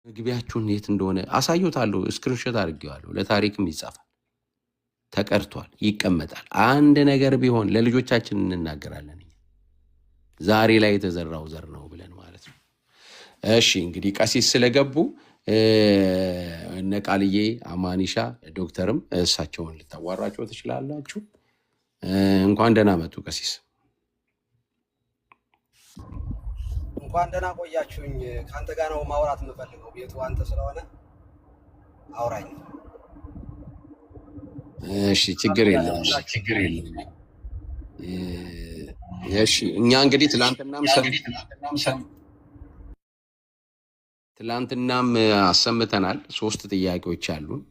ግቢያችሁን የት እንደሆነ አሳዩታለሁ። ስክሪንሾት አድርጌዋለሁ። ለታሪክም ይጻፋል፣ ተቀርቷል፣ ይቀመጣል። አንድ ነገር ቢሆን ለልጆቻችን እንናገራለን። ዛሬ ላይ የተዘራው ዘር ነው ብለን ማለት ነው። እሺ እንግዲህ ቀሲስ ስለገቡ እነ ቃልዬ አማኒሻ ዶክተርም እሳቸውን ልታዋራቸው ትችላላችሁ። እንኳን ደህና መጡ ቀሲስ። እንኳን ደህና ቆያችሁኝ። ከአንተ ጋር ነው ማውራት የምፈልገው። ቤቱ አንተ ስለሆነ አውራኝ። እሺ ችግር የለም። እሺ እኛ እንግዲህ ትላንትናም አሰምተናል። 3 ጥያቄዎች አሉን።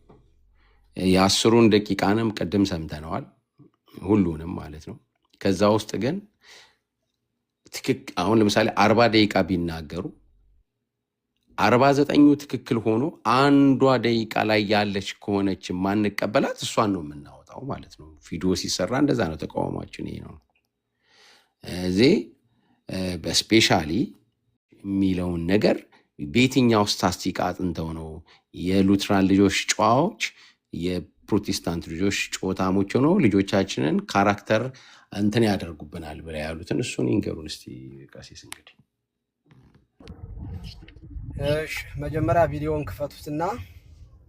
የ10ሩን ደቂቃንም ቅድም ሰምተነዋል፣ ሁሉንም ማለት ነው። ከዛ ውስጥ ግን አሁን ለምሳሌ 40 ደቂቃ ቢናገሩ 49ኙ ትክክል ሆኖ አንዷ ደቂቃ ላይ ያለች ከሆነች ማንቀበላት እሷን ነው የምናወጣው ማለት ነው። ቪዲዮ ሲሰራ እንደዛ ነው። ተቃውሟችን ይሄ ነው። እዚህ በስፔሻሊ የሚለውን ነገር በየትኛው ስታስቲክ አጥንተው ነው የሉትራን ልጆች ጨዋዎች የፕሮቴስታንት ልጆች ጮታሞች ሆነው ልጆቻችንን ካራክተር እንትን ያደርጉብናል ብላ ያሉትን እሱን ይንገሩን እስቲ ቀሲስ። እንግዲህ እሺ መጀመሪያ ቪዲዮውን ክፈቱትና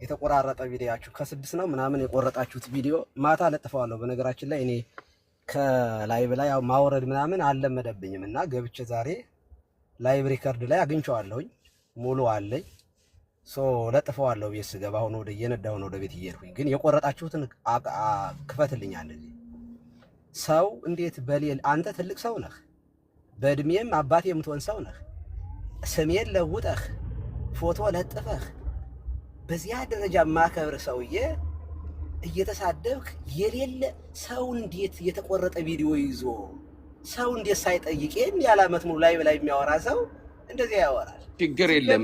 የተቆራረጠ ቪዲዮአችሁ ከ6 ነው ምናምን የቆረጣችሁት ቪዲዮ ማታ ለጥፈዋለሁ። በነገራችን ላይ እኔ ከላይቭ ላይ ያው ማውረድ ምናምን አልለመደብኝም እና ገብቼ ዛሬ ላይቭ ሪከርድ ላይ አግኝቼዋለሁኝ። ሙሉ አለኝ ለጥፈዋለሁ። ቤት ስገባ አሁን ወደ እየነዳሁ ነው ወደ ቤት እየሄድኩኝ። ግን የቆረጣችሁትን ክፈትልኝ። እንደዚህ ሰው እንዴት በሌል አንተ ትልቅ ሰው ነህ፣ በእድሜም አባቴ የምትሆን ሰው ነህ። ስሜን ለውጠህ ፎቶ ለጥፈህ በዚያ ደረጃ ማከብር ሰውዬ እየተሳደብክ የሌለ ሰው እንዴት የተቆረጠ ቪዲዮ ይዞ ሰው እንዴት ሳይጠይቄን ያላመት ሙሉ ላይ የሚያወራ ሰው እንደዚህ ያወራል? ችግር የለም።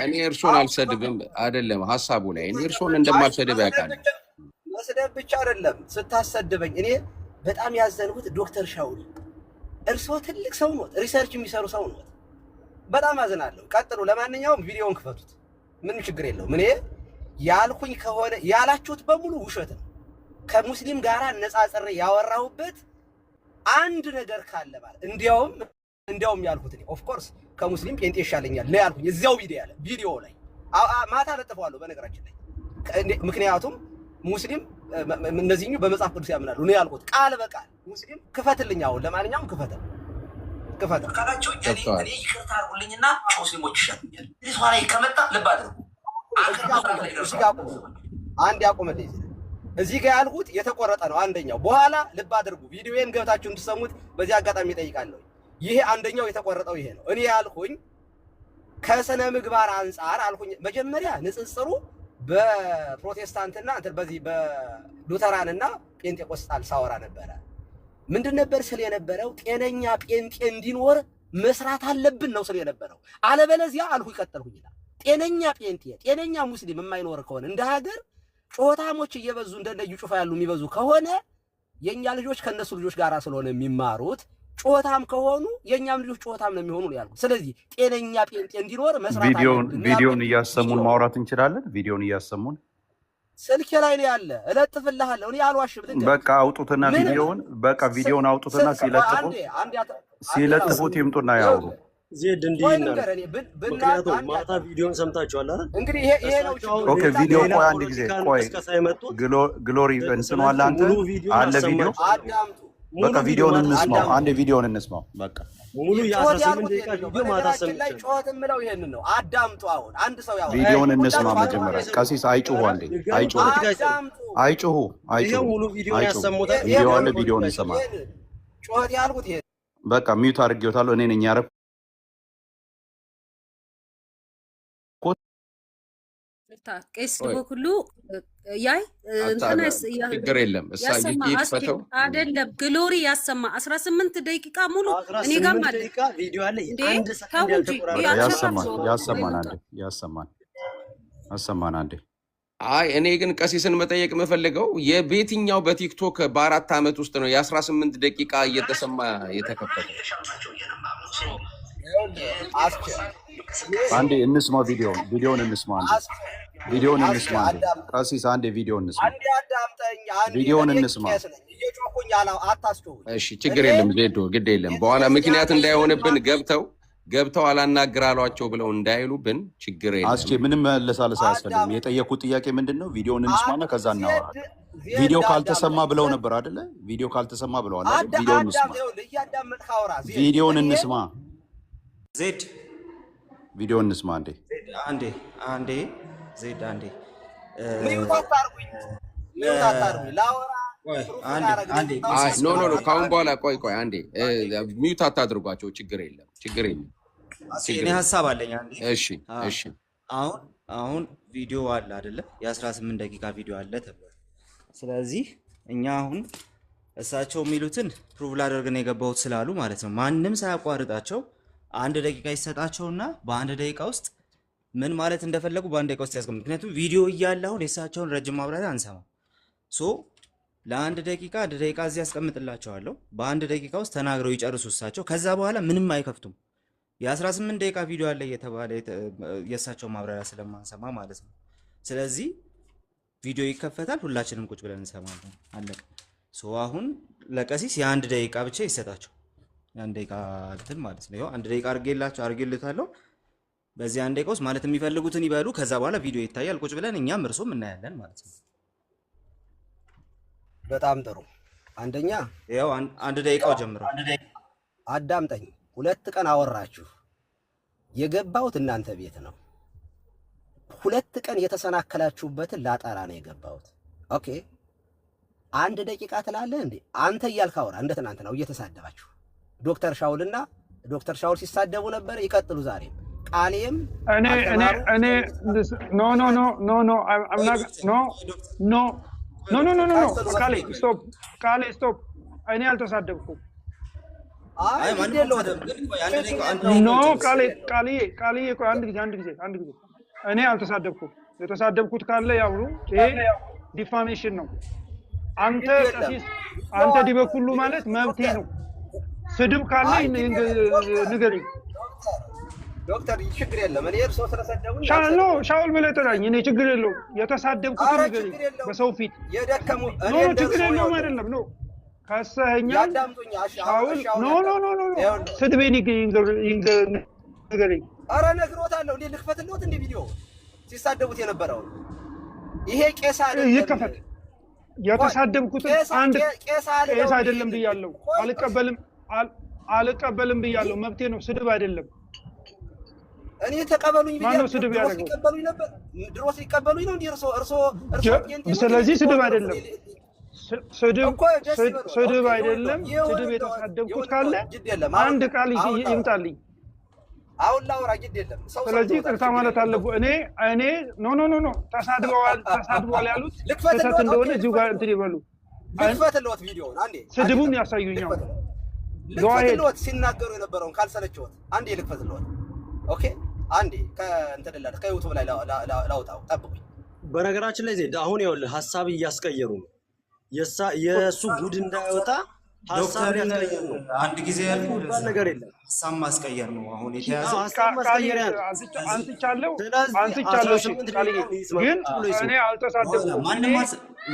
እኔ እርሶን አልሰድብም አይደለም ሐሳቡ ላይ እኔ እርሶን እንደማልሰድብ ያውቃል። መስደብ ብቻ አይደለም ስታሰድበኝ እኔ በጣም ያዘንኩት ዶክተር ሻውል እርሶ ትልቅ ሰው ነው፣ ሪሰርች የሚሰሩ ሰው ነው። በጣም አዝናለሁ። ቀጥሉ። ለማንኛውም ቪዲዮውን ክፈቱት፣ ምንም ችግር የለውም። እኔ ያልኩኝ ከሆነ ያላችሁት በሙሉ ውሸት ነው። ከሙስሊም ጋር ነጻጽሬ ያወራሁበት አንድ ነገር ካለ ማለት እንዲያውም ያልኩት እኔ ኦፍ ኮርስ ከሙስሊም ጴንጤ ይሻለኛል ነው ያልኩኝ። እዚያው ቪዲዮ ላይ ማታ ለጥፈዋለሁ በነገራችን ላይ። ምክንያቱም ሙስሊም እነዚህኙ በመጽሐፍ ቅዱስ ያምናሉ ነው ያልኩት ቃል በቃል። ሙስሊም ክፈትልኝ። አሁን ለማንኛውም ክፈት ካላችሁ እኔ ይቅርታ አድርጉልኝና ሙስሊሞች ይሻሉኛል። እዚህ ላይ ከመጣ ልብ አድርጉ። አንድ ያቆመልኝ እዚህ ጋር ያልኩት የተቆረጠ ነው አንደኛው። በኋላ ልብ አድርጉ፣ ቪዲዮዬን ገብታችሁ እንድትሰሙት በዚህ አጋጣሚ እጠይቃለሁ። ይሄ አንደኛው የተቆረጠው ይሄ ነው። እኔ ያልኩኝ ከስነ ምግባር አንጻር አልኩኝ። መጀመሪያ ንጽጽሩ በፕሮቴስታንትና በዚህ በሉተራንና ጴንጤቆስጣል ሳወራ ነበረ። ምንድን ነበር ስለ የነበረው? ጤነኛ ጴንጤ እንዲኖር መስራት አለብን ነው ስለ የነበረው። አለበለዚያ አልኩ ይቀጥልኩኝ ይላል። ጤነኛ ጴንጤ ጤነኛ ሙስሊም የማይኖር ከሆነ እንደ ሀገር ጮታሞች እየበዙ እንደነዩ ጩፋ ያሉ የሚበዙ ከሆነ የኛ ልጆች ከነሱ ልጆች ጋር ስለሆነ የሚማሩት ጮታም ከሆኑ የኛም ልጆች ጮታም ነው የሚሆኑ ነው ያልኩት። ስለዚህ ጤነኛ ጴንጤ እንዲኖር መስራት አለብን። ቪዲዮን እያሰሙን ማውራት እንችላለን። ቪዲዮን እያሰሙን ስልኬ ላይ ነው ያለ፣ እለጥፍልሃለሁ። እኔ አልዋሽም። በቃ አውጡትና ቪዲዮን አውጡትና ሲለጥፉት ይምጡና ያውሩ። ዜድ እንዲናል ምክንያቱም ማታ ቪዲዮን ሰምታችኋል አይደል? እንግዲህ ይሄ ነው ኦኬ። ቪዲዮ ቆይ አንድ ጊዜ ቆይ፣ ግሎሪ እንስማ አለ አንተ አለ ቪዲዮ በቃ ቪዲዮን እንስማው። አንድ ቪዲዮን እንስማው በቃ ሙሉ የ18 ደቂቃ ቪዲዮ ማታ ሰምቻለሁ። ጮት የምለው ይሄንን ነው። አዳምጡ። አሁን አንድ ሰው ያው ቪዲዮን እንስማ መጀመሪያ። ቀሲስ አይጩሁ አንዴ፣ አይጩሁ። ይሄው ሙሉ ቪዲዮን ያሰሙታል። ቪዲዮ አለ፣ ቪዲዮን እንስማ። ጮት ያልኩት ይሄ በቃ ሚውት አድርጌዋለሁ እኔ ነኝ ያረኩት። ቄስ ሁሉ ያይ እንትናስ ችግር የለም። እሳይፈተው አይደለም ግሎሪ ያሰማ 18 ደቂቃ ሙሉ እኔ ጋር ማለት ቪዲዮ አለ። አንድ ሰከንድ ያሰማን አንዴ። አይ እኔ ግን ቀሲስን መጠየቅ የምፈልገው የቤትኛው በቲክቶክ በ4 ዓመት ውስጥ ነው የ18 ደቂቃ እየተሰማ የተከፈተው? አንዴ እንስማ ቪዲዮን እንስማ አንዴ ቪዲዮን እንስማ አንዴ ቀሲስ አንዴ ቪዲዮን እንስማ አንዴ አዳምጠኝ ቪዲዮን እንስማ እየጮኩኝ አታስጮኝ እሺ ችግር የለም ዜዶ ግድ የለም በኋላ ምክንያት እንዳይሆንብን ገብተው አላናግራሏቸው ብለው እንዳይሉብን ችግር የለም አስቼ ምንም መለሳለስ አያስፈልግም የጠየቁት ጥያቄ ምንድነው ቪዲዮን እንስማና ከዛ እናወራለን ቪዲዮ ካልተሰማ ብለው ነበር አይደለ ቪዲዮ ካልተሰማ ብለው አይደል ቪዲዮን እንስማ ዜድ ቪዲዮን እንስማ አንዴ ዜድ አንዴ ኖ ካሁን በኋላ ቆይ አንዴ ሚውት አታድርጓቸው ችግር የለም እኔ ሀሳብ አለኝ አንዴ እሺ አሁን ቪዲዮ አለ አይደለ የ18 ደቂቃ ቪዲዮ አለ ተብሏል ስለዚህ እኛ አሁን እሳቸው የሚሉትን ፕሩቭ ላደርግን የገባሁት ስላሉ ማለት ነው ማንም ሳያቋርጣቸው 1 ደቂቃ ይሰጣቸውና በ1 ደቂቃ ውስጥ ምን ማለት እንደፈለጉ በ1 ደቂቃ ውስጥ ያስቀምጡ ምክንያቱም ቪዲዮ እያለ አሁን የእሳቸውን ረጅም ማብራሪያ አንሰማም ሶ ለ1 ደቂቃ 1 ደቂቃ እዚህ ያስቀምጥላቸዋለሁ በ1 ደቂቃ ውስጥ ተናግረው ይጨርሱ እሳቸው ከዛ በኋላ ምንም አይከፍቱም የ18 ደቂቃ ቪዲዮ አለ እየተባለ የእሳቸው ማብራሪያ ስለማንሰማ ማለት ነው ስለዚህ ቪዲዮ ይከፈታል ሁላችንም ቁጭ ብለን እንሰማለን አለቀ ሶ አሁን ለቀሲስ የ1 ደቂቃ ብቻ ይሰጣቸው የ1 ደቂቃ እንትን ማለት ነው ይሄው 1 ደቂቃ አርጌልታለሁ በዚህ 1 ደቂቃ ውስጥ ማለት የሚፈልጉትን ይበሉ ከዛ በኋላ ቪዲዮ ይታያል ቁጭ ብለን እኛም እርሶም እናያለን ማለት ነው በጣም ጥሩ አንደኛ ያው 1 ደቂቃው ጀምሮ አዳምጠኝ 2 ቀን አወራችሁ የገባሁት እናንተ ቤት ነው 2 ቀን የተሰናከላችሁበትን ላጠራ ነው የገባሁት ኦኬ 1 ደቂቃ ትላለህ እንዴ አንተ እያልክ አውራ እንደ ትናንት ነው እየተሳደባችሁ ዶክተር ሻውል ሲሳደቡ ነበር ይቀጥሉ ዛሬም ቃሌም እኔ ኖ ቃሌ ስቶፕ እኔ አልተሳደብኩም አይ ኖ ቃሌ ቆይ አንድ ጊዜ እኔ አልተሳደብኩም የተሳደብኩት ካለ ያውሩ ይሄ ዲፋሜሽን ነው አንተ ዲበኩሉ ማለት መብቴ ነው ስድብ ካለ ንገሪኝ ዶክተር ችግር የለም እኔ እርሶ ስለሰደቡኝ ሻውል ብለህ እኔ ችግር የለውም የተሳደብኩት ንገሪኝ በሰው ፊት የደከሙ ኖ ችግር የለውም አይደለም ኖ ካሰኸኛ ሻውል ኖ ስድቤን ንገሪኝ ኧረ ነግሮታለሁ እንዴ ልክፈትልዎት እንዴ ቪዲዮ ሲሳደቡት የነበረው ይሄ ቄስ አይደለም ይከፈት የተሳደብኩት አንድ ቄስ አይደለም ብያለሁ አልቀበልም ብያለሁ መብቴ ነው ስድብ አይደለም እኔ ተቀበሉኝ ማነው ስድብ ያደረገው ይቀበሉኝ ነበር ድሮስ ይቀበሉኝ ነው እንዴ እርሶ ስለዚህ ስድብ አይደለም ስድብ አይደለም ስድብ የተሳደብኩት ካለ አንድ ቃል ይምጣልኝ አሁን ላውራ ግድ የለም ስለዚህ ይቅርታ ማለት አለብህ እኔ ኖ ተሳድበዋል ያሉት ስህተት እንደሆነ እዚሁ ጋር እንትን ይበሉ ልክፈትልዎት ቪዲዮውን አንዴ ስድቡን ያሳዩኛል ልክፈትልዎት ሲናገሩ የነበረውን ካልሰለችዎት አንዴ ልክፈትልዎት ኦኬ አንዴ ከዩቱብ ላይ ላውጣው ጠብቁኝ በነገራችን ላይ ዜድ አሁን ይኸውልህ ሀሳብ እያስቀየሩ ነው የእሱ ጉድ እንዳይወጣ ሀሳብ ያስቀየሩ ነው አንድ ጊዜ ያልኩ ነገር የለም ሀሳብ ማስቀየር ነው አሁን የተያዘው አንስቻለሁ ግን እኔ አልተሳደብኩም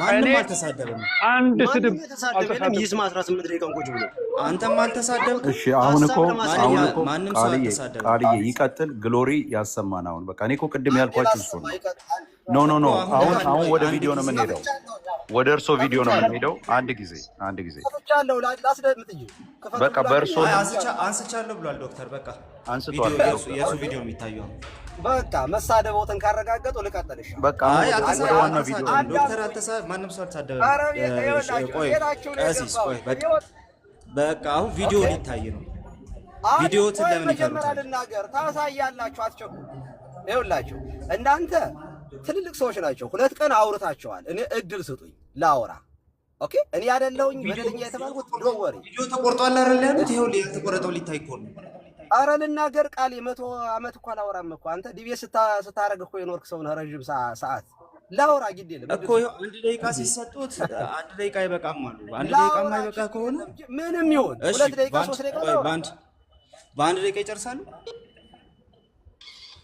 ማንም አልተሳደበም አንድ ስድብ አልተሳደበም ይስማ 18 ደቂቃ እንቆጅ ብሎ አንተም አልተሳደብኩም እሺ አሁን እኮ ማንም ሰው አልተሳደበም ቃልዬ ይቀጥል ግሎሪ ያሰማን አሁን በቃ እኔ እኮ ቅድም ያልኳችሁ እሱ ነው ኖ አሁን ወደ ቪዲዮ ነው የምንሄደው ወደ እርሶ ቪዲዮ ነው የምንሄደው አንድ ጊዜ በቃ በእርሶ አንስቻለሁ ብሏል ዶክተር በቃ አንስቷል የሱ ቪዲዮ የሚታየው በቃ መሳደቦትን ካረጋገጡ ልቀጥልሽ በቃ ወደ ዋና ቪዲዮ ዶክተር ማንም ሰው አልተሳደበም ቆይ ቀሲስ ቆይ በቃ አሁን ቪዲዮ ሊታይ ነው ቪዲዮትን ለምን ይከሩታል ልናገር ታሳያላችሁ አትቸኩ ይኸውላችሁ እናንተ ትልልቅ ሰዎች ናቸው 2 ቀን አውርታቸዋል እኔ እድል ስጡኝ ላውራ ኦኬ እኔ አይደለሁኝ በደለኛ የተባልኩት ዶወሪ ቪዲዮ ተቆርጧል አይደል ያሉት ይሄው ተቆረጠው ሊታይ እኮ ነው ኧረ ልናገር ቃል 100 ዓመት እኮ አላወራም እኮ አንተ ዲቤ ስታረግ እኮ የኖርክ ሰው ነህ ረጅም ሰዓት ላውራ ግድ የለም እኮ 1 ደቂቃ ሲሰጡት 1 ደቂቃ አይበቃም አሉ 1 ደቂቃ የማይበቃ ከሆነ ምንም ይሁን 2 ደቂቃ 3 ደቂቃ በአንድ ደቂቃ ይጨርሳሉ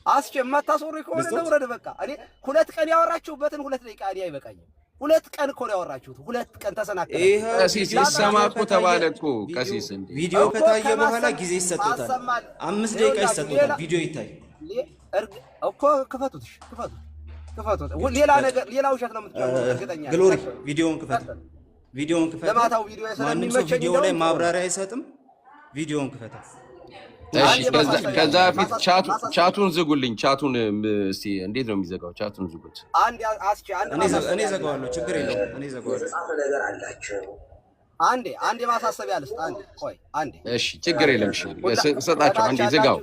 አስቼ የማታስወሩ ከሆነ ነውረድ በቃ እኔ 2 ቀን ያወራችሁበትን 2 ደቂቃ እኔ አይበቃኝም። 2 ቀን እኮ ነው ያወራችሁት። 2 ቀን ተሰናከለ። ቀሲስ ይሰማ እኮ ተባለ እኮ ቀሲስ እንዴ ቪዲዮ ከታየ በኋላ ጊዜ ይሰጣታል። 5 ደቂቃ ይሰጣታል። ቪዲዮ ይታይ እኮ ክፈቱት፣ ክፈቱት። ሌላ ነገር ሌላ ውሸት ነው የምትጨምሩት። እርግጠኛ ግሎሪ ቪዲዮውን ክፈት፣ ለማታው ቪዲዮ ማንም ሰው ቪዲዮ ላይ ማብራሪያ አይሰጥም። ቪዲዮውን ክፈት። እሺ ከዛ ፊት ቻቱን ዝጉልኝ። ቻቱን እስቲ እንዴት ነው የሚዘጋው? ቻቱን ዝጉት። እኔ ዘጋዋለሁ፣ ችግር የለውም። እኔ ዘጋዋለሁ። ነገር አላችሁ። አንዴ ማሳሰቢያ ልስጥ። አንዴ እሺ ችግር የለም። እሺ ሰጣቸው። አንዴ ዝጋው፣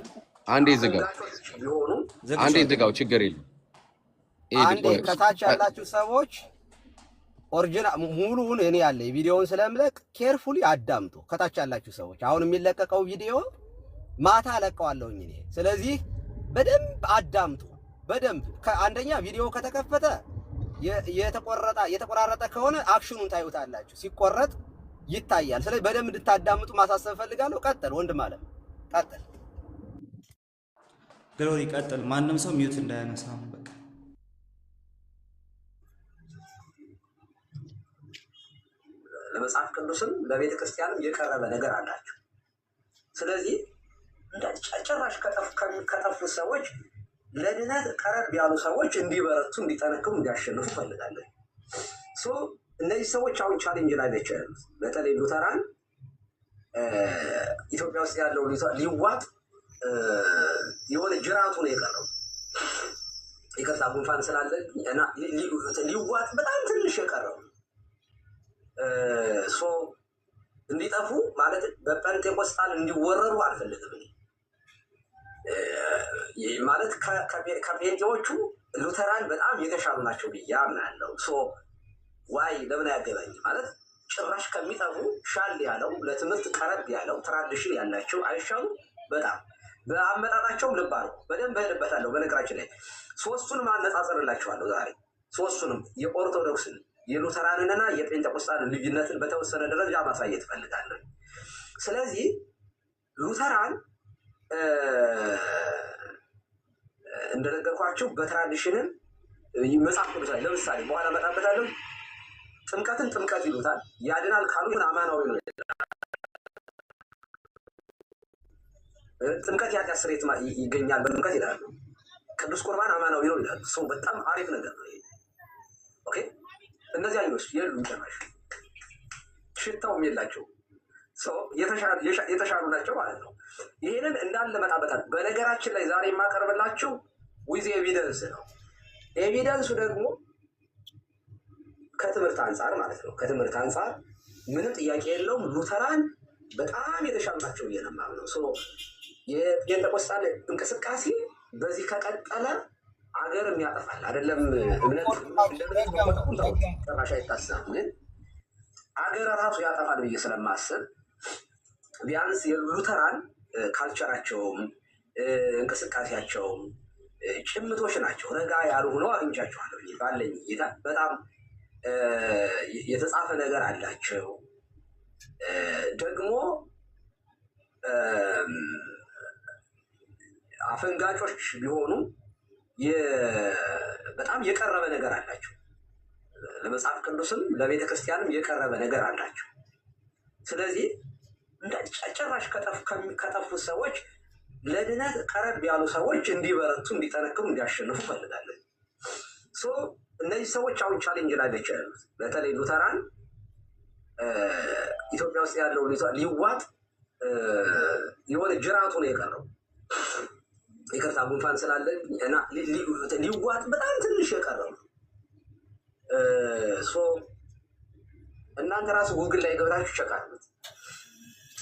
ችግር የለም። አንዴ ከታች ያላችሁ ሰዎች ኦሪጂናል ሙሉውን እኔ ያለ ቪዲዮውን ስለምለቅ ኬርፉሊ አዳምጡ። ከታች ያላችሁ ሰዎች አሁን የሚለቀቀው ቪዲዮ ማታ ለቀዋለሁኝ እኔ። ስለዚህ በደንብ አዳምጡ። በደንብ አንደኛ ቪዲዮ ከተከፈተ የተቆራረጠ ከሆነ አክሽኑን ታዩታላችሁ፣ ሲቆረጥ ይታያል። ስለዚህ በደንብ እንድታዳምጡ ማሳሰብ ፈልጋለሁ። ቀጥል ወንድም አለ፣ ቀጥል ግሎሪ፣ ቀጥል። ማንም ሰው ሚውት እንዳያነሳ በቃ ለመጽሐፍ ቅዱስም ለቤተ ክርስቲያንም የቀረበ ነገር አላችሁ። ስለዚህ ጭራሽ ከጠፉ ሰዎች ለድነት ቀረብ ያሉ ሰዎች እንዲበረቱ፣ እንዲጠነክሩ፣ እንዲያሸንፉ ፈልጋለሁ። እነዚህ ሰዎች አሁን ቻሌንጅ ላይ ናቸው ያሉት። በተለይ ሉተራን ኢትዮጵያ ውስጥ ያለው ሊዋጥ የሆነ ጅራቱ ነው የቀረው። ይቅርታ ጉንፋን ስላለብኝ እና ሊዋጥ በጣም ትንሽ የቀረው እንዲጠፉ ማለት በጴንጤቆስጣል እንዲወረሩ አልፈልግም። ማለት ከጴንጤዎቹ ሉተራን በጣም የተሻሉ ናቸው ብዬ አምናለሁ። ዋይ ለምን አያገባኝ ማለት ጭራሽ ከሚጠፉ ሻል ያለው ለትምህርት ቀረብ ያለው ትራዲሽን ያላቸው አይሻሉ? በጣም በአመጣጣቸውም ልባ ነው። በደንብ እልበታለሁ። በነገራችን ላይ 3ቱንም አነጻጽርላችኋለሁ ዛሬ 3ቱንም የኦርቶዶክስን የሉተራንንና የጴንጤቆስጣንን ልዩነትን በተወሰነ ደረጃ ማሳየት እፈልጋለሁ። ስለዚህ ሉተራን እንደነገርኳችሁ በትራዲሽንን መጽሐፍ ቅዱስ ላይ ለምሳሌ በኋላ እመጣበታለሁ። ጥምቀትን ጥምቀት ይሉታል። ያድናል ካሉ ግን አማናዊ ነው። ጥምቀት የኃጢአት ስርየት ይገኛል በጥምቀት ይላሉ። ቅዱስ ቁርባን አማናዊ ነው ይላሉ። ሰው በጣም አሪፍ ነገር ነው። ኦኬ እነዚህ አይኖች የሉም፣ ጨራሽ ሽታውም የላቸው። የተሻሉ ናቸው ማለት ነው። ይህንን እንዳለ መጣበታል። በነገራችን ላይ ዛሬ የማቀርብላችሁ ዊዝ ኤቪደንስ ነው። ኤቪደንሱ ደግሞ ከትምህርት አንጻር ማለት ነው። ከትምህርት አንጻር ምንም ጥያቄ የለውም። ሉተራን በጣም የተሻሉ ናቸው ብዬ ነው የማምነው። የጴንጤቆስጣል እንቅስቃሴ በዚህ ከቀጠለ አገርም ያጠፋል። አይደለም እምነት ጭራሽ አይታሰብም፣ ግን አገር ራሱ ያጠፋል ብዬ ስለማስብ ቢያንስ የሉተራን ካልቸራቸውም እንቅስቃሴያቸውም ጭምቶች ናቸው። ረጋ ያሉ ሆነው አግኝቻቸዋለሁ ባለኝ እይታ። በጣም የተጻፈ ነገር አላቸው። ደግሞ አፈንጋጮች ቢሆኑ በጣም የቀረበ ነገር አላቸው። ለመጽሐፍ ቅዱስም ለቤተ ክርስቲያንም የቀረበ ነገር አላቸው። ስለዚህ ጭራሽ ከጠፉ ሰዎች ለድነት ቀረብ ያሉ ሰዎች እንዲበረቱ፣ እንዲጠነክሩ፣ እንዲያሸንፉ ፈልጋለን። እነዚህ ሰዎች አሁን ቻሌንጅ ላይ ናቸው ያሉት። በተለይ ሉተራን ኢትዮጵያ ውስጥ ያለው ሊዋጥ የሆነ ጅራቱ ነው የቀረው። ይቅርታ ጉንፋን ስላለብኝ እና ሊዋጥ በጣም ትንሽ የቀረው። እናንተ ራሱ ጉግል ላይ ገብታችሁ ቸካሉት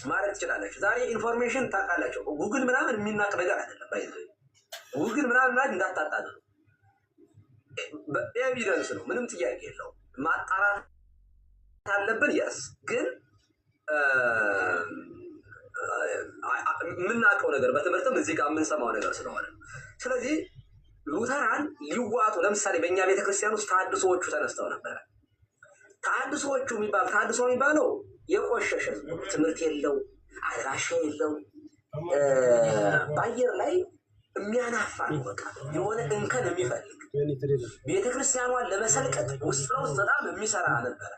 ማለት ትችላላችሁ። ዛሬ ኢንፎርሜሽን ታውቃላችሁ። ጉግል ምናምን የሚናቅ ነገር አይደለም። ጉግል ምናምን እንዳታጣሉ፣ ኤቪደንስ ነው። ምንም ጥያቄ የለው። ማጣራት አለብን። የስ ግን የምናውቀው ነገር በትምህርትም እዚህ ጋር የምንሰማው ነገር ስለሆነ ስለዚህ ሉተራን ሊዋጡ ለምሳሌ በእኛ ቤተክርስቲያን ውስጥ ተሐድሶዎቹ ተነስተው ነበረ። ተሐድሶዎቹ ተሐድሶ የሚባለው የቆሸሸ ትምህርት የለው፣ አድራሻ የለው፣ በአየር ላይ የሚያናፋ ነው። በቃ የሆነ እንከን የሚፈልግ ቤተክርስቲያኗን ለመሰልቀጥ ውስጥ ለውስጥ በጣም የሚሰራ ነበረ።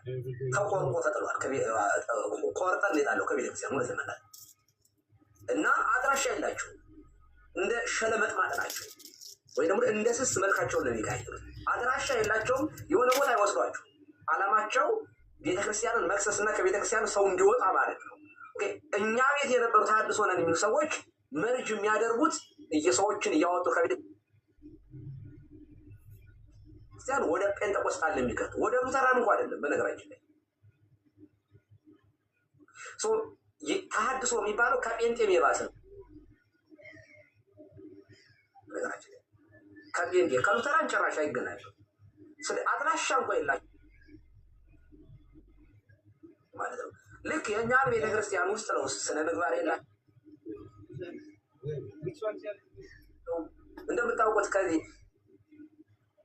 ተቆርቆ ተጥሏል። ቆርጠን ሌጣለው ከቤተክርስቲያን እውነት ለመናገር እና አድራሻ የላቸው እንደ ሸለመጥማጥ ናቸው፣ ወይ ደግሞ እንደ ስስ መልካቸውን ነው የሚቀያየሩት። አድራሻ የላቸውም። የሆነ ቦታ አይወስዷቸው። አላማቸው ቤተክርስቲያንን መክሰስና ከቤተክርስቲያን ሰው እንዲወጣ ማለት ነው። እኛ ቤት የነበሩ ተሐድሶ ነን የሚሉ ሰዎች መርጅ የሚያደርጉት እየሰዎችን እያወጡ ከቤተክርስቲያን ወደ ጴንጤቆስጣል የሚከቱ ወደ ሉተራን እንኳ አይደለም። በነገራችን ላይ ተሐድሶ የሚባለው ከጴንጤም የባሰ ነው። ነገራችን ላይ ከጴንጤ ከሉተራን ጭራሽ አይገናኙም። ስለ አድራሻ እንኳ የላቸው ማለት ነው። ልክ የእኛን ቤተክርስቲያን ውስጥ ነው ስነ ምግባር የላቸው። እንደምታውቁት ከዚህ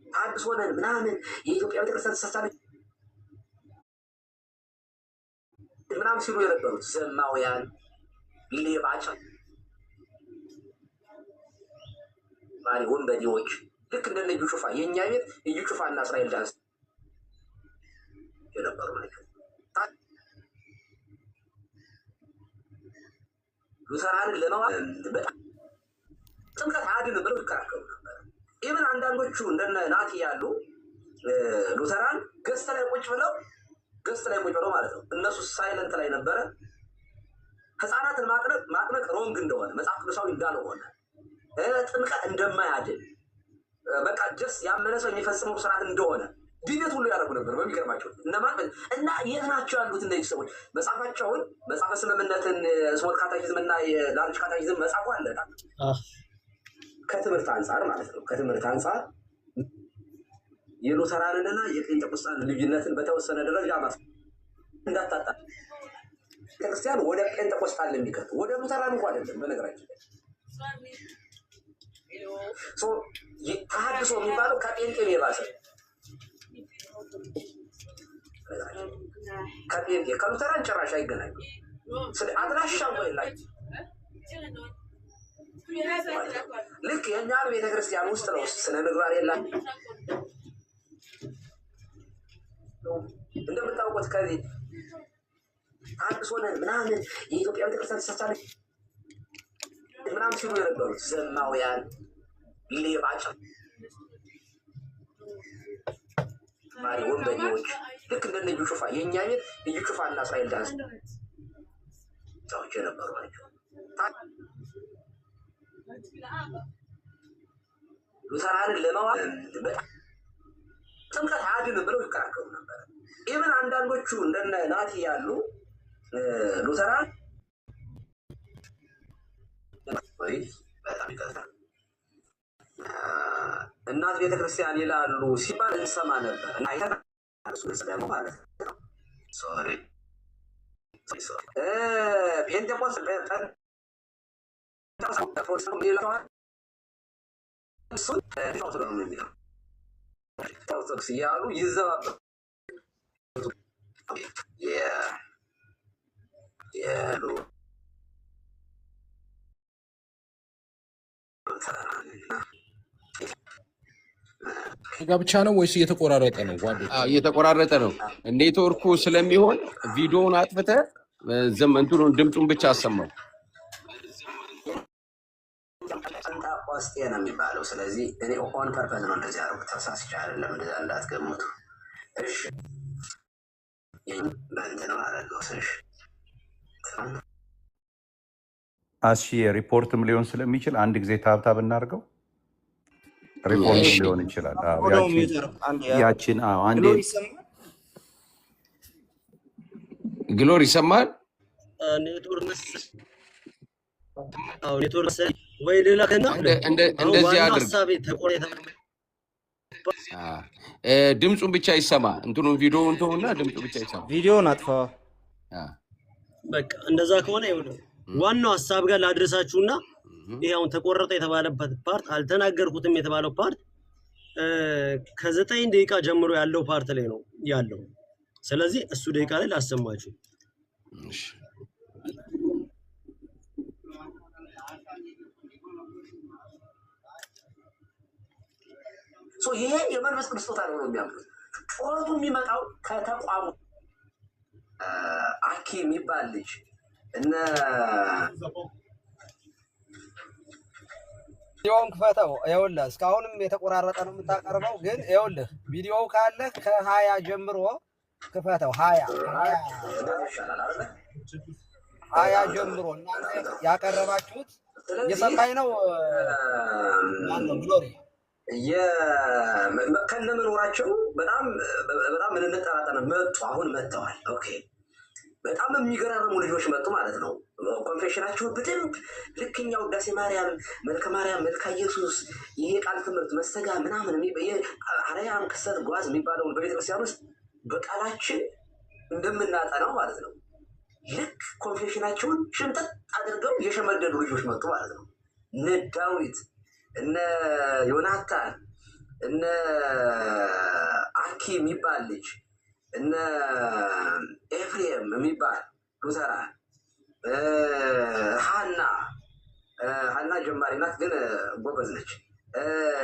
ተሐድሶ ነን ምናምን የኢትዮጵያ ቤተክርስቲያን ተሳሳለች ምናምን ሲሉ የነበሩት ዘማውያን፣ ሌባጫ ማሪ ወንበዴዎች ልክ እንደነ እዩ ጩፋ የእኛ ቤት እዩ ጩፋ እና እስራኤል ዳንስ የነበሩ ናቸው። ሉተራንን ለማዋል በጣም ጥምቀት አድን ብለው ይከራከሩ ነበር። ኢቨን አንዳንዶቹ እንደነ ናቲ ያሉ ሉተራን ገስት ላይ ቁጭ ብለው ማለት ነው። እነሱ ሳይለንት ላይ ነበረ። ህፃናትን ማጥመቅ ሮንግ እንደሆነ መጽሐፍ ቅዱሳዊ እንዳልሆነ ጥምቀት እንደማያድን በቃ ጀስ ያመነ ሰው የሚፈጽመው ስርዓት እንደሆነ ዲቤት ሁሉ ያደረጉ ነበር። በሚገርማቸው እና የት ናቸው ያሉት እነዚህ ሰዎች? መጽሐፋቸውን መጽሐፈ ስምምነትን ስሞል ካታኪዝም እና የላርጅ ካታኪዝም መጽሐፉ አለ። ከትምህርት አንጻር ማለት ነው። ከትምህርት አንጻር የሉተራንንና የጴንጤቆስጣን ልዩነትን በተወሰነ ደረጃ እንዳታጣ ቤተክርስቲያን ወደ ጴንጤቆስጣን የሚከቱ ወደ ሉተራን እንኳ አይደለም። በነገራችን ላይ ተሐድሶ የሚባለው ከጴንጤ የባሰ ከጴንጤ ከሉተራን ጭራሽ አይገናኙም። ስለ አድራሻ እንኳ የላቸው። ልክ የእኛን ቤተክርስቲያን ውስጥ ነው ስነ ምግባር የላቸው። እንደምታውቁት ከዚህ ተሐድሶ ነን ምናምን የኢትዮጵያ ቤተክርስቲያን ተሳሳለች ምናምን ሲሉ የነበሩት ዘማውያን፣ ሌባጫ ማሪ ወንበዴዎች ልክ እንደነ እዩ ጩፋ የእኛ ቤት እዩ ጩፋ እና እስራኤል ዳንስ ሰዎች የነበሩ ናቸው። ሉተራንን ለማዋል በጣም ጥምቀት አድን ብለው ይከራከሩ ነበር። ኢቨን አንዳንዶቹ እንደነ ናቲ ያሉ ሉተራን በጣም ይቀጥላል እናት ቤተክርስቲያን ይላሉ ሲባል እንሰማ ነበር። እና እሱ ደግሞ ማለት ነው ሶሪ ፔንቴኮስት ኦርቶዶክስ እያሉ ይዘባበ ጋብቻ ነው ወይስ እየተቆራረጠ ነው? እየተቆራረጠ ነው። ኔትወርኩ ስለሚሆን ቪዲዮውን አጥፍተህ እንትኑን ድምፁን ብቻ አሰማው። ጴንጤቆስጤ ነው የሚባለው። ስለዚህ እኔ ኦን ፐርፐዝ ነው እንደዚህ ያደረጉት፣ ተሳስቼ አይደለም። እንደዛ እንዳትገምቱ እሺ። በእንትን ነው አደረገው ስሽ ሪፖርትም ሊሆን ስለሚችል አንድ ጊዜ ታብታብ እናድርገው። ሪፖርትም ሊሆን ይችላል። ያችን አንዴ ግሎር ይሰማል። ኔትወርክ ወይ ሌላ እንደዚህ አድርግ። ድምፁን ብቻ ይሰማ። እንትኑን ቪዲዮውን ተውና ድምፁ ብቻ ይሰማ። ቪዲዮውን አጥፋ። በቃ እንደዛ ከሆነ ይኸውልህ ዋናው ሀሳብ ጋር ላድረሳችሁና ይሄ አሁን ተቆረጠ የተባለበት ፓርት አልተናገርኩትም የተባለው ፓርት ከ9 ደቂቃ ጀምሮ ያለው ፓርት ላይ ነው ያለው። ስለዚህ እሱ ደቂቃ ላይ ላሰማችሁ። ይሄ የመንፈስ ቅዱስ ስጦታ ነው የሚያምኑት። ጩኸቱ የሚመጣው ከተቋሙ አኪ የሚባል ልጅ እነ ቪዲዮውን ክፈተው። ይኸውልህ እስካሁንም የተቆራረጠ ነው የምታቀርበው፣ ግን ይኸውልህ ቪዲዮው ካለ ከ20 ጀምሮ ክፈተው። 20 ጀምሮ እናንተ ያቀረባችሁት እየሰማኝ ነው ማነው ግሎሪ ከነመኖራቸው በጣም እንጠራጠር መጡ። አሁን መጥተዋል። ኦኬ በጣም የሚገራርሙ ልጆች መጡ ማለት ነው። ኮንፌሽናቸው በደንብ ልክኛ ውዳሴ ማርያም፣ መልከ ማርያም፣ መልካ ኢየሱስ፣ ይሄ ቃል ትምህርት መስተጋ ምናምን አርያም ክሰት ጓዝ የሚባለውን በቤተክርስቲያን ውስጥ በቃላችን እንደምናጠናው ማለት ነው። ልክ ኮንፌሽናቸውን ሽምጥጥ አድርገው የሸመደዱ ልጆች መጡ ማለት ነው። እነ ዳዊት፣ እነ ዮናታን፣ እነ አኪ የሚባል ልጅ፣ እነ ኤፍሬም የሚባል ሉተራን፣ ሀና ጀማሪ ናት ግን ጎበዝ ነች።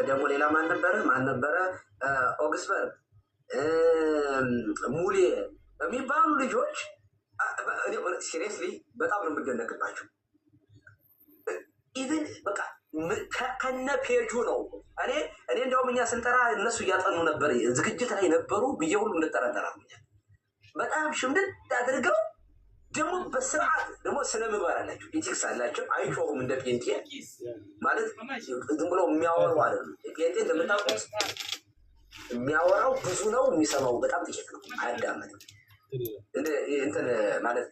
ደግሞ ሌላ ማን ነበረ? ኦግስበርግ፣ ሙሌ የሚባሉ ልጆች ሲሪየስሊ በጣም ነው የምደነቅባቸው። ኢቭን በቃ ከነ ፔጁ ነው። እኔ እንደውም እኛ ስንጠራ እነሱ እያጠኑ ነበር፣ ዝግጅት ላይ ነበሩ ብዬ ሁሉ እንጠራጠራ። በጣም ሽምድድ አድርገው ደግሞ በስርዓት ደግሞ ስነ ምግባር አላቸው፣ ኢቲክስ አላቸው። አይጮሁም እንደ ጴንጤ ማለት ዝም ብለው የሚያወሩ አይደሉም። ጴንጤ እንደምታውቁት የሚያወራው ብዙ ነው፣ የሚሰማው በጣም ጥቂት ነው፣ አያዳምጥም። እንትን ማለት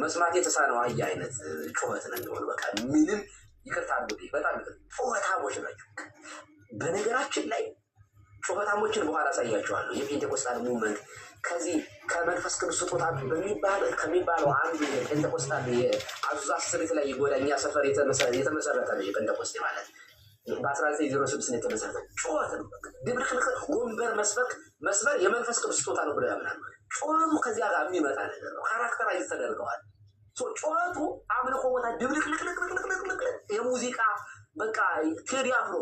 መስማት የተሳነው አህያ አይነት ጩኸት ነው የሚሆኑ። በቃ ምንም ይቅርታ አድርጉ፣ በጣም ጩኸታሞች ናቸው። በነገራችን ላይ ጩኸታሞችን በኋላ አሳያቸዋለሁ። የፔንቴኮስታል ሙቭመንት ከዚህ ከመንፈስ ቅዱስ ስጦታ ከሚባለው አንዱ የፔንቴኮስታል የአዙዛ ስሪት ላይ የጎዳኛ ሰፈር የተመሰረተ ነው። የፔንቴኮስቴ ማለት በ1906 የተመሰረተ ጩኸት ነው። ድብልቅልቅ ወንበር መስበር የመንፈስ ቅዱስ ስጦታ ነው ብለው ያምናሉ። ጩኸቱ ከዚያ ጋር የሚመጣ ነገር ነው። ካራክተራይዝ ተደርገዋል። ጩኸቱ አምልኮ ቦታ ድብልቅልቅልቅልቅልቅልቅ የሙዚቃ በቃ ቴዲ አፍሮ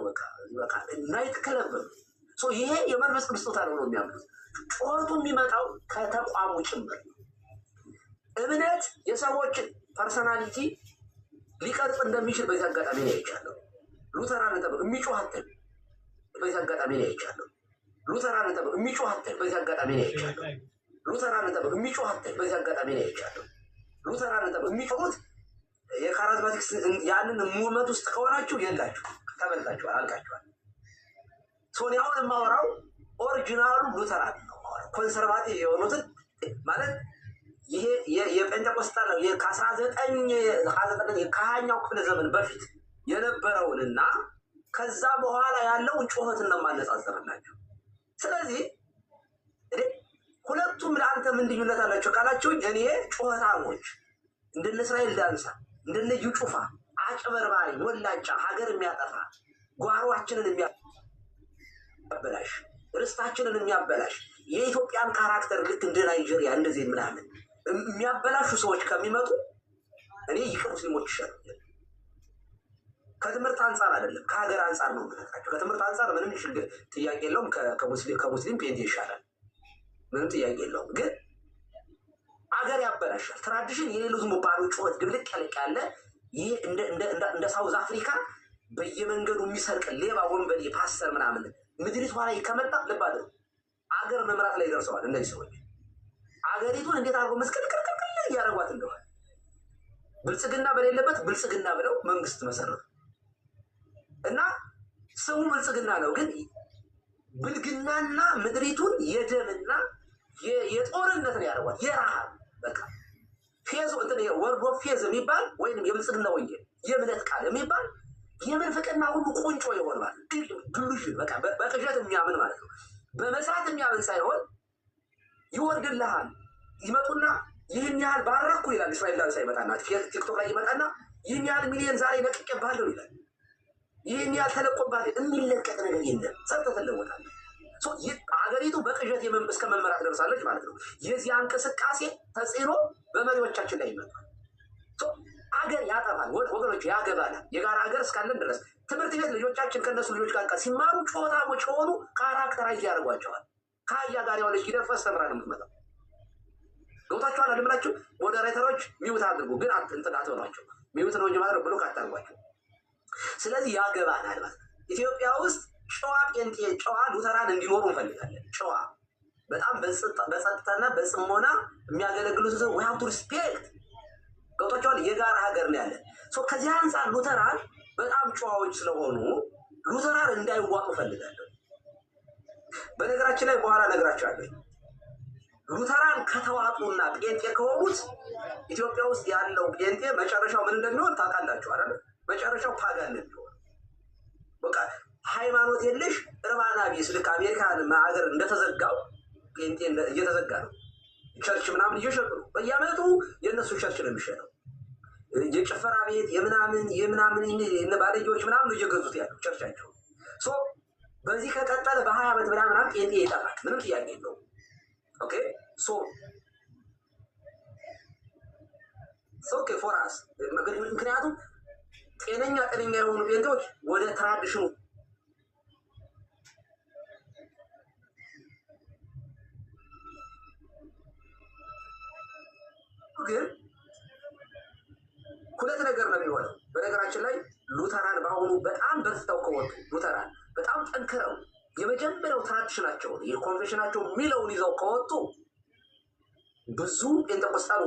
በቃ ናይት ክለብ ይሄ የመንፈስ ቅዱስ ስጦታ ነው የሚያምኑት። ጩኸቱ የሚመጣው ከተቋሙ ጭምር። እምነት የሰዎችን ፐርሰናሊቲ ሊቀርጽ እንደሚችል በዚህ አጋጣሚ ነው አይቻለሁ። ሉተራን ተብሎ የሚጮሃትን በዚህ አጋጣሚ ነው አይቻለሁ። ሉተራን ተብሎ የሚጮሃትን በዚህ አጋጣሚ ነው አይቻለሁ። ሉተራን ተብሎ የሚጮሃትን በዚህ አጋጣሚ ነው አይቻለሁ። ሉተራን ተብሎ የሚጮሁት የካራዝማቲክስ ያንን ሙቭመንት ውስጥ ከሆናችሁ የላችሁ ተበልታችኋል፣ አልቃችኋል። ሶኒ አሁን የማወራው ኦሪጂናሉ ሉተራን ነው። ኮንሰርቫቲቭ የሆኑትን ማለት ይሄ የጴንጤቆስታል ነው ከ19ኛው ክፍለ ዘመን በፊት የነበረውንና ከዛ በኋላ ያለውን ጩኸትን ነው የማነጻጸርላቸው። ስለዚህ ሁለቱም ለአንተ ምን ልዩነት አላቸው ካላችሁኝ፣ እኔ ጩኸታሞች እንደነ እስራኤል ዳንሳ፣ እንደነ እዩ ጩፋ፣ አጭበርባሪ፣ ወላጫ፣ ሀገር የሚያጠፋ ጓሯችንን የሚያበላሽ ርስታችንን የሚያበላሽ የኢትዮጵያን ካራክተር ልክ እንደ ናይጄሪያ እንደዚህ ምናምን የሚያበላሹ ሰዎች ከሚመጡ እኔ ይቅር ሙስሊሞች ይሻላል። ከትምህርት አንጻር አይደለም ከሀገር አንጻር ነው የምነግራቸው። ከትምህርት አንጻር ምንም ጥያቄ የለውም። ከሙስሊም ፔንቴ ይሻላል፣ ምንም ጥያቄ የለውም። ግን አገር ያበላሻል። ትራዲሽን የሌለው ዝም ባሉ ጩኸት ድብልቅ ያለ ይሄ እንደ ሳውዝ አፍሪካ በየመንገዱ የሚሰርቅ ሌባ ወንበዴ ፓስተር ምናምን ምድሪቷ ላይ ከመጣ ልባደ አገር መምራት ላይ ደርሰዋል። እነዚህ ሰዎች አገሪቱን እንዴት አድርጎ መስቀልቅልቅል እያደረጓት እንደሆነ ብልጽግና በሌለበት ብልጽግና ብለው መንግስት መሰረቱ እና ስሙ ብልጽግና ነው። ግን ብልግናና ምድሪቱን የደምና የጦርነት ነው ያደረጓት። የረሃብ በቃ ፌዝ ወርዶ ፌዝ የሚባል ወይም የብልጽግና ወንጌል የእምነት ቃል የሚባል የምንፍቅና ሁሉ ቁንጮ ይሆናል። ዲሉዥን በቃ በቅዠት የሚያምን ማለት ነው። በመስራት የሚያምን ሳይሆን ይወርድልሃል። ይመጡና ይህን ያህል ባረኩ ይላል። እስራኤል ዳንሳ ይመጣና ቲክቶክ ላይ ይመጣና ይህን ያህል ሚሊዮን ዛሬ ለቅቄብሃለሁ ይላል። ይህን ያህል ተለቆብሃል። የሚለቀቅ ነገር የለም። ጸጥታ ትለወጣለህ። ሀገሪቱ በቅዠት እስከ መመራት ደርሳለች ማለት ነው። የዚያ እንቅስቃሴ ተጽዕኖ በመሪዎቻችን ላይ ይመጣል። አገር ያጠፋል ወገኖች፣ ያገባናል። የጋራ ሀገር እስካለን ድረስ ትምህርት ቤት ልጆቻችን ከነሱ ልጆች ጋር ሲማሩ ጮታሞች ሆኑ ካራክተራይዝ ያደርጓቸዋል። ከአህያ ጋር የሆነች ሂደት ፈስተምራ ነው የምትመጣው። ገብታችኋል አይደል? ሞዴሬተሮች ሚውት አድርጉ፣ ግን እንትን አትበሏቸው። ሚውት ነው እንጂ ማድረግ ብሎክ አታርጓቸው። ስለዚህ ያገባናል ማለት ኢትዮጵያ ውስጥ ጨዋ ጴንጤ፣ ጨዋ ሉተራን እንዲኖሩ እንፈልጋለን። ጨዋ በጣም በጸጥታና በጽሞና የሚያገለግሉት ሰው we have to respect። ገብታችኋል? የጋራ ሀገር ነው ያለን። ከዚህ አንፃር ሉተራን በጣም ጨዋዎች ስለሆኑ ሉተራን እንዳይዋጡ እፈልጋለሁ። በነገራችን ላይ በኋላ እነግራቸዋለሁ። ሉተራን ከተዋጡና ጴንጤ ከሆኑት ኢትዮጵያ ውስጥ ያለው ጴንጤ መጨረሻው ምን እንደሚሆን ታውቃላችሁ አይደል? መጨረሻው ፓጋን እንደሚሆን በቃ ሃይማኖት የለሽ እርባና ቢስ ልክ አሜሪካን ሀገር እንደተዘጋው ጴንጤ እየተዘጋ ነው። ቸርች ምናምን እየሸጡ ነው። በየዓመቱ የእነሱ ቸርች ነው የሚሸጠው። የጭፈራ ቤት የምናምን ባለጌዎች ምናምን እየገዙት ያለው ቸርቻቸው። በዚህ ከቀጠለ በ20 ዓመት ምናምን ጴንጤ ይጠፋል። ምንም ጥያቄ የለውም። ኦኬ ኦኬ ፎር አስ ምክንያቱም ጤነኛ የሆኑ ጴንጤዎች ወደ ትራዲሽኑ ግን ሁለት ነገር ነው የሚሆነው። በነገራችን ላይ ሉተራን በአሁኑ በጣም በርትተው ከወጡ ሉተራን በጣም ጠንክረው የመጀመሪያው ትራዲሽናቸውን የኮንፌሽናቸው የሚለውን ይዘው ከወጡ ብዙ ጴንጤቆስጣን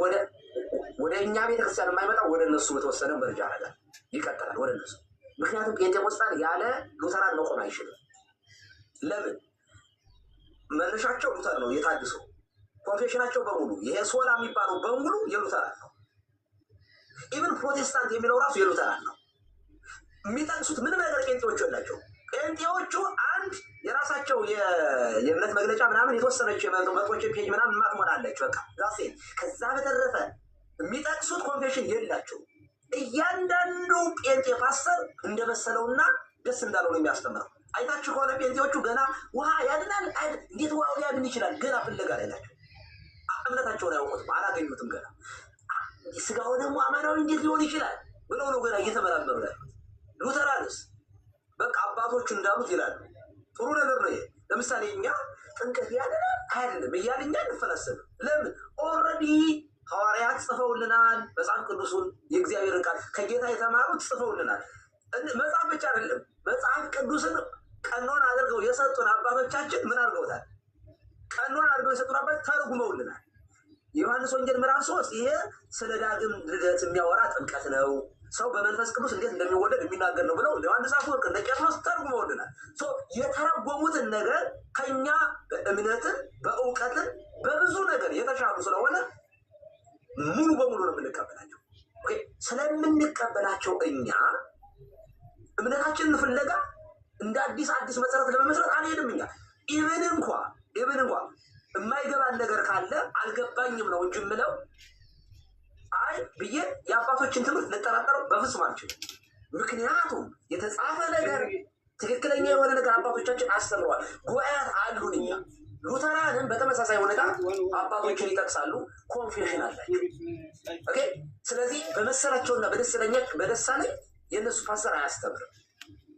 ወደ እኛ ቤተክርስቲያን የማይመጣው ወደ እነሱ በተወሰነ መረጃ ያደርጋል፣ ይቀጥላል ወደ እነሱ። ምክንያቱም ጴንጤቆስጣን ያለ ሉተራን መቆም አይችልም። ለምን? መነሻቸው ሉተር ነው። የታድሶ ኮንፌሽናቸው በሙሉ ይሄ ሶላ የሚባለው በሙሉ የሉተራን ነው። ኢቨን ፕሮቴስታንት የሚለው ራሱ የሉተራን ነው። የሚጠቅሱት ምንም ነገር ጴንጤዎቹ የላቸው። ጴንጤዎቹ አንድ የራሳቸው የእምነት መግለጫ ምናምን የተወሰነች መቶች ፔጅ ምናምን ማትሞላለች በቃ ዛሴ። ከዛ በተረፈ የሚጠቅሱት ኮንፌሽን የላቸው። እያንዳንዱ ጴንጤ ፓስተር እንደመሰለውና ደስ እንዳለው ነው የሚያስተምረው። አይታችሁ ከሆነ ጴንጤዎቹ ገና ውሃ ያድናል፣ እንዴት ውሃው ሊያድን ይችላል? ገና ፍለጋ ላይ ናቸው። እምነታቸውን አያውቁትም፣ አላገኙትም ገና። ስጋው ደግሞ አማናዊ እንዴት ሊሆን ይችላል ብለው ነው ገና እየተመራመሩ ያሉት። ሉተራንስ በቃ አባቶቹ እንዳሉት ይላሉ። ጥሩ ነገር ነው ይሄ። ለምሳሌ እኛ ጥምቀት ያድናል አይደለም እያልን እኛ እንፈላሰብም። ለምን? ኦልሬዲ ሐዋርያት ጽፈውልናል። መጽሐፍ ቅዱሱን የእግዚአብሔርን ቃል ከጌታ የተማሩት ጽፈውልናል። መጽሐፍ ብቻ አይደለም፣ መጽሐፍ ቅዱስን ቀኖን አድርገው የሰጡን አባቶቻችን ምን አድርገውታል? ቀኖን አድርገው የሰጡን አባቶች ተርጉመውልናል። የዮሐንስ ወንጌል ምዕራፍ 3 ይሄ ስለ ዳግም ልደት የሚያወራ ጥምቀት ነው፣ ሰው በመንፈስ ቅዱስ እንዴት እንደሚወለድ የሚናገር ነው ብለው ዮሐንስ አፈወርቅ እንደ ቄርሎስ ተርጉመውልናል። የተረጎሙትን ነገር ከኛ በእምነትን በእውቀትን በብዙ ነገር የተሻሉ ስለሆነ ሙሉ በሙሉ ነው የምንቀበላቸው። ስለምንቀበላቸው እኛ እምነታችንን ፍለጋ እንደ አዲስ መሰረት ለመመስረት አንሄድም። እኛ ኢቨን እንኳ የማይገባን ነገር ካለ አልገባኝም ነው እንጂ የምለው አይ ብዬ የአባቶችን ትምህርት ልጠራጠረው በፍጹም አልችልም። ምክንያቱም የተጻፈ ነገር ትክክለኛ የሆነ ነገር አባቶቻችን አስተምረዋል። ጉባኤያት አሉን። እኛ ሉተራንን በተመሳሳይ ሁኔታ አባቶችን ይጠቅሳሉ፣ ኮንፌሽን አላቸው። ኦኬ። ስለዚህ በመሰላቸውና በደሳለኝ የእነሱ ፓስተር አያስተምርም።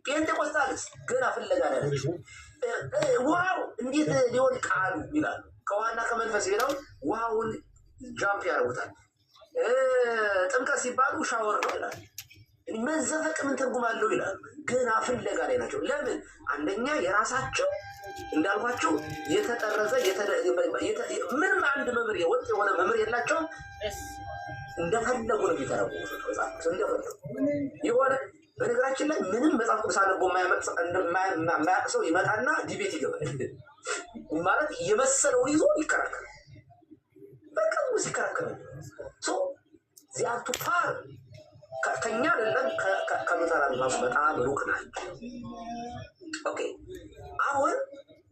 ጴንጤቆስጣልስ ገና ፍለጋ ላይ ናቸው። ውሃው እንዴት ሊሆን ቃሉ ይላሉ። ከውሃና ከመንፈስ ሄደው ውሃውን ጃምፕ ያደርጉታል። ጥምቀት ሲባሉ ሻወር ነው ይላሉ። መዘፈቅ ምን ትርጉም አለው ይላሉ። ገና ፍለጋ ላይ ናቸው። ለምን? አንደኛ የራሳቸው እንዳልኳቸው የተጠረዘ ምንም አንድ መምህር ወጥ የሆነ መምህር የላቸውም። እንደፈለጉ ነው የሚተረጉሙት እንደፈለጉ የሆነ። በነገራችን ላይ ምንም መጽሐፍ ቅዱስ አድርጎ የማያውቅ ሰው ይመጣና ዲቤት ይገባል። ማለት የመሰለውን ይዞ ይከራከራል። በቃ ይከራከራል። ዚያቱ ፓር ከኛ አይደለም ከሉተራን ራሱ በጣም ሩቅ ናቸው። ኦኬ። አሁን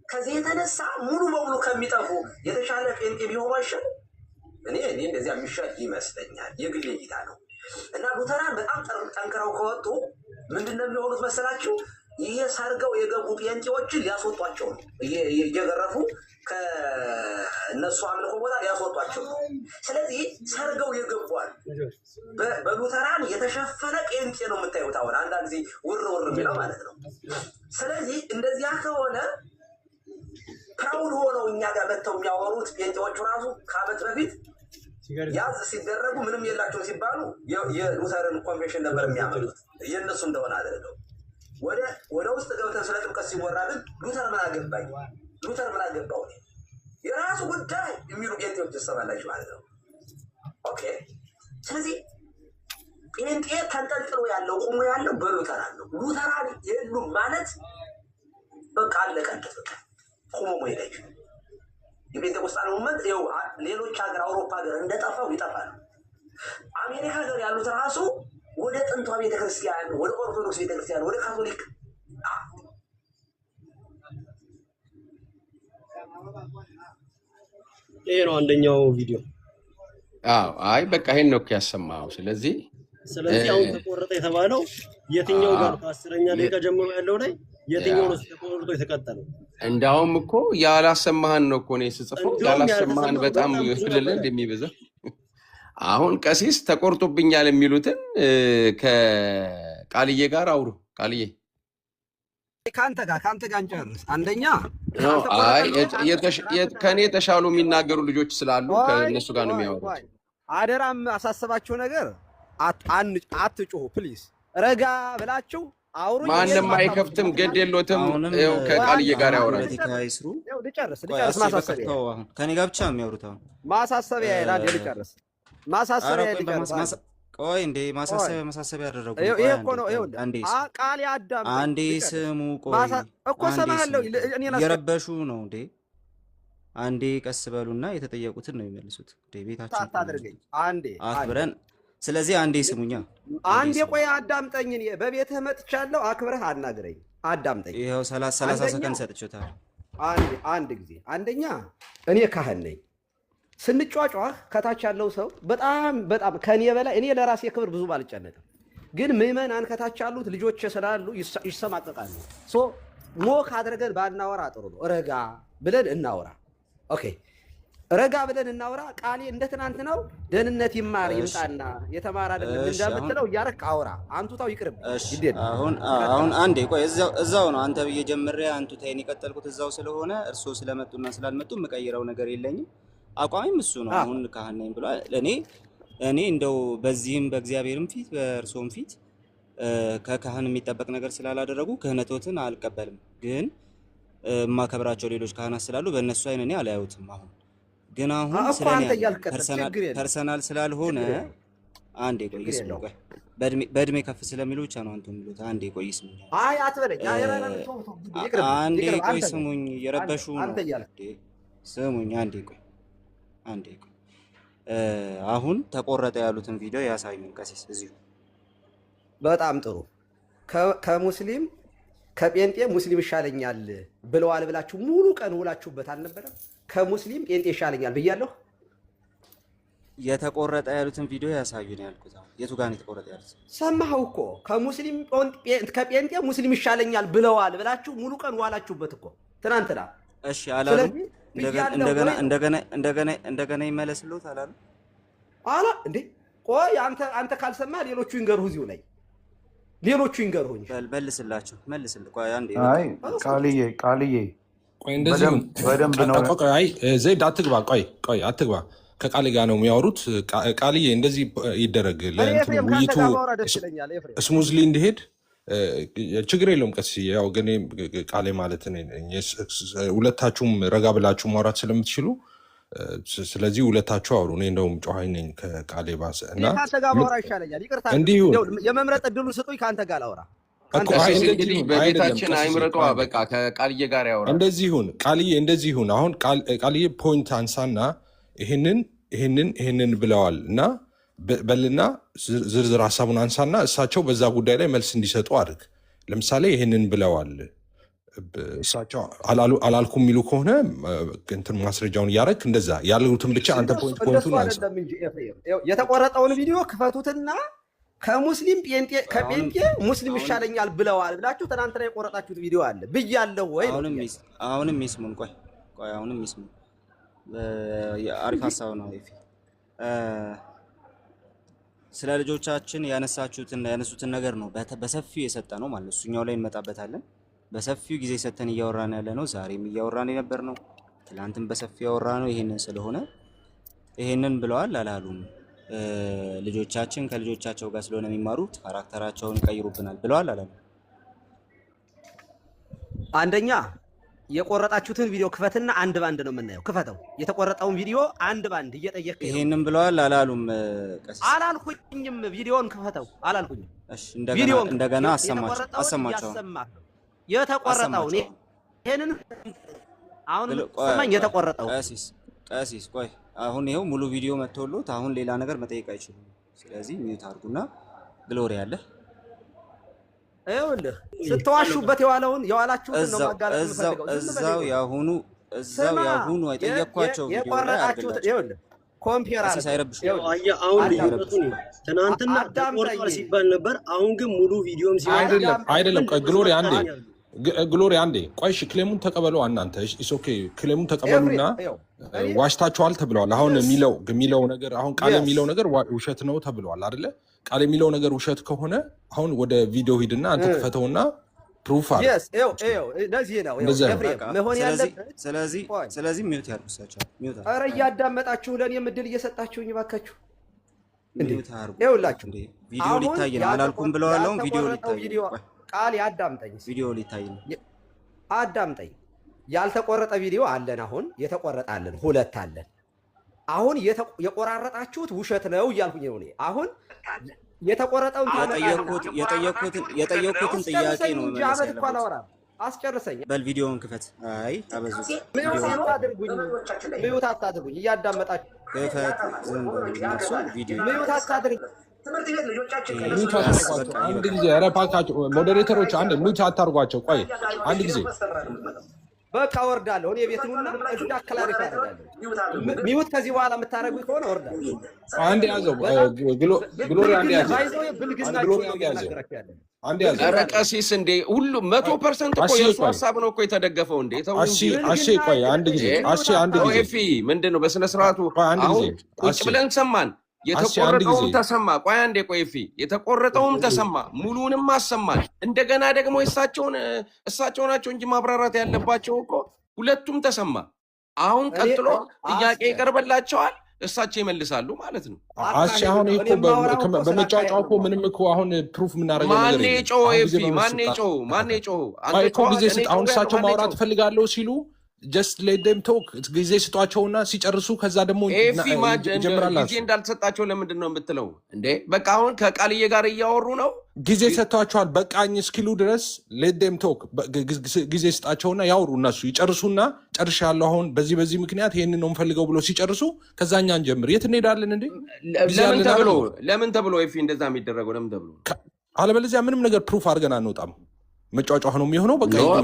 ከዚህ የተነሳ ሙሉ በሙሉ ከሚጠፉ የተሻለ ጴንጤ ቢሆኑ አይሻል? እኔ እንደዚያ የሚሻል ይመስለኛል። የግሌ እይታ ነው። እና ሉተራን በጣም ጠንክረው ከወጡ ምንድነው የሚሆኑት መሰላችሁ? ይሄ ሰርገው የገቡ ጴንጤዎችን ሊያስወጧቸው ነው። እየገረፉ ከእነሱ አምልኮ ቦታ ሊያስወጧቸው ነው። ስለዚህ ሰርገው የገቧል በሉተራን የተሸፈነ ጴንጤ ነው የምታዩት። አሁን አንዳንድ ጊዜ ውር ውር የሚለው ማለት ነው። ስለዚህ እንደዚያ ከሆነ ፕራውድ ሆነው እኛ ጋር መጥተው የሚያወሩት ጴንጤዎቹ ራሱ ከዓመት በፊት ያዝ ሲደረጉ ምንም የላቸውም ሲባሉ የሉተርን ኮንቬንሽን ነበር የሚያመጡት የእነሱ እንደሆነ አድርገው ወደ ውስጥ ገብተን ስለ ጥምቀት ሲወራ ግን ሉተር ምን አገባኝ፣ ሉተር ምን አገባው የራሱ ጉዳይ የሚሉ ጴንጤዎች ትሰማላችሁ ማለት ነው። ኦኬ። ስለዚህ ጴንጤ ተንጠልጥሎ ያለው ቁሞ ያለው በሉተራን ነው። ሉተራን የሉም ማለት በቃ አለቀለት። በቃ ቁሞ ሄደች። የጴንጤቆስጣን ሙቭመንት ይኸው ሌሎች ሀገር አውሮፓ ሀገር እንደጠፋው ይጠፋል። አሜሪካ ሀገር ያሉት ራሱ ወደ ጥንቷ ቤተክርስቲያን፣ ወደ ኦርቶዶክስ ቤተክርስቲያን፣ ወደ ካቶሊክ ይሄ ነው አንደኛው ቪዲዮ። አይ በቃ ይሄን ነው ያሰማው። ስለዚህ አሁን ተቆረጠ የተባለው የትኛው ጋር ከ10ኛ ደቂቃ ጀምሮ ያለው ላይ የትኛው ነው ተቆርጦ የተቀጠለው? እንዳውም እኮ ያላሰማህን ነው እኮ ነው ስጽፈው ያላሰማህን በጣም ይፍልል እንደሚበዛ። አሁን ቀሲስ ተቆርጦብኛል የሚሉትን ከቃልዬ ጋር አውሩ። ቃልዬ ካንተ ጋር እንጨርስ። አንደኛ ከኔ የተሻሉ የሚናገሩ ልጆች ስላሉ ከእነሱ ጋር ነው የሚያወሩት። አደራም አሳሰባችሁ ነገር አትጩሁ ፕሊዝ። ረጋ ብላችሁ አውሩ። ማንም አይከፍትም፣ ገድ የሎትም። ከቃልዬ ጋር ያወራል። ልጨርስ ማሳሰቢያ ከኔ ጋር ብቻ የሚያወሩት አሁን ማሳሰቢያ ይላል። ልጨርስ ማሳሰቢያ ልጨርስ። ቆይ እንዴ ማሳሰቢያ ያደረጉ ይሄ እኮ ነው። ቃል ያዳም አንዴ ስሙ። ቆይ እኮ ሰማሃለሁ። የረበሹ ነው እንዴ? አንዴ ቀስ በሉና የተጠየቁትን ነው የሚመልሱት። ቤታችን ታታድርገኝ አንዴ አክብረን። ስለዚህ አንዴ ስሙኛ። አንዴ ቆይ አዳምጠኝ። እኔ በቤትህ መጥቻለሁ። አክብረህ አናግረኝ። አዳምጠኝ። ይሄው 30 ሰከንድ ሰጥቼታለሁ። አንድ ጊዜ አንደኛ እኔ ካህን ነኝ። ስንጫጫህ ከታች ያለው ሰው በጣም ከኔ በላይ እኔ ለራሴ ክብር ብዙ ባልጨነቅም፣ ግን ምዕመናን ከታች ያሉት ልጆች ስላሉ ይሰማቀቃሉ። ሞክ አድርገን ባናወራ ጥሩ ነው። ረጋ ብለን እናወራ። ኦኬ፣ ረጋ ብለን እናወራ። ቃሌ እንደ ትናንት ነው። ደህንነት ይማር ይምጣና የተማረ አይደለም እንደምትለው እያረክ አውራ። አንቱታው ይቅርብ። አሁን አንዴ ቆይ፣ እዛው ነው አንተ ብዬ ጀምሬ አንቱታዬን የቀጠልኩት እዛው ስለሆነ እርሶ ስለመጡና ስላልመጡ የምቀይረው ነገር የለኝም። አቋሚም እሱ ነው። አሁን ካህን ነኝ ብሏል። እኔ እንደው በዚህም በእግዚአብሔርም ፊት በእርሶም ፊት ከካህን የሚጠበቅ ነገር ስላላደረጉ ክህነቶትን አልቀበልም። ግን የማከብራቸው ሌሎች ካህናት ስላሉ በእነሱ አይን እኔ አላያዩትም። አሁን ፐርሰናል ስላልሆነ አንዴ ቆይ ይስሙ። ቆይ በእድሜ ከፍ ስለሚሉ ብቻ ነው አንተ የሚሉት። አንዴ ቆይ ይስሙ። አንዴ ቆይ ስሙኝ። የረበሹ ነው። ስሙኝ አንዴ ቆይ አሁን ተቆረጠ ያሉትን ቪዲዮ ያሳዩን ቀሲስ እዚሁ። በጣም ጥሩ። ከሙስሊም ከጴንጤ ሙስሊም ይሻለኛል ብለዋል ብላችሁ ሙሉ ቀን ውላችሁበት አልነበረም? ከሙስሊም ጴንጤ ይሻለኛል ብያለሁ። የተቆረጠ ያሉትን ቪዲዮ ያሳዩን ያልኩት። የቱ ጋር ነው የተቆረጠ ያሉት? ሰማኸው እኮ ከሙስሊም ከጴንጤ ሙስሊም ይሻለኛል ብለዋል ብላችሁ ሙሉ ቀን ዋላችሁበት እኮ ትናንትና። እሺ አላሉ። እንደገና ይመለስልዎት አላሉ እንዴ? ቆይ አንተ ካልሰማ ሌሎቹ ይንገሩህ። እዚሁ ላይ ሌሎቹ ይንገሩህ እንጂ መልስላቸው። ቆይ አንዴ ቃልዬ ቆይ እንደዚህ በደንብ ነው። ቆይ ዘይድ አትግባ። ቆይ አትግባ። ከቃል ጋር ነው የሚያወሩት። ቃልዬ እንደዚህ ይደረግ። ውይይቱ ስሙዝሊ እንዲሄድ ችግር የለውም። ቀስ ያው ግን ቃሌ ማለት ሁለታችሁም ረጋ ብላችሁ ማውራት ስለምትችሉ ስለዚህ ሁለታችሁ አውሩ። እኔ እንደውም ጨዋኝ ነኝ ከቃሌ ባሰ እና ከአንተ ጋር ማውራ ይሻለኛል። ይቅርታ የመምረጥ እድሉን ስጡኝ። ከአንተ ጋር ላውራ። በቤታችን አይምረጧ። በቃ ከቃልዬ ጋር ያውራ። እንደዚህ ይሁን ቃልዬ፣ እንደዚህ ይሁን። አሁን ቃልዬ ፖይንት አንሳና ይህንን ብለዋል እና በልና ዝርዝር ሀሳቡን አንሳና እሳቸው በዛ ጉዳይ ላይ መልስ እንዲሰጡ አድርግ። ለምሳሌ ይህንን ብለዋል እሳቸው አላልኩ የሚሉ ከሆነ እንትን ማስረጃውን እያደረግ እንደዛ ያሉትን ብቻ አንተ ፖይንቱን አንሳ። የተቆረጠውን ቪዲዮ ክፈቱትና ከሙስሊም ከጴንጤ ሙስሊም ይሻለኛል ብለዋል ብላችሁ ትናንትና የቆረጣችሁት ቪዲዮ አለ ብያለሁ ወይ? አሁንም ይስሙን። ቆይ አሁንም ይስሙን። አሪፍ ሀሳብ ነው። ስለ ልጆቻችን ያነሱትን ነገር ነው በሰፊው የሰጠ ነው ማለት እሱኛው ላይ እንመጣበታለን። በሰፊው ጊዜ ሰተን እያወራን ያለ ነው። ዛሬም እያወራን የነበር ነው። ትላንትም በሰፊው ያወራ ነው። ይሄንን ስለሆነ ይሄንን ብለዋል አላሉም። ልጆቻችን ከልጆቻቸው ጋር ስለሆነ የሚማሩት ካራክተራቸውን ይቀይሩብናል ብለዋል አላሉም። አንደኛ የቆረጣችሁትን ቪዲዮ ክፈትና አንድ ባንድ ነው የምናየው። ክፈተው የተቆረጠውን ቪዲዮ አንድ ባንድ እየጠየቅክ ይሄንን ብለዋል አላሉም። አላልኩኝም። ቪዲዮን ክፈተው አላልኩኝም። እሺ እንደገና አሰማቸው። የተቆረጠውን ይሄንን አሁን ሰማኝ። የተቆረጠው ቀሲስ ቆይ አሁን ይሄው ሙሉ ቪዲዮ መጥቶሎት አሁን ሌላ ነገር መጠየቅ አይችልም። ስለዚህ ሚዩት አድርጉና ግሎሪ አለ ይኸውልህ ስትዋሹበት የዋላችሁትን ነው ማጋለጥ የምፈልገው። እዛው ያሁኑ የጠየኳቸው ቪዲዮ ላይ አድርጋችሁ ይኸውልህ ኮምፒውተር አለ ሳይረብሽ አሁን ልዩነቱን ትናንትና ተቆርጧል ሲባል ነበር። አሁን ግን ሙሉ ቪዲዮም ሲባል አይደለም። ቆይ ግሎሪ አንዴ ቆይ እሺ፣ ክሌሙን ተቀበሉ እናንተ። ኢስ ኦኬ ክሌሙን ተቀበሉና ዋሽታችኋል ተብለዋል። አሁን የሚለው ነገር አሁን ቃል የሚለው ነገር ውሸት ነው ተብለዋል አይደለ? ቃል የሚለው ነገር ውሸት ከሆነ አሁን ወደ ቪዲዮ ሂድና አንተ ክፈተውና ፕሩፍ አለ። ስለዚህ ሚዩት ያርጉሳቸው። ኧረ እያዳመጣችሁ ለእኔም እድል እየሰጣችሁኝ እባካችሁ። ይኸውላችሁ ቪዲዮ ሊታይ ነው አላልኩም ብለዋል። ቪዲዮ ሊታይ ቃል ያዳምጠኝ። ቪዲዮ ሊታይ ነው አዳምጠኝ። ያልተቆረጠ ቪዲዮ አለን። አሁን የተቆረጠ አለን፣ 2 አለን። አሁን የቆራረጣችሁት ውሸት ነው እያልኩኝ ነው እኔ። አሁን የተቆረጠውን የጠየቁትን ጥያቄ ነው ማለት ነው። አስጨርሰኝ። በል ቪዲዮውን ክፈት። አይ አበዙ። ሚዩት አታድርጉኝ። እያዳመጣችሁ ክፈት። ዝም ብሎ ቪዲዮ ሚዩት አታድርጉኝ። አንድ ጊዜ ኧረ እባካችሁ ሞዴሬተሮች አንድ ሚዩት አታርጓቸው። ቆይ አንድ ጊዜ በቃ ወርዳለሁ። እኔ ቤት ነውና እዚህ አከላሪ ታደርጋለህ። ሚዩት ከዚህ በኋላ የምታረጉኝ ከሆነ ወርዳለሁ። አንድ ያዘው ግሎሪ አንድ ያዘው አንድ ያዘው። ኧረ ቀሲስ እንዴ ሁሉ 100% እኮ የእሱ ሀሳብ ነው እኮ የተደገፈው እንዴ። ተው እሺ ቆይ አንድ ጊዜ አንድ ጊዜ ኤፊ ምንድነው በስነ ስርዓቱ አሁን ቁጭ ብለን ሰማን። የተቆረጠውም ተሰማ። ቆይ አንዴ ቆይ ኤፊ የተቆረጠውም ተሰማ፣ ሙሉንም አሰማን። እንደገና ደግሞ እሳቸው ናቸው እንጂ ማብራራት ያለባቸው እኮ ሁለቱም ተሰማ። አሁን ቀጥሎ ጥያቄ ይቀርበላቸዋል፣ እሳቸው ይመልሳሉ ማለት ነው። አሁን እኮ በመጫወጫው እኮ ምንም እኮ አሁን ፕሩፍ የምናደርገው ነገር ማን የጮኸው ኤፊ ማን የጮኸው አንተ እኮ ጊዜ አሁን እሳቸው ማውራት ፈልጋለሁ ሲሉ ጀስት ሌት ዴም ቶክ ጊዜ ስጧቸውና ሲጨርሱ ከዛ ደግሞ ጊዜ እንዳልተሰጣቸው ለምንድን ነው የምትለው እንዴ? በቃ አሁን ከቃልዬ ጋር እያወሩ ነው። ጊዜ ሰጥቷቸዋል በቃኝ እስኪሉ ድረስ ሌት ዴም ቶክ ጊዜ ስጣቸውና ያወሩ። እነሱ ይጨርሱና ጨርሻለሁ አሁን በዚህ ምክንያት ይሄንን ነው የምፈልገው ብሎ ሲጨርሱ ከዛኛ እንጀምር። የት እንሄዳለን እንዴ? ለምን ተብሎ ኤፊ እንደዛ የሚደረገው ለምን ተብሎ? አለበለዚያ ምንም ነገር ፕሩፍ አድርገን አንወጣም። መጫወጫ ነው የሚሆነው።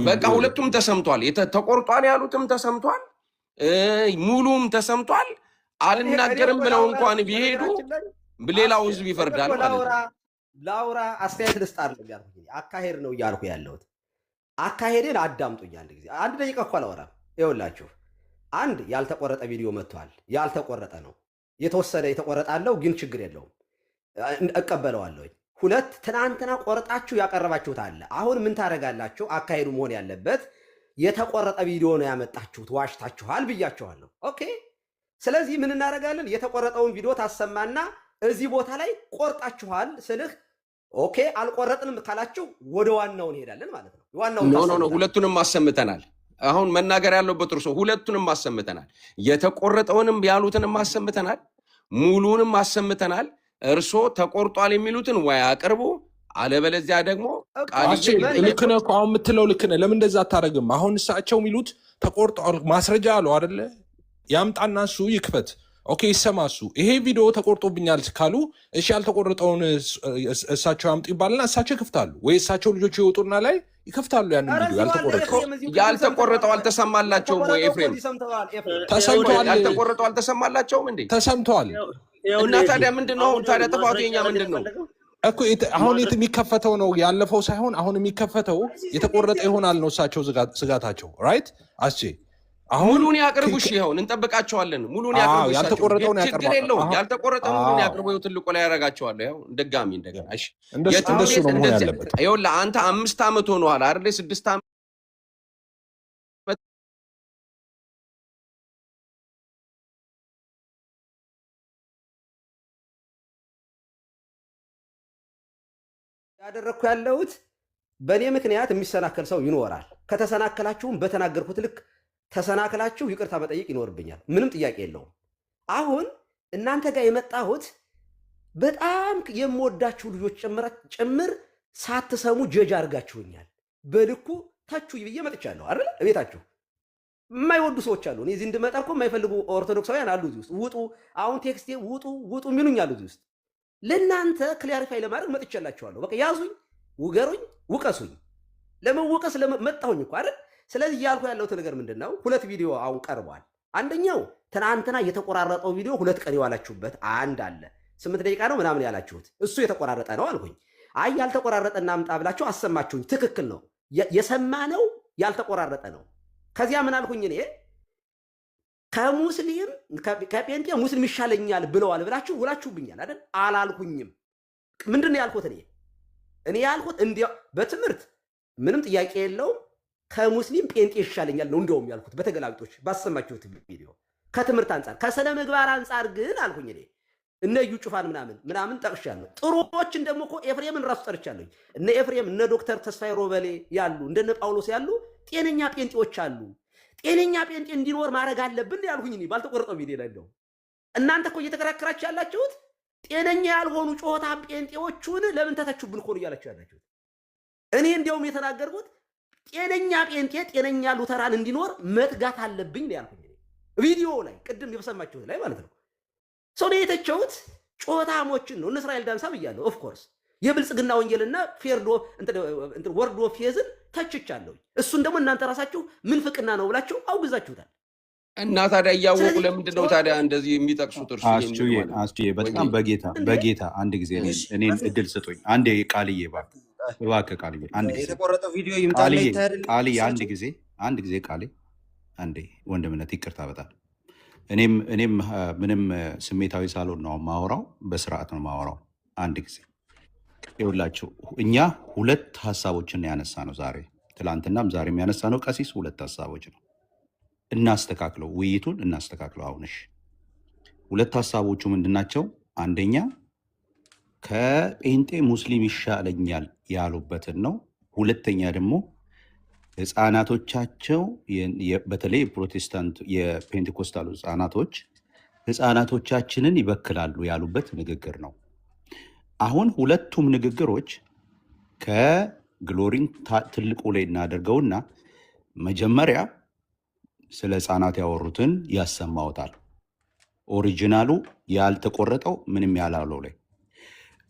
በቃ ሁለቱም ተሰምቷል። ተቆርጧል ያሉትም ተሰምቷል፣ ሙሉም ተሰምቷል። አልናገርም ብለው እንኳን ቢሄዱ ሌላው ህዝብ ይፈርዳል ማለት ነው። ላውራ አስተያየት ልስጥ አይደለም ያልኩኝ፣ አካሄድ ነው እያልኩ ያለሁት። አካሄድን አዳምጡኝ። አንድ ደቂቃ እኮ አላወራም። ይኸውላችሁ አንድ ያልተቆረጠ ቪዲዮ መጥቷል። ያልተቆረጠ ነው የተወሰነ የተቆረጣለው፣ ግን ችግር የለውም እቀበለዋለሁ። 2 ትናንትና ቆርጣችሁ ያቀረባችሁት አለ። አሁን ምን ታደርጋላችሁ? አካሄዱ መሆን ያለበት የተቆረጠ ቪዲዮ ነው ያመጣችሁት፣ ዋሽታችኋል ብያችኋለሁ። ኦኬ። ስለዚህ ምን እናደርጋለን? የተቆረጠውን ቪዲዮ ታሰማና እዚህ ቦታ ላይ ቆርጣችኋል ስልህ ኦኬ፣ አልቆረጥንም ካላችሁ ወደ ዋናው እንሄዳለን ማለት ነው። ዋናው ሁለቱንም አሰምተናል። አሁን መናገር ያለበት እርሶ ሁለቱንም አሰምተናል። የተቆረጠውንም ያሉትንም አሰምተናል፣ ሙሉንም አሰምተናል። እርሶ ተቆርጧል የሚሉትን ወይ አቅርቡ፣ አለበለዚያ ደግሞ ልክ ነህ እኮ አሁን የምትለው ልክ ነህ። ለምን እንደዛ አታደርግም? አሁን እሳቸው የሚሉት ተቆርጧል ማስረጃ አለው አይደለ? ያምጣና እሱ ይክፈት። ኦኬ ይሰማ። እሱ ይሄ ቪዲዮ ተቆርጦብኛል ካሉ እሺ ያልተቆረጠውን እሳቸው ያምጡ ይባልና እሳቸው ይከፍታሉ፣ ወይ እሳቸው ልጆቹ ይወጡና ላይ ይከፍታሉ ያንን ቪዲዮ። ያልተቆረጠው አልተሰማላቸውም ወይ ኤፍሬም? ተሰምቷል። ያልተቆረጠው አልተሰማላቸውም እንዴ? ተሰምቷል። እና ታዲያ ምንድነው ታዲያ ጥፋቱ የኛ ምንድነው እኮ? አሁን የሚከፈተው ነው ያለፈው ሳይሆን አሁን የሚከፈተው የተቆረጠ ይሆናል ነው እሳቸው ስጋታቸው። ራይት አስቼ አሁን ሙሉን ያቅርቡ። እሺ ይሁን እንጠብቃቸዋለን። ሙሉን ያቅርቡ። ያልተቆረጠውን ችግር የለውም። ያልተቆረጠ ሙሉን ያቅርቡ። ይኸው ትልቁ ላይ ያደርጋቸዋለሁ። ይኸው ድጋሚ እንደገና እሺ፣ እንደሱ ነው መሆን ያለበት። ይኸውልህ አንተ 5 ዓመት ሆኖሃል አይደል? 6 ዓመት ያደረኩ ያለሁት በእኔ ምክንያት የሚሰናከል ሰው ይኖራል። ከተሰናከላችሁም በተናገርኩት ልክ ተሰናክላችሁ ይቅርታ መጠየቅ ይኖርብኛል። ምንም ጥያቄ የለውም። አሁን እናንተ ጋር የመጣሁት በጣም የምወዳችሁ ልጆች ጭምር ሳትሰሙ ጀጅ አድርጋችሁኛል። በልኩ ተቹ ብዬ መጥቻለሁ አይደል? እቤታችሁ የማይወዱ ሰዎች አሉ። እኔ እዚህ እንድመጣ እኮ የማይፈልጉ ኦርቶዶክሳውያን አሉ እዚህ ውስጥ። ውጡ አሁን ቴክስቴ ውጡ የሚሉኝ አሉ እዚህ ውስጥ። ለእናንተ ክሊያሪፋይ ለማድረግ መጥቻላችኋለሁ። በቃ ያዙኝ፣ ውገሩኝ፣ ውቀሱኝ። ለመወቀስ መጣሁኝ እኮ አይደል? ስለዚህ እያልኩ ያለሁት ነገር ምንድን ነው? 2 ቪዲዮ አሁን ቀርቧል። አንደኛው ትናንትና የተቆራረጠው ቪዲዮ 2 ቀን የዋላችሁበት አንድ አለ። 8 ደቂቃ ነው ምናምን ያላችሁት እሱ የተቆራረጠ ነው አልኩኝ። አይ ያልተቆራረጠ እናምጣ ብላችሁ አሰማችሁኝ። ትክክል ነው። የሰማነው ያልተቆራረጠ ነው። ከዚያ ምን አልኩኝ እኔ ከሙስሊም ከጴንጤ ሙስሊም ይሻለኛል ብለዋል ብላችሁ ውላችሁብኛል አይደል? አላልኩኝም። ምንድን ነው ያልኩት? እኔ ያልኩት እንዲያው በትምህርት ምንም ጥያቄ የለውም ከሙስሊም ጴንጤ ይሻለኛል ነው እንደውም ያልኩት። በተገላቢጦች ባሰማችሁት ቪዲዮ ከትምህርት አንጻር ከስነ ምግባር አንጻር ግን አልኩኝ እኔ እነ እዩ ጩፋን ምናምን ጠቅሻለሁ። ጥሩዎችን ደግሞ እኮ ኤፍሬምን ራሱ ጠርቻለሁ። እነ ኤፍሬም እነ ዶክተር ተስፋዬ ሮበሌ ያሉ እንደነ ጳውሎስ ያሉ ጤነኛ ጴንጤዎች አሉ። ጤነኛ ጴንጤ እንዲኖር ማድረግ አለብን ያልኩኝ እኔ ባልተቆረጠው ቪዲዮ ላይ ነው። እናንተ እኮ እየተከራከራችሁ ያላችሁት ጤነኛ ያልሆኑ ጮታ ጴንጤዎቹን ለምን ተተቹብን እኮ ነው እያላችሁ ያላችሁት። እኔ እንዲያውም የተናገርኩት ጤነኛ ጴንጤ ጤነኛ ሉተራን እንዲኖር መትጋት አለብኝ ነው ያልኩኝ ቪዲዮ ላይ ቅድም የሰማችሁት ላይ ማለት ነው። ሰው ነው የተቸውት ጮታሞችን ነው። እነ እስራኤል ዳንሳ ብያለሁ። ኦፍ ኮርስ የብልጽግና ወንጌልና ወርድ ኦፍ ፌዝን ተችቻለሁ። እሱን ደግሞ እናንተ ራሳችሁ ምንፍቅና ነው ብላችሁ አውግዛችሁታል። እና ታዲያ እያወቁ ለምንድን ነው ታዲያ እንደዚህ የሚጠቅሱት? እርሱ አስቹዬ በጣም በጌታ አንድ ጊዜ እኔን እድል ስጡኝ። አንዴ ቃልዬ እባክህ ቃልዬ አንድ ጊዜ የተቆረጠው ቪዲዮ ቃልዬ አንድ ጊዜ ቃሌ አንዴ ወንድምነት ይቅርታ በጣም እኔም ምንም ስሜታዊ ሳልሆን ነው ማወራው፣ በስርዓት ነው ማወራው። አንድ ጊዜ ይኸውላችሁ እኛ 2 ሀሳቦችን ያነሳ ነው ዛሬ፣ ትላንትናም ዛሬም ያነሳ ነው ቀሲስ 2 ሀሳቦች ነው። እናስተካክለው፣ ውይይቱን እናስተካክለው። አሁንሽ 2 ሀሳቦቹ ምንድናቸው? አንደኛ ከጴንጤ ሙስሊም ይሻለኛል ያሉበትን ነው። ሁለተኛ ደግሞ ህፃናቶቻቸው በተለይ ፕሮቴስታንት የፔንቴኮስታሉ ህፃናቶቻችንን ይበክላሉ ያሉበት ንግግር ነው። አሁን ሁለቱም ንግግሮች ከግሎሪን ትልቁ ላይ እናደርገውና መጀመሪያ ስለ ህፃናት ያወሩትን ያሰማውታል። ኦሪጂናሉ ያልተቆረጠው ምንም ያላለው ላይ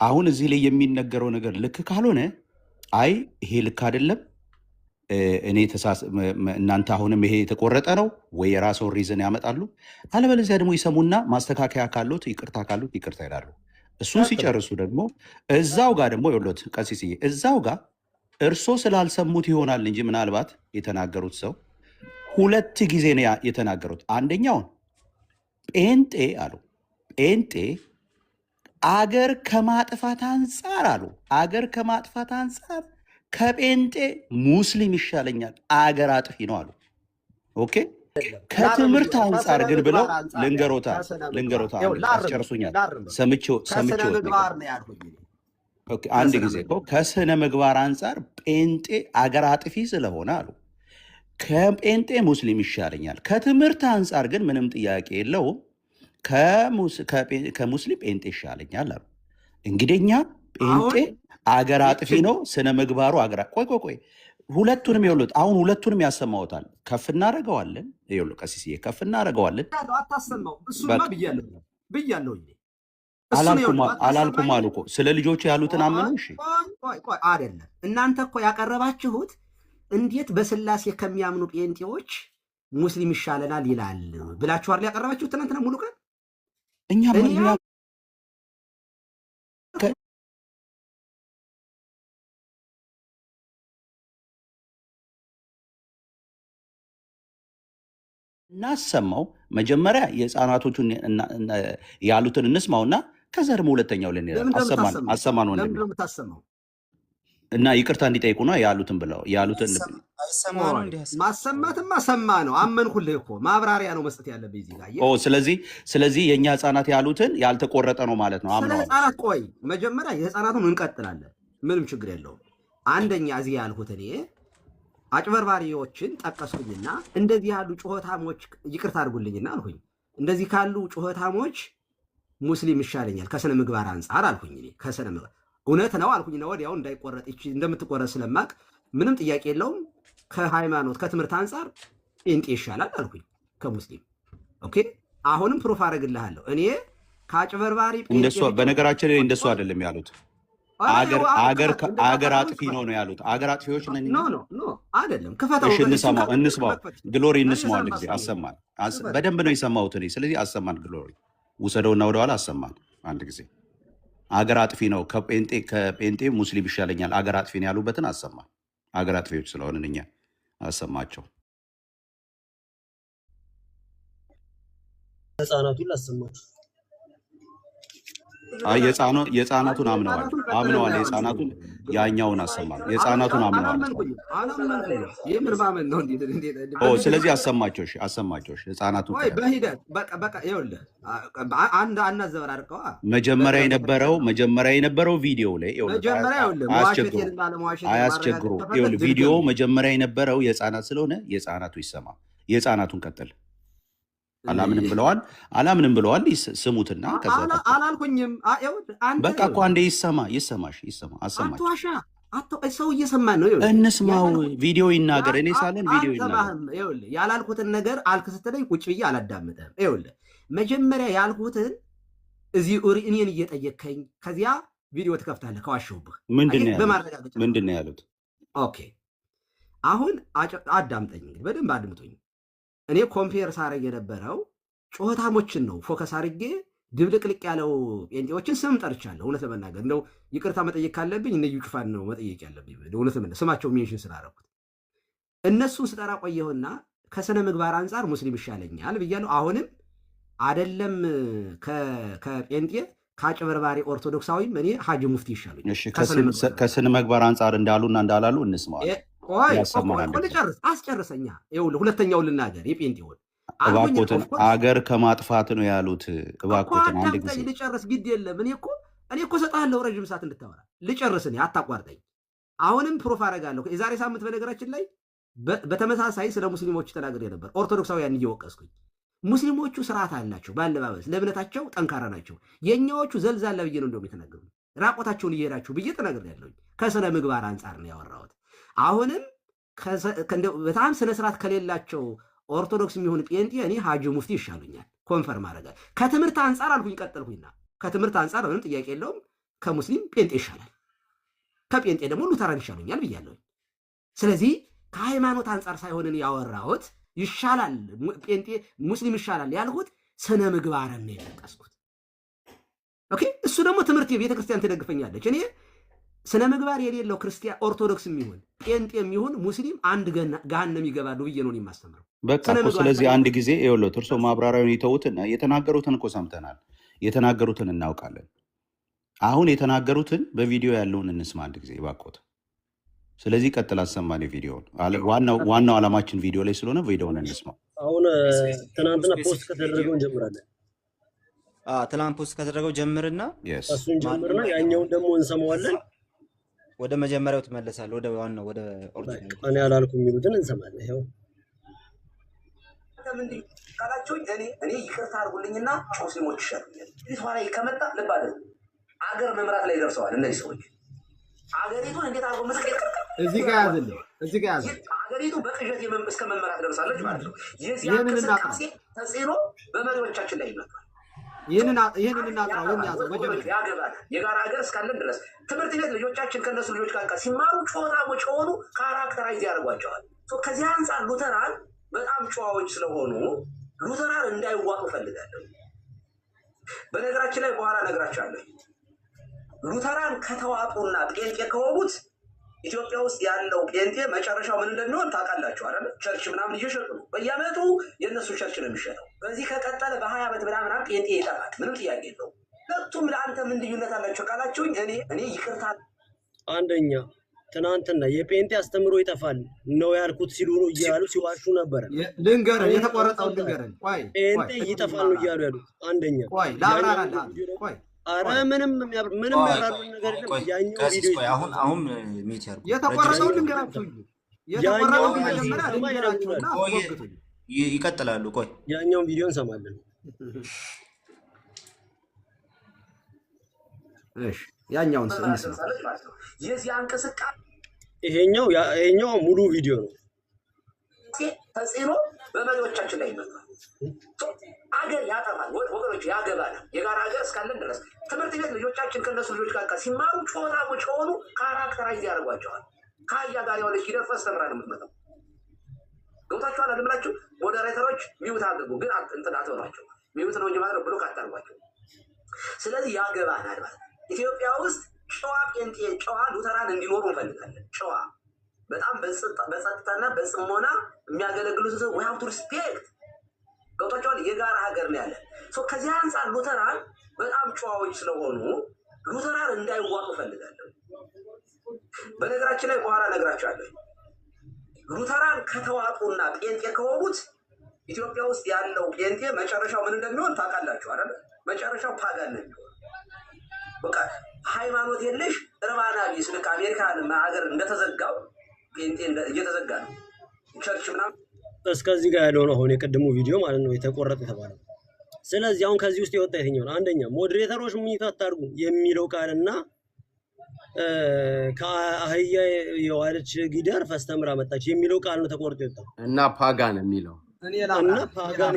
አሁን እዚህ ላይ የሚነገረው ነገር ልክ ካልሆነ አይ ይሄ ልክ አይደለም እኔ እናንተ አሁንም ይሄ የተቆረጠ ነው ወይ የራስዎን ሪዝን ያመጣሉ። አለበለዚያ ደግሞ ይሰሙና ማስተካከያ ካሉት ይቅርታ ይቅርታ ይላሉ። እሱን ሲጨርሱ ደግሞ እዛው ጋር ደግሞ ይኸውልዎት ቀሲስዬ እዛው ጋር እርሶ ስላልሰሙት ይሆናል እንጂ ምናልባት የተናገሩት ሰው 2 ጊዜ ነው የተናገሩት። አንደኛውን ጴንጤ አሉ። ጴንጤ አገር ከማጥፋት አንጻር አሉ። አገር ከማጥፋት አንጻር ከጴንጤ ሙስሊም ይሻለኛል፣ አገር አጥፊ ነው አሉ። ኦኬ ከትምህርት አንጻር ግን ብለው ልንገሮታ አስጨርሱኛል። አንድ ጊዜ ከስነ ምግባር አንጻር ጴንጤ አገር አጥፊ ስለሆነ አሉ ከጴንጤ ሙስሊም ይሻለኛል። ከትምህርት አንጻር ግን ምንም ጥያቄ የለውም ከሙስሊም ጴንጤ ይሻለኛል አሉ። እንግዲህ እኛ ጴንጤ አገር አጥፊ ነው ስነ ምግባሩ አገር ቆይ ሁለቱንም ይኸውልህ አሁን ሁለቱንም ያሰማውታል። ከፍ እናደርገዋለን። ይኸውልህ ቀሲስዬ ከፍ እናደርገዋለን። አታሰማው። እሱማ ብያለሁ አላልኩም አሉ እኮ ስለ ልጆቹ ያሉትን አመኑ። እሺ ቆይ አይደለም እናንተ እኮ ያቀረባችሁት እንዴት በስላሴ ከሚያምኑ ጴንጤዎች ሙስሊም ይሻለናል ይላል ብላችኋል ያቀረባችሁት ትናንትና ሙሉ ቀን እኛ እናሰማው። መጀመሪያ የህፃናቶቹን ያሉትን እንስማውና ከዛ ደግሞ ሁለተኛው ላይ አሰማን ወንድሜ ለምንድነው የምታሰማው? እና ይቅርታ እንዲጠይቁ ነው ያሉትን ብለው ያሉትን ማሰማትማ ሰማ ነው። አመንኩልህ እኮ ማብራሪያ ነው መስጠት ያለብኝ እዚህ ጋር። ስለዚህ የእኛ ህፃናት ያሉትን ያልተቆረጠ ነው ማለት ነው። ስለ ህፃናት ቆይ መጀመሪያ የህፃናቱን እንቀጥላለን። ምንም ችግር የለውም። አንደኛ እዚህ ያልኩት እኔ አጭበርባሪዎችን ጠቀስኩኝና እንደዚህ ያሉ ጩኸታሞች ይቅርታ አድርጉልኝና አልኩኝ። እንደዚህ ካሉ ጩኸታሞች ሙስሊም ይሻለኛል ከስነ ምግባር አንጻር አልኩኝ። እኔ ከስነ ምግባር እውነት ነው አልኩኝና ወዲያው እንዳይቆረጥ እንደምትቆረጥ ስለማቅ ምንም ጥያቄ የለውም። ከሃይማኖት ከትምህርት አንጻር ጴንጤ ይሻላል አልኩኝ ከሙስሊም። ኦኬ አሁንም ፕሩፍ አደርግልሃለሁ። እኔ ከአጭበርባሪ እንደሱ በነገራችን ላይ እንደሱ አይደለም ያሉት። አገር አጥፊ ነው ያሉት። አገር አጥፊዎች ነን። ኖ አይደለም። ክፈተው። እሺ እንስማው። ግሎሪ እንስማው። አንድ ጊዜ አሰማን። በደንብ ነው የሰማሁት እኔ። ስለዚህ አሰማን። ግሎሪ ውሰደውና ወደኋላ አሰማን አንድ ጊዜ። አገር አጥፊ ነው ከጴንጤ ሙስሊም ይሻለኛል አገር አጥፊ ነው ያሉበትን አሰማን። አገር አጥፊዎች ስለሆንን እኛ አሰማቸው። ህፃናቱን ላሰማችሁ። የህፃናቱን አምነዋል። የህፃናቱን ያኛውን አሰማን። የህፃናቱን አምነዋል። ስለዚህ አሰማቸው። ህፃናቱን በሂደት በቃ ይኸውልህ አናዘበራርቀዋ። መጀመሪያ የነበረው ቪዲዮ ላይ አያስቸግሩ። ቪዲዮ መጀመሪያ የነበረው የህፃናት ስለሆነ የህፃናቱ ይሰማ። የህፃናቱን ቀጥል። አላምንም ብለዋል። ስሙትና አላልኩኝም። በቃ እኮ አንዴ ይሰማሽ። አትዋሻ። ሰው እየሰማን ነው። እንስማው። ቪዲዮ ይናገር። እኔ ሳለን ቪዲዮ ይናገር። ያላልኩትን ነገር አልክ ስትለኝ ቁጭ ብዬ አላዳምጥም። ይኸውልህ መጀመሪያ ያልኩትን እዚህ እኔን እየጠየከኝ ከዚያ ቪዲዮ ትከፍታለህ ከዋሸሁብህ። ምንድን ነው ያሉት? ኦኬ አሁን አዳምጠኝ፣ እንግዲህ በደንብ አድምጡኝ። እኔ ኮምፔር ሳረግ የነበረው ጩኸታሞችን ነው ፎከስ አድርጌ ድብልቅልቅ ያለው ጴንጤዎችን ስም ጠርቻለሁ። እውነት ለመናገር እንደው ይቅርታ መጠየቅ ካለብኝ እነ እዩ ጩፋን ነው መጠየቅ ያለብኝ። እውነት ስማቸው ሜንሽን ስላደረኩት እነሱን ስጠራ ቆየሁና ከስነ ምግባር አንጻር ሙስሊም ይሻለኛል ብያለሁ። አሁንም አይደለም ከጴንጤ ከአጭበርባሪ ኦርቶዶክሳዊም እኔ ሀጂ ሙፍቲ ይሻሉኛል። ከስነ ምግባር አንጻር እንዳሉና እንዳላሉ እንስማዋለን። ልጨርስ፣ አስጨርሰኛ። ይኸውልህ ሁለተኛውን ልናገር። የጴንጤውን እባክዎትን አገር ከማጥፋት ነው ያሉት። እባክዎትን አንድ ጊዜ ልጨርስ። ግድ የለም እኔ እኮ እሰጥሃለሁ ረዥም ሰዓት እንድታወራ። ልጨርስ፣ እኔ አታቋርጠኝ። አሁንም ፕሮፍ አደርጋለሁ። የዛሬ ሳምንት በነገራችን ላይ በተመሳሳይ ስለ ሙስሊሞች ተናግሬ ነበር፣ ኦርቶዶክሳውያን እየወቀስኩኝ። ሙስሊሞቹ ስርዓት አላቸው፣ በአለባበስ ለእምነታቸው ጠንካራ ናቸው። የእኛዎቹ ዘልዛላ ብዬ ነው እንደውም የተናገሩ። ራቆታቸውን እየሄዳችሁ ብዬ ተናግሬያለሁኝ። ከስነ ምግባር አንጻር ነው ያወራሁት። አሁንም በጣም ስነ ስርዓት ከሌላቸው ኦርቶዶክስ የሚሆን ጴንጤ እኔ ሀጂ ሙፍቲ ይሻሉኛል። ኮንፈርም አደረጋል። ከትምህርት አንጻር አልኩኝ፣ ቀጠልኩኝና ከትምህርት አንጻር ምንም ጥያቄ የለውም። ከሙስሊም ጴንጤ ይሻላል፣ ከጴንጤ ደግሞ ሉተራን ይሻሉኛል ብያለሁኝ። ስለዚህ ከሃይማኖት አንጻር ሳይሆንን ያወራሁት ይሻላል ጴንጤ ሙስሊም ይሻላል ያልኩት ስነ ምግባርን ነው የጠቀስኩት። ኦኬ እሱ ደግሞ ትምህርት ቤተክርስቲያን ትደግፈኛለች። እኔ ስነ ምግባር የሌለው ክርስቲያን ኦርቶዶክስ የሚሆን ጴንጤ የሚሆን ሙስሊም አንድ ገሃነም ይገባሉ ብዬ ነው የማስተምረው። በቃ ስለዚህ አንድ ጊዜ ይኸውልህ እርሶ ማብራሪያውን ይተውትና የተናገሩትን እኮ ሰምተናል። የተናገሩትን እናውቃለን። አሁን የተናገሩትን በቪዲዮ ያለውን እንስማ አንድ ጊዜ እባክዎት። ስለዚህ ቀጥል፣ አሰማን ቪዲዮውን። ዋናው ዓላማችን ቪዲዮ ላይ ስለሆነ ቪዲዮውን እንስማው። አሁን ትናንትና ፖስት ከተደረገው እንጀምራለን። ትናንት ፖስት ከተደረገው ጀምርና እሱን ጀምርና ያኛውን ደግሞ እንሰማዋለን። ወደ መጀመሪያው ትመለሳለህ። ወደ ዋናው ወደ ኦሪጂናል እኔ አላልኩም የሚሉትን እንሰማለን። ይኸው ምንድን ካላችሁኝ እኔ ይቅርታ አድርጉልኝና ሙስሊሞች ይሻሉኛል። ይህ ኋላ ከመጣ ልብ አድርጉ። አገር መምራት ላይ ደርሰዋል እነዚህ ሰዎች። አገሪቱን እንዴት አድርጎ መስቀል እዚህ ጋር ያዝልህ። አገሪቱ በቅዠት እስከ መመራት ደርሳለች ማለት ነው። የዚህ እንቅስቃሴ ተጽዕኖ በመሪዎቻችን ላይ ይመጣል። ይህንን እናጥራው ያገባል። የጋራ ሀገር እስካለን ድረስ ትምህርት ቤት ልጆቻችን ከነሱ ልጆች ጋር ሲማሩ ጨዋታሞች ሆኑ ካራክተራይዝ ያደርጓቸዋል። ከዚህ አንጻር ሉተራን በጣም ጨዋዎች ስለሆኑ ሉተራን እንዳይዋጡ ፈልጋለሁ። በነገራችን ላይ በኋላ እነግራቸዋለሁ። ሉተራን ከተዋጡና ጴንጤ ከሆኑት ኢትዮጵያ ውስጥ ያለው ጴንጤ መጨረሻው ምን እንደሚሆን ታውቃላችሁ አይደል? ቸርች ምናምን እየሸጡ ነው። በየዓመቱ የእነሱ ቸርች ነው የሚሸጠው። በዚህ ከቀጠለ በ20 ዓመት ምናምን ጴንጤ ይጠፋል። ምንም ጥያቄ የለውም። ሁለቱም ለአንተ ምን ልዩነት አላቸው ካላችሁኝ እኔ ይቅርታ አንደኛ ትናንትና የጴንጤ አስተምሮ ይጠፋል ነው ያልኩት ሲሉ ነው እያሉ ሲዋሹ ነበር። ልንገርህ የተቆረጠው ልንገርህ ጴንጤ ይጠፋል ነው እያሉ ያሉት። አንደኛ አረ ምንም ያራሉ ነገር የለም። ያኛው ቪዲዮ አሁን ሚት ያርጉ የተቆረጠው ልንገራችሁ የተቆረጠው መጀመሪያ ይቀጥላሉ። ቆይ ያኛውን ቪዲዮ እንሰማለን። እሺ ያኛውን እንስማ። የዚህ እንቅስቃሴ ይሄኛው ሙሉ ቪዲዮ ነው። ተጽዕኖ በመሪዎቻችን ላይ ይመጣል። አገር ያጠፋል ወገኖች፣ ያገባናል። የጋራ ሀገር እስካለን ድረስ ትምህርት ቤት ልጆቻችን ከነሱ ልጆች ጋር ሲማሩ ጮታሞች ከሆኑ ካራክተራይዝ ያደርጓቸዋል። ከአያ ጋር የሆነች ሂደት ፈስተምራ ነው የምትመጣው። ገብታችኋል አልምላችሁ? ሞዴሬተሮች ሚውት አድርጉ፣ ግን እንትን አትበሏቸው። ሚውት ነው እንጂ ማለት ብሎክ አታርጓቸው። ስለዚህ ያገባናል ማለት ኢትዮጵያ ውስጥ ጨዋ ጴንጤ፣ ጨዋ ሉተራን እንዲኖሩ እንፈልጋለን። ጨዋ በጣም በጸጥታና በጽሞና የሚያገለግሉት ሰው we have to respect። ገብታችኋል? የጋራ ሀገር ነው ያለን። ከዚህ አንጻር ሉተራን በጣም ጨዋዎች ስለሆኑ ሉተራን እንዳይዋጡ እፈልጋለሁ። በነገራችን ላይ በኋላ እነግራቸዋለሁ። ሉተራን ከተዋጡና ጴንጤ ከሆኑት ኢትዮጵያ ውስጥ ያለው ጴንጤ መጨረሻው ምን እንደሚሆን ታውቃላችሁ አይደል? መጨረሻው ፓጋን ነው የሚሆን። በቃ ሃይማኖት የለሽ እርባና ቢስ ልክ አሜሪካን ሀገር እንደተዘጋው ጴንጤ እየተዘጋ ነው። ቸርች ምናምን እስከዚህ ጋር ያለው ነው አሁን የቀደሙ ቪዲዮ ማለት ነው የተቆረጠ የተባለው። ስለዚህ አሁን ከዚህ ውስጥ የወጣ የትኛው ነው? አንደኛ ሞዴሬተሮች ምን ታታርጉ የሚለው ቃልና ከአህያ የዋለች ጊደር ፈስተምራ መጣች የሚለው ቃል ነው ተቆርጦ የወጣው እና ፓጋን የሚለው እና ፓጋን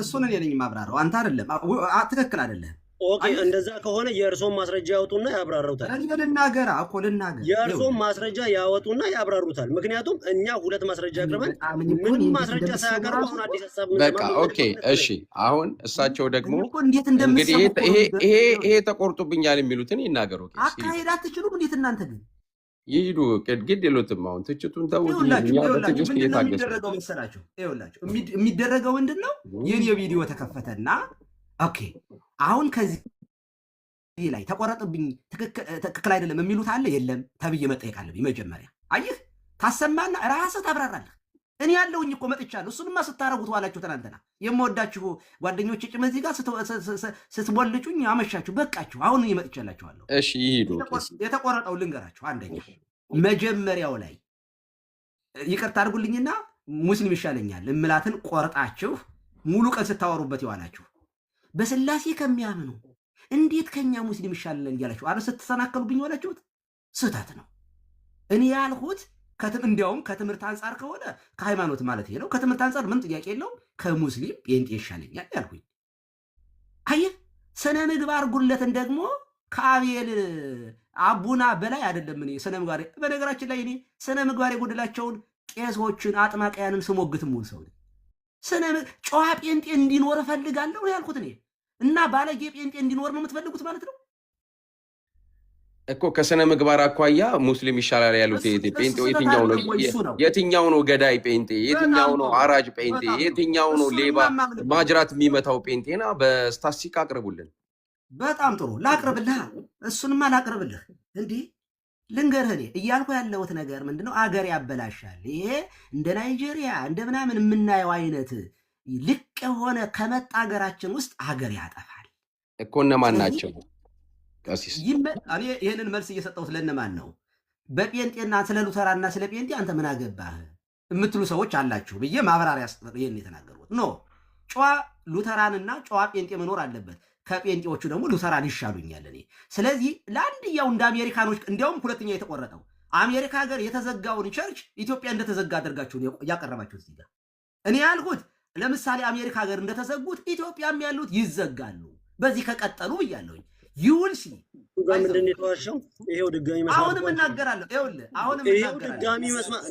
እሱን እኔ ነኝ ማብራራው፣ አንተ አይደለም። ትክክል አይደለም። ኦኬ እንደዛ ከሆነ የእርሶን ማስረጃ ያወጡና ያብራሩታል። ልናገር ልናገር የእርሶን ማስረጃ ያወጡና ያብራሩታል። ምክንያቱም እኛ ሁለት ማስረጃ አቅርበን ምን ማስረጃ ሳያቀርቡ አሁን አዲስ ሀሳብ በቃ ኦኬ እሺ። አሁን እሳቸው ደግሞ እንግዲህ ይሄ ተቆርጦብኛል የሚሉትን ይናገሩ። አካሄድ አትችሉም እንዴት እናንተ ግን ይሄዱ ግድ የሉትም። አሁን ትችቱን ተውት። የሚደረገው መሰላችሁ? ይኸውላችሁ የሚደረገው ምንድን ነው? የኔ ቪዲዮ ተከፈተና ኦኬ አሁን ከዚህ ላይ ተቆረጥብኝ ትክክል አይደለም የሚሉት አለ የለም ተብዬ መጠየቅ አለብኝ መጀመሪያ። አየህ ታሰማና ራስህ ታብራራለህ። እኔ ያለውኝ እኮ መጥቻለሁ። እሱንማ ስታረጉት ዋላችሁ። ትናንትና የምወዳችሁ ጓደኞች ጭመዚህ ጋር ስትቦልጩኝ አመሻችሁ፣ በቃችሁ። አሁን እኔ መጥቻላችኋለሁ። እሺ ይሄዱ። የተቆረጠው ልንገራችሁ። አንደኛ መጀመሪያው ላይ ይቅርታ አድርጉልኝና ሙስሊም ይሻለኛል እምላትን ቆርጣችሁ ሙሉ ቀን ስታወሩበት ይዋላችሁ። በስላሴ ከሚያምኑ እንዴት ከኛ ሙስሊም ይሻላል እያላችሁ አረ ስትሰናከሉብኝ ዋላችሁት። ስህተት ነው። እኔ ያልሁት እንዲያውም ከትምህርት አንጻር ከሆነ ከሃይማኖት ማለት ይሄ ነው። ከትምህርት አንጻር ምን ጥያቄ የለውም። ከሙስሊም ጴንጤ ይሻለኛል ያልኩኝ። አየህ ስነ ምግባር ጉለትን ደግሞ ከአቤል አቡና በላይ አይደለም። እኔ ስነ ምግባር በነገራችን ላይ እኔ ስነ ምግባር የጎደላቸውን ቄሶችን አጥማቂያንን ስሞግትም ሙሉ ሰው ጨዋ ጴንጤ እንዲኖር እፈልጋለሁ ያልኩት እኔ እና ባለጌ ጴንጤ እንዲኖር ነው የምትፈልጉት ማለት ነው እኮ። ከስነ ምግባር አኳያ ሙስሊም ይሻላል ያሉት የትኛው ነው ገዳይ ጴንጤ? የትኛው ነው አራጅ ጴንጤ? የትኛው ነው ሌባ ማጅራት የሚመታው ጴንጤና በስታስቲክ አቅርቡልን። በጣም ጥሩ ላቅርብልህ። እሱንማ ላቅርብልህ። እንዲህ ልንገርህ እኔ እያልኩ ያለሁት ነገር ምንድነው? አገር ያበላሻል። ይሄ እንደ ናይጄሪያ እንደ ምናምን የምናየው አይነት ልቅ የሆነ ከመጣ ሀገራችን ውስጥ ሀገር ያጠፋል እኮ። እነማን ናቸው? እኔ ይህንን መልስ እየሰጠሁት ለእነማን ነው? በጴንጤና ስለ ሉተራና ስለ ጴንጤ አንተ ምን አገባህ የምትሉ ሰዎች አላችሁ ብዬ ማብራሪያ ይህን የተናገሩት ኖ። ጨዋ ሉተራንና ጨዋ ጴንጤ መኖር አለበት። ከጴንጤዎቹ ደግሞ ሉተራን ይሻሉኛል እኔ። ስለዚህ ለአንድያው እንደ አሜሪካኖች እንዲያውም ሁለተኛ የተቆረጠው አሜሪካ ሀገር የተዘጋውን ቸርች ኢትዮጵያ እንደተዘጋ አድርጋችሁ ያቀረባችሁ እዚህ ጋር። እኔ ያልኩት ለምሳሌ አሜሪካ ሀገር እንደተዘጉት ኢትዮጵያም ያሉት ይዘጋሉ በዚህ ከቀጠሉ ብያለሁኝ። ይውልሲ ምንድን የተዋሸው? ይሄው ድጋሚ መስማት አሁንም እናገራለሁ። ይኸውልህ አሁንም ይሄው ድጋሚ መስማት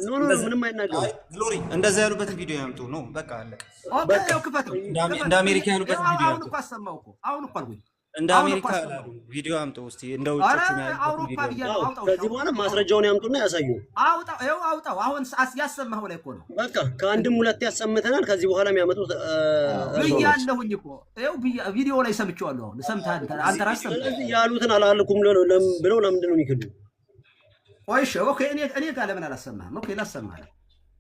ምንም አይናገርም። ግሎሪ እንደዛ ያሉበትን ቪዲዮ ያምጡ ነው በቃ አለ። ኦኬ ክፈተው። እንደ አሜሪካ ያሉበትን ቪዲዮ አሁን እኮ አሰማው እኮ አሁን እኮ አልኩኝ። እንደ አሁን እኮ አሜሪካ አሰማሁ። ቪዲዮ አምጡ እስቲ፣ እንደ ኧረ ውጮቹ የሚያደርጉትን አውሮፓ ቪዲዮ አምጡ። ብያለሁ። አውጣው ከዚህ በኋላ ማስረጃውን ያምጡና ያሳዩ። አውጣው፣ ይኸው አውጣው። አሁን ያሰማኸው ላይ እኮ ነው። በቃ ከአንድም ሁለት ያሰምተናል። ከዚህ በኋላ የሚያመጡት ብያለሁኝ እኮ ይኸው ቪዲዮ ላይ ሰምቼዋለሁ። አሁን ሰምተሃል አንተ ራስህ ሰምተሃል። ስለዚህ ያሉትን አላልኩም ብለው ለምንድን ነው የሚክዱ? ቆይ እሺ፣ ኦኬ። እኔ ጋር ለምን አላሰማህም? ኦኬ ላሰማህ።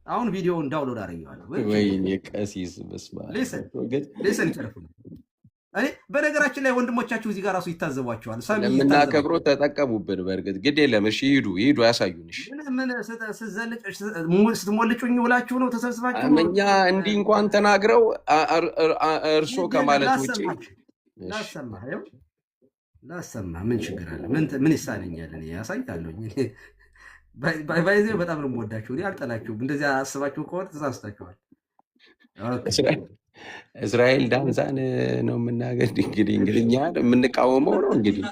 አሁን ቪዲዮውን ዳውንሎድ አደረገዋለሁ። ወይኔ ቀሲስ በስመ አብ። ሊስን ይተርፉ። እኔ በነገራችን ላይ ወንድሞቻችሁ እዚህ ጋር ራሱ ይታዘቧቸዋል። ለምናከብረው ተጠቀሙብን። በእርግጥ ግድ የለም። እሺ ሂዱ ያሳዩንሽ። ምን ስትሞልጩኝ ውላችሁ ነው ተሰብስባችሁ? እኛ እንዲህ እንኳን ተናግረው እርሶ ከማለት ውጭ ላሰማ ምን ችግር አለ? ምን ይሳነኛል? እኔ ያሳይታለሁኝ። ባይዜ በጣም ነው የምወዳችሁ። እኔ አልጠላችሁም። እንደዚያ አስባችሁ ከሆነ ተሳስታችኋል። እስራኤል ዳንሳን ነው የምናገር። እንግዲህ እንግሊዝኛ የምንቃወመው ነው እንግዲህ።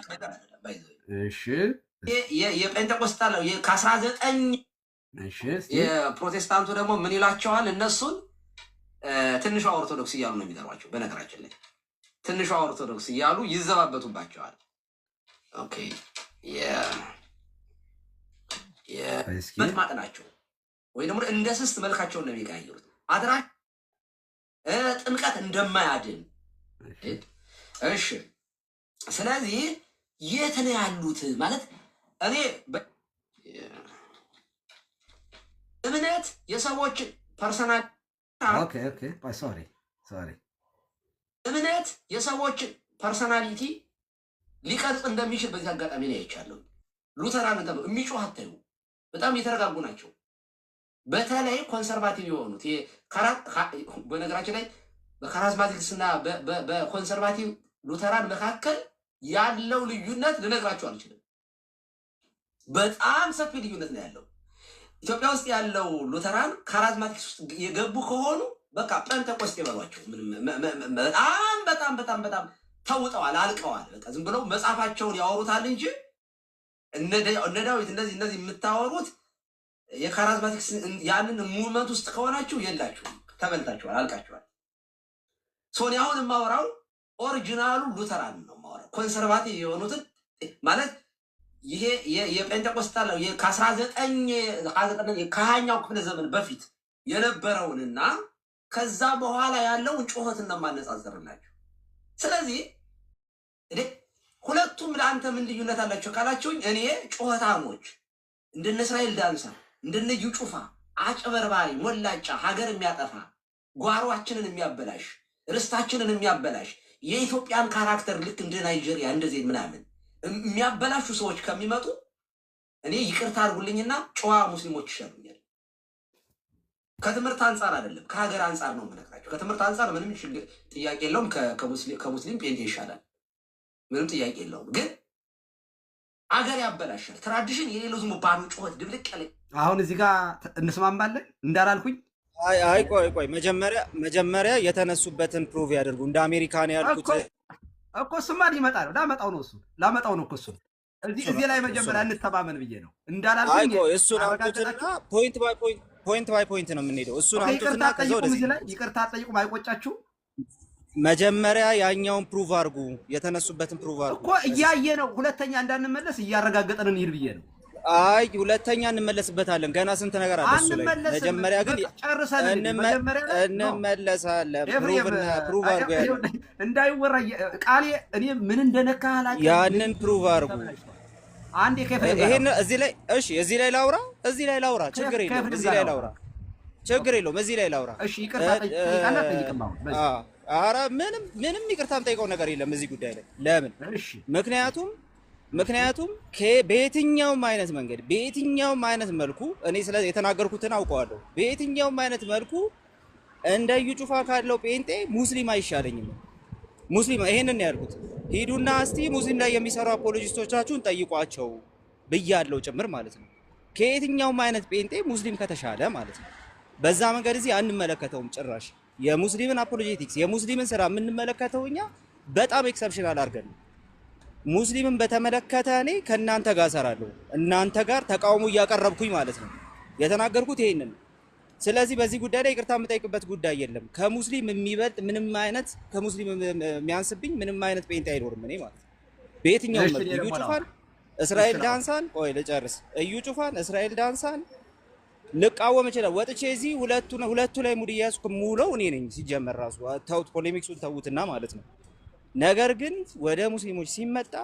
እሺ የጴንጤቆስታል ከ19 የፕሮቴስታንቱ ደግሞ ምን ይላቸዋል? እነሱን ትንሿ ኦርቶዶክስ እያሉ ነው የሚጠሯቸው። በነገራችን ላይ ትንሿ ኦርቶዶክስ እያሉ ይዘባበቱባቸዋል። ኦኬ መጥማቅ ናቸው ወይ ደግሞ እንደ ስስት መልካቸውን ነው የሚቀያየሩት። አድራ ጥምቀት እንደማያድን። እሺ ስለዚህ የት ነው ያሉት ማለት እኔ እምነት የሰዎች ፐርሰናል እምነት የሰዎች ፐርሰናሊቲ ሊቀርጽ እንደሚችል በዚህ አጋጣሚ ነው አይቻለሁ። ሉተራን ተብሎ የሚጮህ አታዩ። በጣም የተረጋጉ ናቸው። በተለይ ኮንሰርቫቲቭ የሆኑት በነገራችን ላይ በካራዝማቲክስ እና በኮንሰርቫቲቭ ሉተራን መካከል ያለው ልዩነት ልነግራቸው አልችልም። በጣም ሰፊ ልዩነት ነው ያለው። ኢትዮጵያ ውስጥ ያለው ሉተራን ካራዝማቲክስ ውስጥ የገቡ ከሆኑ በቃ ጴንጤቆስጤ በሏቸው። በጣም በጣም በጣም በጣም ተውጠዋል፣ አልቀዋል። በቃ ዝም ብለው መጽሐፋቸውን ያወሩታል እንጂ እነ ዳዊት እነዚህ የምታወሩት የካራዝማቲክስ ያንን ሙቭመንት ውስጥ ከሆናችሁ የላችሁም፣ ተበልታችኋል፣ አልቃችኋል። ሶኒ አሁን የማወራው ኦሪጂናሉ ሉተራን ነው የማወራው። ኮንሰርቫቲቭ የሆኑትን ማለት ይሄ የጴንጤቆስታል ከ20ኛው ክፍለ ዘመን በፊት የነበረውንና ከዛ በኋላ ያለውን ጩኸትን ነው የማነጻጸርላችሁ። ስለዚህ ሁለቱም ለአንተ ምን ልዩነት አላቸው ካላችሁኝ፣ እኔ ጩኸታሞች እንደነ እስራኤል ዳንሳ እንደነ እዩ ጩፋ አጭበርባሪ፣ ሞላጫ፣ ሀገር የሚያጠፋ ጓሯችንን የሚያበላሽ ርስታችንን የሚያበላሽ የኢትዮጵያን ካራክተር ልክ እንደ ናይጄሪያ እንደዚህ ምናምን የሚያበላሹ ሰዎች ከሚመጡ እኔ ይቅርታ አድርጉልኝና ጨዋ ሙስሊሞች ይሻሉኛል። ከትምህርት አንጻር አይደለም ከሀገር አንጻር ነው የምነግራቸው። ከትምህርት አንጻር ምንም ጥያቄ የለውም። ከሙስሊም ጴንጤ ይሻላል፣ ምንም ጥያቄ የለውም። ግን አገር ያበላሻል። ትራዲሽን የሌለው ዝም ባዶ ጩኸት ድብልቅ ያለ። አሁን እዚህ ጋር እንስማማለን እንዳላልኩኝ። አይ ቆይ መጀመሪያ የተነሱበትን ፕሩቭ ያደርጉ። እንደ አሜሪካን ያልኩት እኮ እሱማ ሊመጣ ነው። ላመጣው ነው እኮ እሱ እዚህ ላይ መጀመሪያ እንተማመን ብዬ ነው እንዳላልኩኝ። እሱን አምጡትና ፖይንት ባይ ፖይንት ነው የምንሄደው። እሱን አምጡትና ከዛ ወደዚህ ይቅርታ ጠይቁም። አይቆጫችሁ? መጀመሪያ ያኛውን ፕሩቭ አድርጉ፣ የተነሱበትን ፕሩቭ አድርጉ እኮ እያየ ነው። ሁለተኛ እንዳንመለስ እያረጋገጠን እንሂድ ብዬ ነው። አይ ሁለተኛ እንመለስበታለን። ገና ስንት ነገር አለ እሱ ላይ። መጀመሪያ ግን እንመለሳለን። ፕሩቭ አድርጉ። እንዳይወራ ቃሌ እኔ ምን እንደነካ አላውቅም። ያንን ፕሩቭ አድርጉ። አንዴ ይሄን እዚህ ላይ እሺ፣ እዚህ ላይ ላውራ፣ ችግር የለውም። እዚህ ላይ ላውራ፣ ችግር የለውም። እዚህ ላይ ላውራ። እሺ፣ ይቅርታ ጠይቃና ጠይቅማው። ኧረ ምንም ይቅርታ የምጠይቀው ነገር የለም እዚህ ጉዳይ ላይ። ለምን? ምክንያቱም በየትኛውም አይነት መንገድ በየትኛውም አይነት መልኩ እኔ ስለ የተናገርኩትን አውቀዋለሁ። በየትኛውም አይነት መልኩ እንደ እዩ ጩፋ ካለው ጴንጤ ሙስሊም አይሻለኝም። ሙስሊም ይሄንን ነው ያልኩት። ሂዱና እስቲ ሙስሊም ላይ የሚሰሩ አፖሎጂስቶቻችሁን ጠይቋቸው ብያለሁ ጭምር ማለት ነው። ከየትኛውም አይነት ጴንጤ ሙስሊም ከተሻለ ማለት ነው። በዛ መንገድ እዚህ አንመለከተውም ጭራሽ። የሙስሊምን አፖሎጄቲክስ የሙስሊምን ስራ የምንመለከተው እኛ በጣም ኤክሰፕሽናል አድርገን ነው። ሙስሊምን በተመለከተ እኔ ከእናንተ ጋር እሰራለሁ፣ እናንተ ጋር ተቃውሞ እያቀረብኩኝ ማለት ነው። የተናገርኩት ይሄንን። ስለዚህ በዚህ ጉዳይ ላይ ይቅርታ የምጠይቅበት ጉዳይ የለም። ከሙስሊም የሚበልጥ ምንም አይነት ከሙስሊም የሚያንስብኝ ምንም አይነት ጴንጤ አይኖርም። እኔ ማለት በየትኛው መልኩ እዩ ጩፋን እስራኤል ዳንሳን ቆይ ልጨርስ። እዩ ጩፋን እስራኤል ዳንሳን ልቃወም እችላለሁ። ወጥቼ እዚህ ሁለቱ ላይ ሙድ እያዝኩ የምውለው እኔ ነኝ ሲጀመር ራሱ ተውት፣ ፖሌሚክሱን ተውትና ማለት ነው። ነገር ግን ወደ ሙስሊሞች ሲመጣ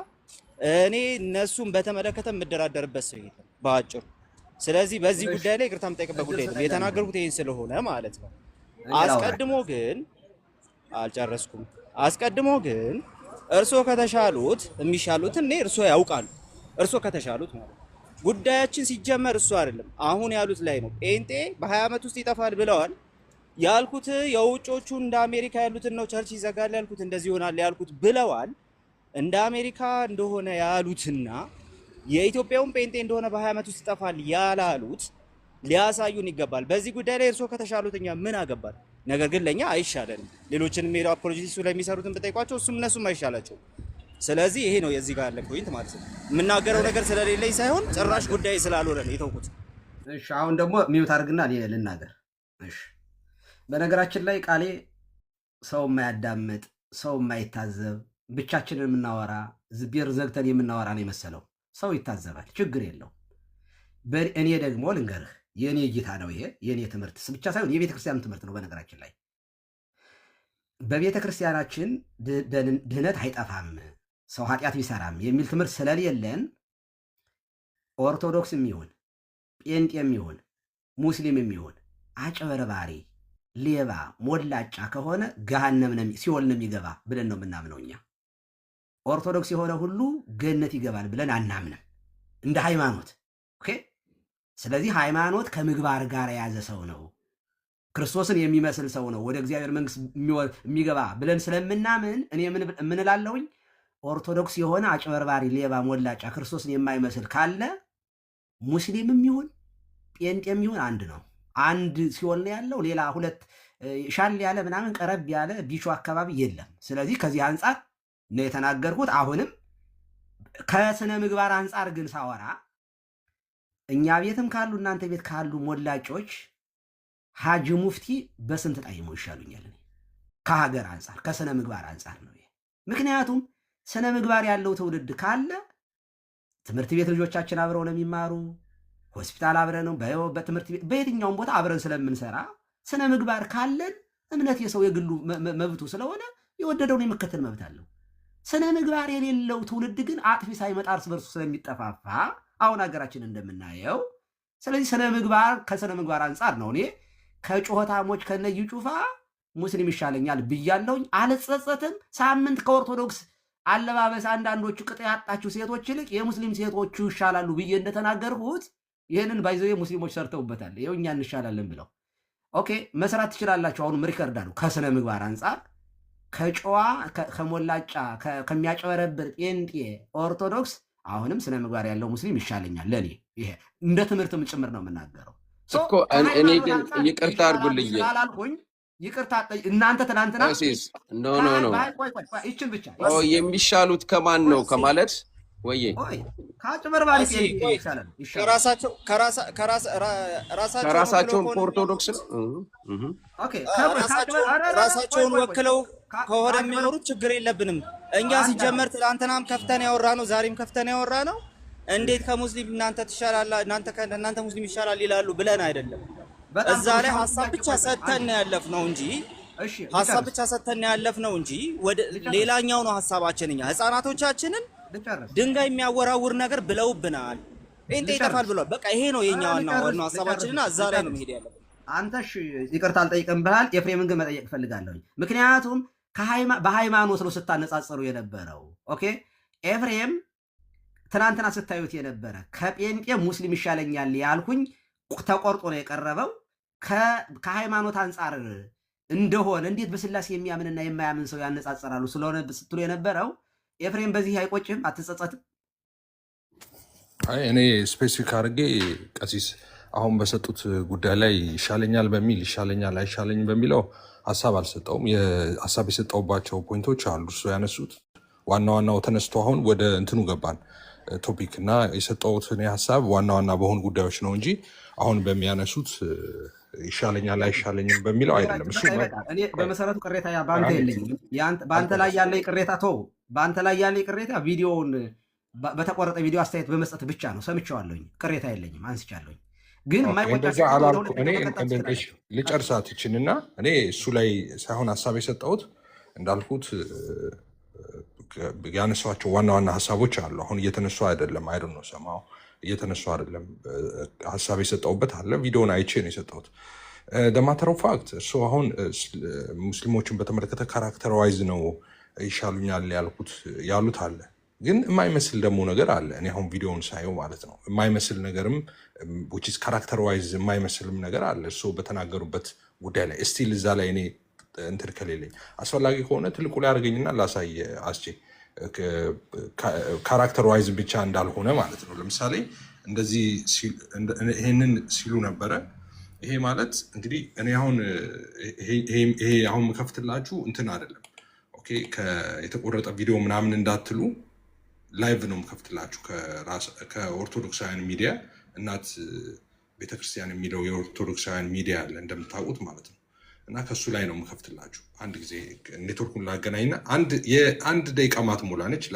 እኔ እነሱን በተመለከተ የምደራደርበት ሰው የለም በአጭሩ። ስለዚህ በዚህ ጉዳይ ላይ ይቅርታ የምጠይቅበት ጉዳይ የለም። የተናገርኩት ይሄን ስለሆነ ማለት ነው። አስቀድሞ ግን አልጨረስኩም። አስቀድሞ ግን እርሶ ከተሻሉት የሚሻሉትን እኔ እርሶ ያውቃሉ። እርሶ ከተሻሉት ማለት ጉዳያችን ሲጀመር እሱ አይደለም አሁን ያሉት ላይ ነው። ጴንጤ በ20 ዓመት ውስጥ ይጠፋል ብለዋል ያልኩት የውጮቹ እንደ አሜሪካ ያሉትን ነው። ቸርች ይዘጋል ያልኩት እንደዚህ ይሆናል ያልኩት ብለዋል። እንደ አሜሪካ እንደሆነ ያሉትና የኢትዮጵያውን ጴንጤ እንደሆነ በ20 ዓመት ውስጥ ይጠፋል ያላሉት ሊያሳዩን ይገባል። በዚህ ጉዳይ ላይ እርሶ ከተሻሉት እኛ ምን አገባል? ነገር ግን ለኛ አይሻለንም። ሌሎችንም ሜዳ አፖሎጂቲክሱ ላይ የሚሰሩትን ብጠይቋቸው እነሱም አይሻላቸው። ስለዚህ ይሄ ነው የዚህ ጋር ያለ ፖይንት ማለት ነው። የምናገረው ነገር ስለሌለኝ ሳይሆን ጭራሽ ጉዳይ ስላልሆነ ነው የተውኩት። እሺ አሁን ደግሞ ሚውት አድርግና እኔ ልናገር። እሺ በነገራችን ላይ ቃሌ ሰው የማያዳምጥ ሰው የማይታዘብ ብቻችንን የምናወራ ዝቤር ዘግተን የምናወራ ነው የመሰለው። ሰው ይታዘባል፣ ችግር የለው። እኔ ደግሞ ልንገርህ የእኔ እይታ ነው ይሄ። የእኔ ትምህርት ብቻ ሳይሆን የቤተ ክርስቲያን ትምህርት ነው። በነገራችን ላይ በቤተ ክርስቲያናችን ድህነት አይጠፋም ሰው ኃጢአት ቢሰራም የሚል ትምህርት ስለሌለን ኦርቶዶክስ የሚሆን ጴንጤ የሚሆን ሙስሊም የሚሆን አጭበርባሪ፣ ሌባ፣ ሞላጫ ከሆነ ገሃነም ሲኦል ነው የሚገባ ብለን ነው የምናምነው እኛ። ኦርቶዶክስ የሆነ ሁሉ ገነት ይገባል ብለን አናምንም እንደ ሃይማኖት። ኦኬ። ስለዚህ ሃይማኖት ከምግባር ጋር የያዘ ሰው ነው፣ ክርስቶስን የሚመስል ሰው ነው ወደ እግዚአብሔር መንግስት የሚገባ ብለን ስለምናምን እኔ ምን እላለሁኝ? ኦርቶዶክስ የሆነ አጭበርባሪ፣ ሌባ፣ ሞላጫ ክርስቶስን የማይመስል ካለ ሙስሊምም ይሁን ጴንጤም ይሁን አንድ ነው። አንድ ሲሆን ነው ያለው። ሌላ ሁለት ሻል ያለ ምናምን ቀረብ ያለ ቢቹ አካባቢ የለም። ስለዚህ ከዚህ አንጻር ነው የተናገርኩት። አሁንም ከስነ ምግባር አንጻር ግን ሳወራ እኛ ቤትም ካሉ እናንተ ቤት ካሉ ሞላጮች ሀጂ ሙፍቲ በስንት ጣይሞ ይሻሉኛል ከሀገር አንጻር ከስነ ምግባር አንጻር ነው። ምክንያቱም ስነ ምግባር ያለው ትውልድ ካለ ትምህርት ቤት ልጆቻችን አብረው ነው የሚማሩ፣ ሆስፒታል አብረን ነው፣ በትምህርት ቤት በየትኛውም ቦታ አብረን ስለምንሰራ ስነ ምግባር ካለን እምነት የሰው የግሉ መብቱ ስለሆነ የወደደውን የመከተል መብት አለው። ስነ ምግባር የሌለው ትውልድ ግን አጥፊ ሳይመጣ እርስ በርሱ ስለሚጠፋፋ አሁን ሀገራችን እንደምናየው። ስለዚህ ስነ ምግባር ከስነ ምግባር አንጻር ነው እኔ ከጩኸታሞች ከነዩ ጩፋ ሙስሊም ይሻለኛል ብያለሁኝ። አልጸጸትም። ሳምንት ከኦርቶዶክስ አለባበስ አንዳንዶቹ ቅጥ ያጣችሁ ሴቶች ይልቅ የሙስሊም ሴቶቹ ይሻላሉ ብዬ እንደተናገርሁት ይህንን ባይዘው ሙስሊሞች ሰርተውበታል። ይኸው እኛ እንሻላለን ብለው ኦኬ መስራት ትችላላችሁ። አሁንም ሪከርድ አሉ። ከስነ ምግባር አንጻር ከጨዋ ከሞላጫ ከሚያጨበረብር ጴንጤ ኦርቶዶክስ አሁንም ስነ ምግባር ያለው ሙስሊም ይሻለኛል ለኔ። ይሄ እንደ ትምህርትም ጭምር ነው የምናገረው እኮ። እኔ ግን ይቅርታ አድርጉልኝ ስላላልኩኝ ይቅርታ እናንተ ትናንትና ይችን ብቻ የሚሻሉት ከማን ነው ከማለት ወይ ከአጭበርባሪ ከራሳቸውን ከኦርቶዶክስ ራሳቸውን ወክለው ከሆነ የሚኖሩት ችግር የለብንም። እኛ ሲጀመር ትናንትናም ከፍተን ያወራ ነው፣ ዛሬም ከፍተን ያወራ ነው። እንዴት ከሙስሊም እናንተ ትሻላላ እናንተ ሙስሊም ይሻላል ይላሉ ብለን አይደለም። እዛ ላይ ሀሳብ ብቻ ሰተን ያለፍነው እንጂ ሀሳብ ብቻ ሰተን ያለፍነው እንጂ ወደ ሌላኛው ነው ሀሳባችን። እኛ ህፃናቶቻችንን ድንጋይ የሚያወራውር ነገር ብለውብናል። ጴንጤ ይጠፋል ብለዋል። በቃ ይሄ ነው የኛ ዋናው ሀሳባችንና እዛ ላይ ነው መሄድ ያለብን። አንተሽ ይቅርታ አልጠይቅም ብለሃል። ኤፍሬምን ግን መጠየቅ እፈልጋለሁ። ምክንያቱም በሃይማኖት ነው ስታነጻጽሩ የነበረው። ኦኬ ኤፍሬም ትናንትና ስታዩት የነበረ ከጴንጤ ሙስሊም ይሻለኛል ያልኩኝ ተቆርጦ ነው የቀረበው። ከሃይማኖት አንጻር እንደሆነ እንዴት በስላሴ የሚያምንና የማያምን ሰው ያነጻጽራሉ ስለሆነ ስትሉ የነበረው ኤፍሬም በዚህ አይቆጭም? አትጸጸትም? እኔ ስፔሲፊክ አድርጌ ቀሲስ አሁን በሰጡት ጉዳይ ላይ ይሻለኛል በሚል ይሻለኛል አይሻለኝ በሚለው ሀሳብ አልሰጠውም። ሀሳብ የሰጠውባቸው ፖይንቶች አሉ እሱ ያነሱት ዋና ዋናው ተነስቶ አሁን ወደ እንትኑ ገባን ቶፒክ እና የሰጠውት እኔ ሀሳብ ዋና ዋና በሆኑ ጉዳዮች ነው እንጂ አሁን በሚያነሱት ይሻለኛል አይሻለኝም በሚለው አይደለም። እሱ እኔ በመሰረቱ ቅሬታ በአንተ የለኝም። በአንተ ላይ ያለ ቅሬታ በአንተ ላይ ያለ ቅሬታ ቪዲዮውን በተቆረጠ ቪዲዮ አስተያየት በመስጠት ብቻ ነው። ሰምቼዋለሁኝ፣ ቅሬታ የለኝም፣ አንስቻለሁኝ። ግን ልጨርሳት ይችንና እኔ እሱ ላይ ሳይሆን ሀሳብ የሰጠሁት እንዳልኩት ያነሷቸው ዋና ዋና ሀሳቦች አሉ። አሁን እየተነሱ አይደለም፣ አይደል ነው ሰማው እየተነሱ አይደለም። ሀሳብ የሰጠሁበት አለ። ቪዲዮን አይቼ ነው የሰጠሁት። ማተር ኦፍ ፋክት እሱ አሁን ሙስሊሞችን በተመለከተ ካራክተራይዝ ነው ይሻሉኛል ያሉት አለ። ግን የማይመስል ደግሞ ነገር አለ። እኔ አሁን ቪዲዮውን ሳየው ማለት ነው የማይመስል ነገርም ካራክተራይዝ የማይመስልም ነገር አለ እሱ በተናገሩበት ጉዳይ ላይ እስቲል እዛ ላይ እኔ እንትን ከሌለኝ አስፈላጊ ከሆነ ትልቁ ላይ አድርገኝና ላሳይ አስቼ ካራክተራይዝ ብቻ እንዳልሆነ ማለት ነው። ለምሳሌ እንደዚህ ይሄንን ሲሉ ነበረ። ይሄ ማለት እንግዲህ እኔ አሁን ይሄ አሁን የምከፍትላችሁ እንትን አይደለም። ኦኬ የተቆረጠ ቪዲዮ ምናምን እንዳትሉ ላይቭ ነው የምከፍትላችሁ ከኦርቶዶክሳውያን ሚዲያ እናት ቤተክርስቲያን የሚለው የኦርቶዶክሳውያን ሚዲያ አለ እንደምታውቁት ማለት ነው። እና ከሱ ላይ ነው የምከፍትላችሁ። አንድ ጊዜ ኔትወርኩን ላገናኝና የአንድ ደቂቃ ማትሞላ ነች።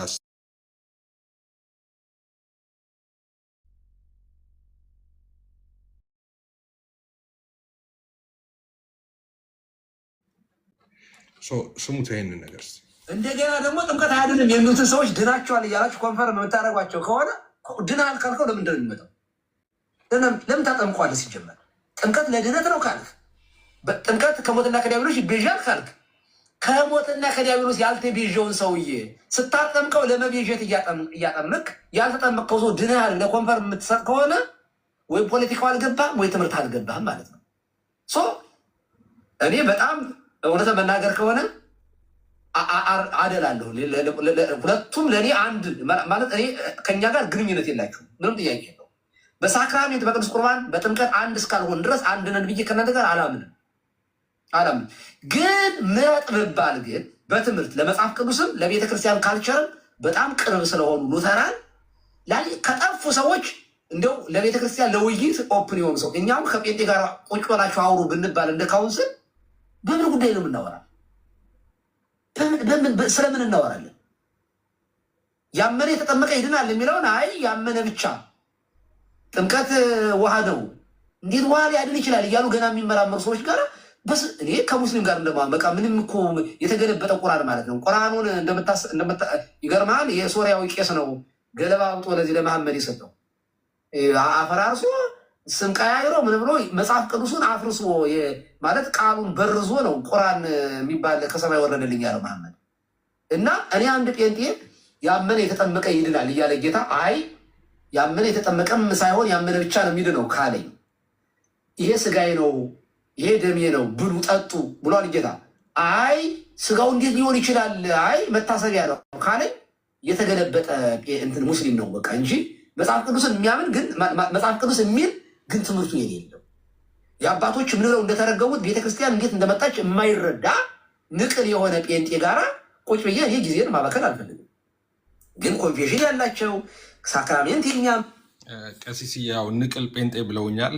ስሙት ይሄንን ነገር። እንደገና ደግሞ ጥምቀት አያድንም የሚሉትን ሰዎች ድናቸዋል እያላችሁ ኮንፈርም የምታደርጓቸው ከሆነ ድናል ካልከው ለምንድን ነው የሚመጣው? ለምን ታጠምቀዋለህ? ሲጀመር ጥምቀት ለድነት ነው ካልክ፣ ጥምቀት ከሞትና ከዲያብሎስ ይቤዣል ካልክ፣ ከሞትና ከዲያብሎስ ያልተቤዣውን ሰውዬ ስታጠምቀው ለመቤዠት እያጠምቅ ያልተጠመቀው ሰው ድናል ለኮንፈርም የምትሰጥ ከሆነ ወይ ፖለቲካው አልገባህም ወይ ትምህርት አልገባህም ማለት ነው። እኔ በጣም እውነት መናገር ከሆነ አደላለሁ። ሁለቱም ለእኔ አንድ ማለት እኔ ከኛ ጋር ግንኙነት የላችሁም፣ ምንም ጥያቄ የለው። በሳክራሜንት በቅዱስ ቁርባን በጥምቀት አንድ እስካልሆን ድረስ አንድ ነን ብዬ ከእናንተ ጋር አላምንም። ግን ምረጥ ብባል ግን በትምህርት ለመጽሐፍ ቅዱስም ለቤተ ክርስቲያን ካልቸርም በጣም ቅርብ ስለሆኑ ሉተራን ከጠፉ ሰዎች እንደው ለቤተ ክርስቲያን ለውይይት ኦፕን የሆኑ ሰው እኛም ከጴንጤ ጋር ቁጭ ብላችሁ አውሩ ብንባል እንደ ካውንስል በምን ጉዳይ ነው የምናወራ? ስለምን እናወራለን? ያመነ የተጠመቀ ይድናል የሚለውን አይ ያመነ ብቻ ጥምቀት ውሃ ነው እንዴት ውሃ ሊያድን ይችላል እያሉ ገና የሚመራመሩ ሰዎች ጋር እኔ ከሙስሊም ጋር እንደማበቃ ምንም እኮ የተገለበጠ ቁርአን ማለት ነው። ቁርአኑን ይገርማል። የሶሪያዊ ቄስ ነው ገለባ አውጦ ለዚህ ለመሐመድ የሰጠው አፈራርሶ ስም ቀያይሮ ምን ብሎ መጽሐፍ ቅዱሱን አፍርሶ ማለት ቃሉን በርዞ ነው ቁርአን የሚባል ከሰማይ ወረደልኝ ያለው መሐመድ። እና እኔ አንድ ጴንጤ ያመነ የተጠመቀ ይድናል እያለ ጌታ አይ ያመነ የተጠመቀም ሳይሆን ያመነ ብቻ ነው የሚድነው ካለኝ ይሄ ስጋዬ ነው ይሄ ደሜ ነው ብሉ ጠጡ ብሏል ጌታ። አይ ስጋው እንዴት ሊሆን ይችላል? አይ መታሰቢያ ነው ካለኝ የተገለበጠ እንትን ሙስሊም ነው በቃ እንጂ መጽሐፍ ቅዱስን የሚያምን ግን መጽሐፍ ቅዱስ የሚል ግን ትምህርቱ የሌለው የአባቶች ምንለው እንደተረገሙት ቤተክርስቲያን እንዴት እንደመጣች የማይረዳ ንቅል የሆነ ጴንጤ ጋራ ቁጭ ብዬ ይህ ጊዜን ማበከል አልፈልግም። ግን ኮንፌሽን ያላቸው ሳክራሜንት የኛም ቀሲስ ያው ንቅል ጴንጤ ብለውኛል።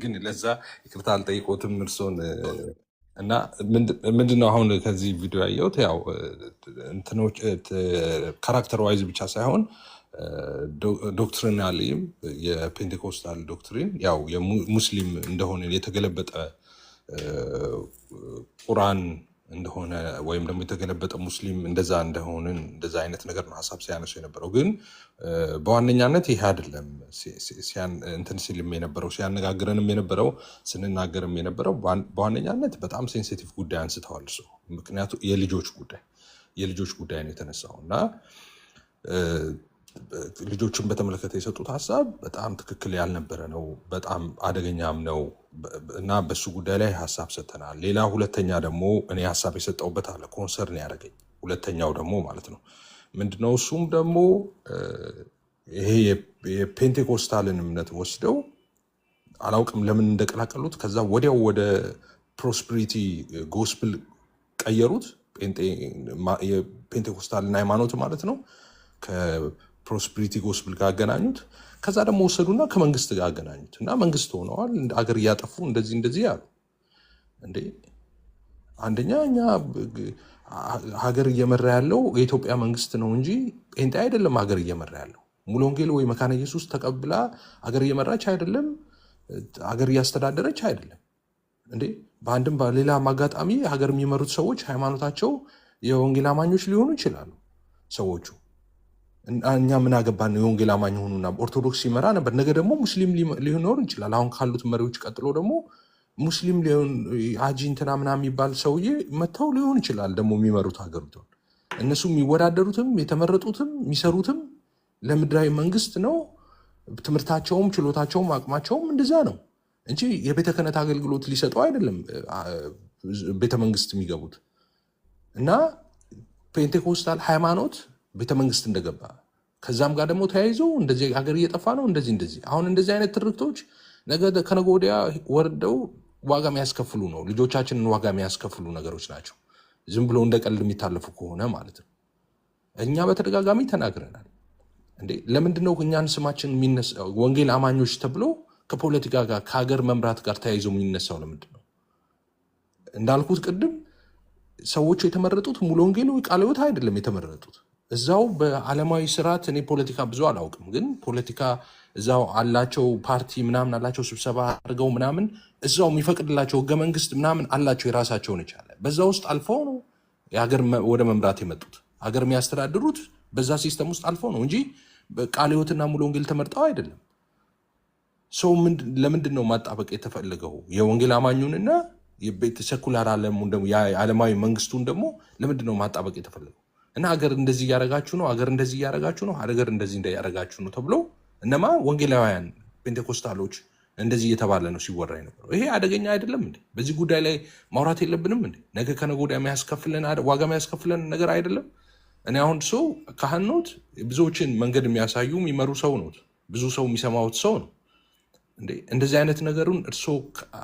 ግን ለዛ ይቅርታ አልጠይቆትም እርሶን እና ምንድነው አሁን ከዚህ ቪዲዮ ያየሁት ያው እንትኖች ካራክተር ዋይዝ ብቻ ሳይሆን ዶክትሪናሊም የፔንቴኮስታል ዶክትሪን ያው የሙስሊም እንደሆነ የተገለበጠ ቁርአን እንደሆነ ወይም ደግሞ የተገለበጠ ሙስሊም እንደዛ እንደሆንን እንደዛ አይነት ነገር ነው ሀሳብ ሲያነሱ የነበረው። ግን በዋነኛነት ይሄ አይደለም እንትን ሲልም የነበረው ሲያነጋግረንም የነበረው ስንናገርም የነበረው በዋነኛነት በጣም ሴንሲቲቭ ጉዳይ አንስተዋል እሱ። ምክንያቱ የልጆች ጉዳይ ነው የተነሳው እና ልጆችን በተመለከተ የሰጡት ሀሳብ በጣም ትክክል ያልነበረ ነው፣ በጣም አደገኛም ነው እና በሱ ጉዳይ ላይ ሀሳብ ሰጥተናል። ሌላ ሁለተኛ ደግሞ እኔ ሀሳብ የሰጠውበት አለ ኮንሰርን ያደረገኝ ሁለተኛው ደግሞ ማለት ነው ምንድነው እሱም ደግሞ ይሄ የፔንቴኮስታልን እምነት ወስደው አላውቅም ለምን እንደቀላቀሉት ከዛ ወዲያው ወደ ፕሮስፐሪቲ ጎስፕል ቀየሩት። የፔንቴኮስታልን ሃይማኖት ማለት ነው ፕሮስፐሪቲ ጎስፕል ጋር አገናኙት። ከዛ ደግሞ ወሰዱና ከመንግስት ጋር አገናኙት እና መንግስት ሆነዋል። አገር እያጠፉ እንደዚህ ያሉ እንዴ! አንደኛ እኛ ሀገር እየመራ ያለው የኢትዮጵያ መንግስት ነው እንጂ ጴንጤ አይደለም። ሀገር እየመራ ያለው ሙሉ ወንጌል ወይ መካነ ኢየሱስ ተቀብላ ሀገር እየመራች አይደለም። ሀገር እያስተዳደረች አይደለም እንዴ! በአንድም በሌላም አጋጣሚ ሀገር የሚመሩት ሰዎች ሃይማኖታቸው የወንጌል አማኞች ሊሆኑ ይችላሉ ሰዎቹ። እኛ ምን አገባን? የወንጌል አማኝ ሆኑና ኦርቶዶክስ ሲመራ ነበር። ነገ ደግሞ ሙስሊም ሊኖር ይችላል። አሁን ካሉት መሪዎች ቀጥሎ ደግሞ ሙስሊም ሊሆን ሀጂ እንትና ምናምን የሚባል ሰውዬ መጥተው ሊሆን ይችላል ደግሞ የሚመሩት ሀገሪቷን። እነሱ የሚወዳደሩትም የተመረጡትም የሚሰሩትም ለምድራዊ መንግስት ነው። ትምህርታቸውም ችሎታቸውም አቅማቸውም እንደዛ ነው እንጂ የቤተ ክህነት አገልግሎት ሊሰጡ አይደለም ቤተ መንግስት የሚገቡት። እና ፔንቴኮስታል ሃይማኖት ቤተ መንግስት እንደገባ ከዛም ጋር ደግሞ ተያይዞ እንደዚህ ሀገር እየጠፋ ነው እንደዚህ አሁን እንደዚህ አይነት ትርክቶች ነገ ከነገ ወዲያ ወርደው ዋጋ የሚያስከፍሉ ነው። ልጆቻችንን ዋጋ የሚያስከፍሉ ነገሮች ናቸው። ዝም ብሎ እንደ ቀልድ የሚታለፉ ከሆነ ማለት ነው። እኛ በተደጋጋሚ ተናግረናል። እንዴ ለምንድን ነው እኛን ስማችን የሚነሳው? ወንጌል አማኞች ተብሎ ከፖለቲካ ጋር ከሀገር መምራት ጋር ተያይዞ የሚነሳው ለምንድን ነው? እንዳልኩት ቅድም ሰዎቹ የተመረጡት ሙሉ ወንጌል ወይ ቃለ ሕይወት አይደለም የተመረጡት። እዛው በዓለማዊ ስርዓት እኔ ፖለቲካ ብዙ አላውቅም፣ ግን ፖለቲካ እዛው አላቸው፣ ፓርቲ ምናምን አላቸው፣ ስብሰባ አድርገው ምናምን እዛው የሚፈቅድላቸው ህገ መንግስት ምናምን አላቸው የራሳቸውን የቻለ። በዛ ውስጥ አልፈው ነው የሀገር ወደ መምራት የመጡት። ሀገር የሚያስተዳድሩት በዛ ሲስተም ውስጥ አልፈው ነው እንጂ ቃለ ሕይወትና ሙሉ ወንጌል ተመርጠው አይደለም። ሰው ለምንድን ነው ማጣበቅ የተፈለገው? የወንጌል አማኙንና ሰኩላር ዓለማዊ መንግስቱን ደግሞ ለምንድን ነው ማጣበቅ የተፈለገው? እና ሀገር እንደዚህ እያረጋችሁ ነው፣ ሀገር እንደዚህ እያረጋችሁ ነው፣ ሀገር እንደዚህ እያረጋችሁ ነው ተብሎ እነማ ወንጌላውያን ፔንቴኮስታሎች እንደዚህ እየተባለ ነው ሲወራ የነበረው። ይሄ አደገኛ አይደለም እንዴ? በዚህ ጉዳይ ላይ ማውራት የለብንም እንዴ? ነገ ከነገ ወዲያ ዋጋ የሚያስከፍለን ነገር አይደለም? እኔ አሁን ሰው ካህን ኖት፣ ብዙዎችን መንገድ የሚያሳዩ የሚመሩ ሰው ኖት፣ ብዙ ሰው የሚሰማውት ሰው ነው እንዴ? እንደዚህ አይነት ነገሩን እርስዎ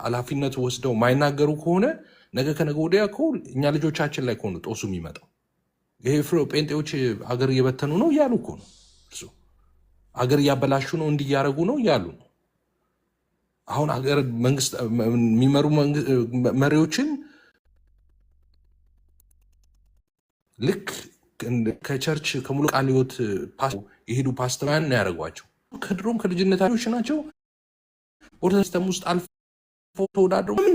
ኃላፊነት ወስደው ማይናገሩ ከሆነ ነገ ከነገ ወዲያ እኮ እኛ ልጆቻችን ላይ ከሆኑ ጦሱ የሚመጣው ይሄ ጴንጤዎች አገር እየበተኑ ነው እያሉ እኮ ነው። እርስዎ አገር እያበላሹ ነው እንዲያረጉ ነው እያሉ ነው። አሁን አገር መንግስት የሚመሩ መሪዎችን ልክ ከቸርች ከሙሉ ቃለ ሕይወት የሄዱ ፓስተርያን ነው ያደረጓቸው። ከድሮም ከልጅነታቸው ናቸው ወደ ሲስተም ውስጥ አልፎ ተወዳድረው ምን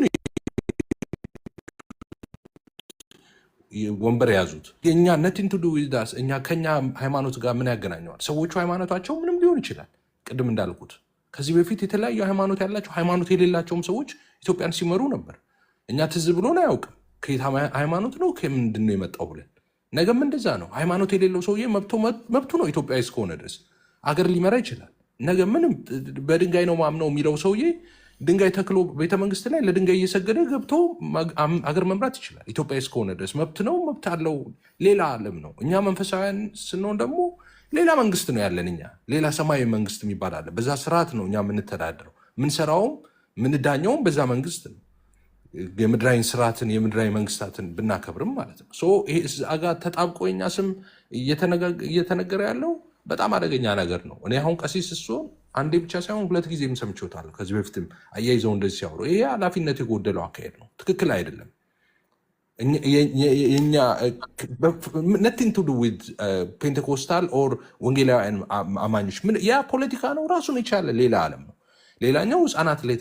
ወንበር የያዙት የእኛ ነቲንግ ቱ ዱ ዊዝ ዳስ። እኛ ከኛ ሃይማኖት ጋር ምን ያገናኘዋል? ሰዎቹ ሃይማኖታቸው ምንም ሊሆን ይችላል። ቅድም እንዳልኩት ከዚህ በፊት የተለያዩ ሃይማኖት ያላቸው ሃይማኖት የሌላቸውም ሰዎች ኢትዮጵያን ሲመሩ ነበር። እኛ ትዝ ብሎን አያውቅም ከየት ሃይማኖት ነው ከምንድን ነው የመጣው ብለን። ነገም እንደዛ ነው። ሃይማኖት የሌለው ሰውዬ መብቱ ነው ኢትዮጵያዊ እስከሆነ ድረስ አገር ሊመራ ይችላል። ነገ ምንም በድንጋይ ነው ማምነው የሚለው ሰውዬ ድንጋይ ተክሎ ቤተመንግስት ላይ ለድንጋይ እየሰገደ ገብቶ አገር መምራት ይችላል። ኢትዮጵያ እስከሆነ ድረስ መብት ነው፣ መብት አለው። ሌላ ዓለም ነው። እኛ መንፈሳውያን ስንሆን ደግሞ ሌላ መንግስት ነው ያለን። እኛ ሌላ ሰማያዊ መንግስት የሚባል አለ። በዛ ስርዓት ነው እኛ የምንተዳድረው፣ ምንሰራውም ምንዳኘውም በዛ መንግስት ነው። የምድራዊ ስርዓትን የምድራዊ መንግስታትን ብናከብርም ማለት ነው። ይሄ ጋር ተጣብቆ የኛ ስም እየተነገረ ያለው በጣም አደገኛ ነገር ነው። እኔ አሁን ቀሲስ ስሆን አንዴ ብቻ ሳይሆን 2 ጊዜም ሰምቼዋለሁ። ከዚህ በፊትም አያይዘው እንደዚህ ሲያወሩ ይሄ ኃላፊነት የጎደለው አካሄድ ነው። ትክክል አይደለም። ነቲንግ ቱ ዱ ዊዝ ፔንቴኮስታል ኦር ወንጌላውያን አማኞች ያ ፖለቲካ ነው፣ ራሱን የቻለ ሌላ ዓለም ነው። ሌላኛው ህፃናት ላይ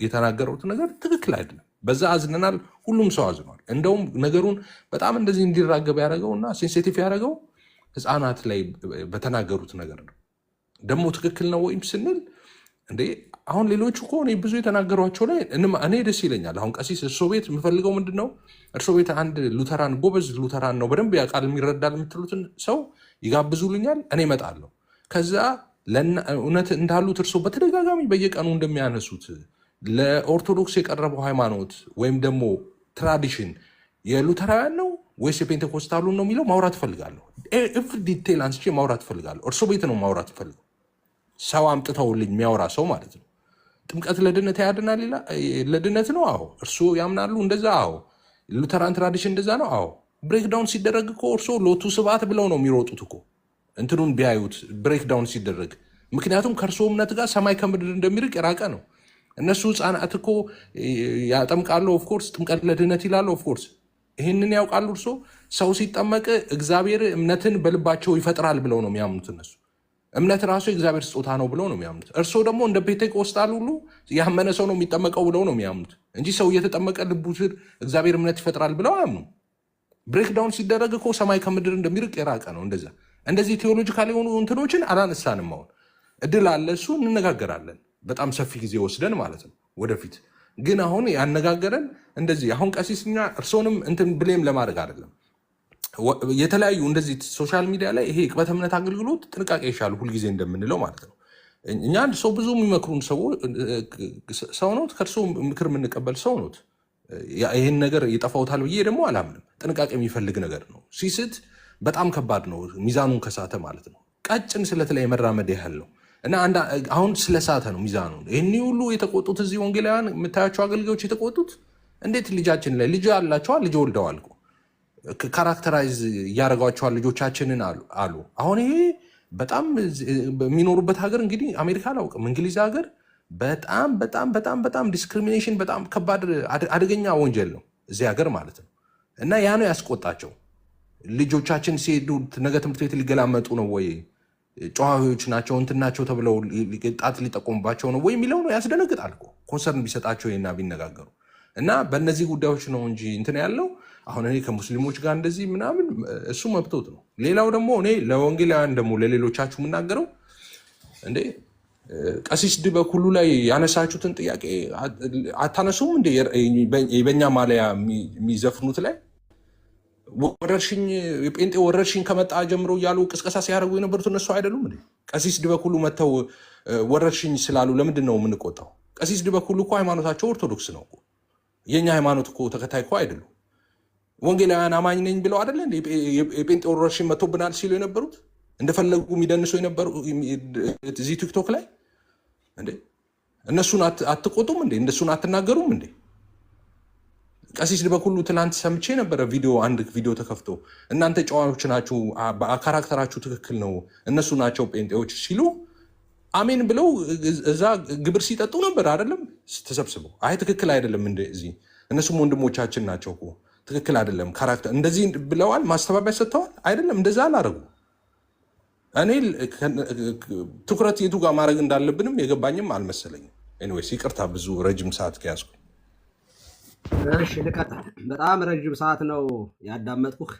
የተናገሩት ነገር ትክክል አይደለም። በዛ አዝነናል። ሁሉም ሰው አዝኗል። እንደውም ነገሩን በጣም እንደዚህ እንዲራገብ ያደረገው እና ሴንሲቲቭ ያደረገው ህፃናት ላይ በተናገሩት ነገር ነው። ደግሞ ትክክል ነው ወይም ስንል እንዴ አሁን ሌሎቹ እኮ እኔ ብዙ የተናገሯቸው ላይ እኔ ደስ ይለኛል። አሁን ቀሲስ እርሶ ቤት የምፈልገው ምንድን ነው? እርሶ ቤት አንድ ሉተራን ጎበዝ ሉተራን ነው በደንብ ያውቃል የሚረዳል የምትሉትን ሰው ይጋብዙልኛል፣ እኔ እመጣለሁ። ከዛ እውነት እንዳሉት እርሶ በተደጋጋሚ በየቀኑ እንደሚያነሱት ለኦርቶዶክስ የቀረበው ሃይማኖት ወይም ደግሞ ትራዲሽን የሉተራውያን ነው ወይስ የፔንቴኮስታሉን ነው የሚለው ማውራት እፈልጋለሁ። ዲቴል አንስቼ ማውራት እፈልጋለሁ። እርሶ ቤት ነው ማውራት እፈልጋለሁ። ሰው አምጥተውልኝ የሚያወራ ሰው ማለት ነው። ጥምቀት ለድነት ያድናል ለድነት ነው። አዎ። እርሶ ያምናሉ እንደዛ? አዎ። ሉተራን ትራዲሽን እንደዛ ነው። አዎ። ብሬክዳውን ሲደረግ እኮ እርሶ ሎቱ ስብሐት ብለው ነው የሚሮጡት እኮ እንትኑን ቢያዩት ብሬክዳውን ሲደረግ። ምክንያቱም ከእርሶ እምነት ጋር ሰማይ ከምድር እንደሚርቅ የራቀ ነው። እነሱ ህፃናት እኮ ያጠምቃሉ፣ ኦፍኮርስ ጥምቀት ለድህነት ይላሉ፣ ኦፍኮርስ ይህንን ያውቃሉ። እርሶ ሰው ሲጠመቅ እግዚአብሔር እምነትን በልባቸው ይፈጥራል ብለው ነው የሚያምኑት። እነሱ እምነት ራሱ የእግዚአብሔር ስጦታ ነው ብለው ነው የሚያምኑት። እርሶ ደግሞ እንደ ፔንቴኮስታል ሁሉ ያመነ ሰው ነው የሚጠመቀው ብለው ነው የሚያምኑት እንጂ ሰው እየተጠመቀ ልቡ ስር እግዚአብሔር እምነት ይፈጥራል ብለው አያምኑ። ብሬክዳውን ሲደረግ እኮ ሰማይ ከምድር እንደሚርቅ የራቀ ነው። እንደዚህ ቴዎሎጂካል የሆኑ እንትኖችን አላነሳንም። አሁን እድል አለ፣ እሱ እንነጋገራለን በጣም ሰፊ ጊዜ ወስደን ማለት ነው ወደፊት። ግን አሁን ያነጋገረን እንደዚህ አሁን ቀሲስኛ እርሶንም እንትን ብሌም ለማድረግ አይደለም። የተለያዩ እንደዚህ ሶሻል ሚዲያ ላይ ይሄ ቅበተ እምነት አገልግሎት ጥንቃቄ ይሻሉ ሁልጊዜ እንደምንለው ማለት ነው። እኛ አንድ ሰው ብዙ የሚመክሩን ሰው ኖት፣ ከእርሶ ምክር የምንቀበል ሰው ኖት። ይህን ነገር ይጠፋውታል ብዬ ደግሞ አላምንም። ጥንቃቄ የሚፈልግ ነገር ነው። ሲስት በጣም ከባድ ነው፣ ሚዛኑን ከሳተ ማለት ነው። ቀጭን ስለት ላይ የመራመድ ያህል ነው እና አሁን ስለሳተ ነው ሚዛኑ። ይህን ሁሉ የተቆጡት እዚህ ወንጌላውያን የምታያቸው አገልጋዮች የተቆጡት እንዴት ልጃችን ላይ ልጅ አላቸዋል፣ ልጅ ወልደዋል፣ ካራክተራይዝ እያደረጓቸዋል ልጆቻችንን አሉ። አሁን ይሄ በጣም የሚኖሩበት ሀገር እንግዲህ አሜሪካ አላውቅም፣ እንግሊዝ ሀገር በጣም በጣም በጣም በጣም ዲስክሪሚኔሽን በጣም ከባድ አደገኛ ወንጀል ነው እዚህ ሀገር ማለት ነው። እና ያ ነው ያስቆጣቸው። ልጆቻችን ሲሄዱ ነገ ትምህርት ቤት ሊገላመጡ ነው ወይ ጨዋዎች ናቸው እንትን ናቸው ተብለው ጣት ሊጠቆሙባቸው ነው ወይ የሚለው ነው ያስደነግጣል እኮ። ኮንሰርን ቢሰጣቸው እና ቢነጋገሩ እና በእነዚህ ጉዳዮች ነው እንጂ እንትን ያለው አሁን እኔ ከሙስሊሞች ጋር እንደዚህ ምናምን እሱ መብቶት ነው። ሌላው ደግሞ እኔ ለወንጌላውያን ደግሞ ለሌሎቻችሁ የምናገረው እንዴ ቀሲስ ድበኩሉ ላይ ያነሳችሁትን ጥያቄ አታነሱም እንዴ? በኛ ማሊያ የሚዘፍኑት ላይ ወረርሽኝ የጴንጤ ወረርሽኝ ከመጣ ጀምሮ እያሉ ቅስቀሳ ሲያደርጉ የነበሩት እነሱ አይደሉም እንዴ? ቀሲስ ድበኩሉ መጥተው ወረርሽኝ ስላሉ ለምንድን ነው የምንቆጣው? ቀሲስ ድበኩሉ እኮ ሃይማኖታቸው ኦርቶዶክስ ነው እኮ። የኛ ሃይማኖት እኮ ተከታይ እኮ አይደሉም። ወንጌላውያን አማኝ ነኝ ብለው አይደለ የጴንጤ ወረርሽኝ መጥቶብናል ሲሉ የነበሩት እንደፈለጉ የሚደንሱ የነበሩ እዚህ ቲክቶክ ላይ እንዴ። እነሱን አትቆጡም እንዴ? እነሱን አትናገሩም እንዴ? ቀሲስ ድበኩሉ ትናንት ሰምቼ ነበረ አንድ ቪዲዮ ተከፍቶ እናንተ ጨዋዎች ናችሁ፣ ካራክተራችሁ ትክክል ነው፣ እነሱ ናቸው ጴንጤዎች ሲሉ አሜን ብለው እዛ ግብር ሲጠጡ ነበር አይደለም ተሰብስበው። አይ ትክክል አይደለም እንደዚህ እነሱም ወንድሞቻችን ናቸው እኮ ትክክል አይደለም ካራክተር እንደዚህ ብለዋል፣ ማስተባበያ ሰጥተዋል አይደለም። እንደዛ አላረጉ። እኔ ትኩረት የቱ ጋር ማድረግ እንዳለብንም የገባኝም አልመሰለኝም። ኤኒዌይስ ይቅርታ ብዙ ረጅም ሰዓት ከያዝኩ። እሺ ልቀጥል። በጣም ረጅም ሰዓት ነው ያዳመጥኩህ።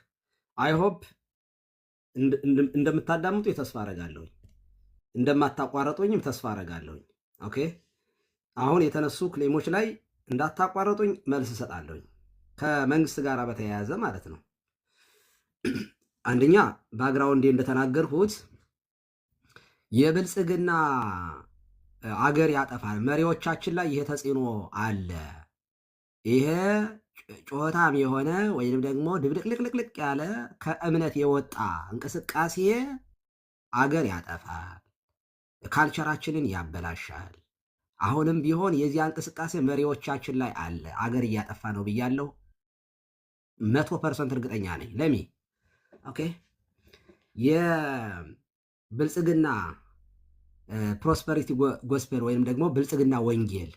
አይሆፕ እንደምታዳምጡ ተስፋ አረጋለሁኝ፣ እንደማታቋረጡኝም ተስፋ አረጋለሁኝ። ኦኬ አሁን የተነሱ ክሌሞች ላይ እንዳታቋረጡኝ መልስ እሰጣለሁኝ፣ ከመንግስት ጋር በተያያዘ ማለት ነው። አንደኛ ባግራውንዴ እንደተናገርኩት የብልጽግና አገር ያጠፋል መሪዎቻችን ላይ ይሄ ተጽዕኖ አለ። ይሄ ጮታም የሆነ ወይም ደግሞ ድብልቅልቅልቅ ያለ ከእምነት የወጣ እንቅስቃሴ አገር ያጠፋል፣ ካልቸራችንን ያበላሻል። አሁንም ቢሆን የዚያ እንቅስቃሴ መሪዎቻችን ላይ አለ፣ አገር እያጠፋ ነው ብያለሁ። 100% እርግጠኛ ነኝ። ለሚ ኦኬ የብልጽግና ፕሮስፐሪቲ ጎስፔል ወይም ደግሞ ብልጽግና ወንጌል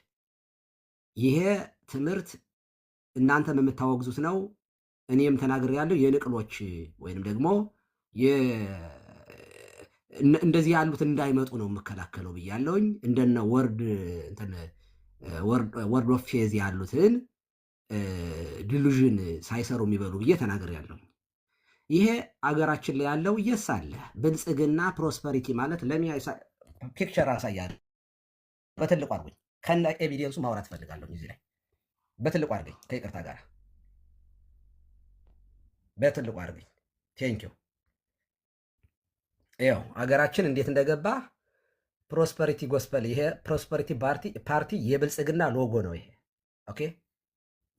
ይሄ ትምህርት እናንተም የምታወግዙት ነው። እኔም ተናግሬያለሁ። የንቅሎች ወይም ደግሞ እንደዚህ ያሉት እንዳይመጡ ነው የምከላከለው ብያለሁኝ። እንደነ ወርድ ኦፍ ፌዝ ያሉትን ዲሉዥን ሳይሰሩ የሚበሉ ብዬ ተናግሬያለሁ። ይሄ አገራችን ላይ ያለው አለ ብልጽግና ፕሮስፐሪቲ ማለት ፒክቸር አሳያለሁ። በትልቁ አድርጎኝ ከነ ኤቪደንሱ ማውራት እፈልጋለሁ። እዚህ ላይ በትልቁ አድርገኝ፣ ከይቅርታ ጋር በትልቁ አድርገኝ። ቴንኪው። ይኸው አገራችን እንዴት እንደገባ ፕሮስፐሪቲ ጎስፐል፣ ይሄ ፕሮስፐሪቲ ፓርቲ የብልጽግና ሎጎ ነው። ይሄ ኦኬ፣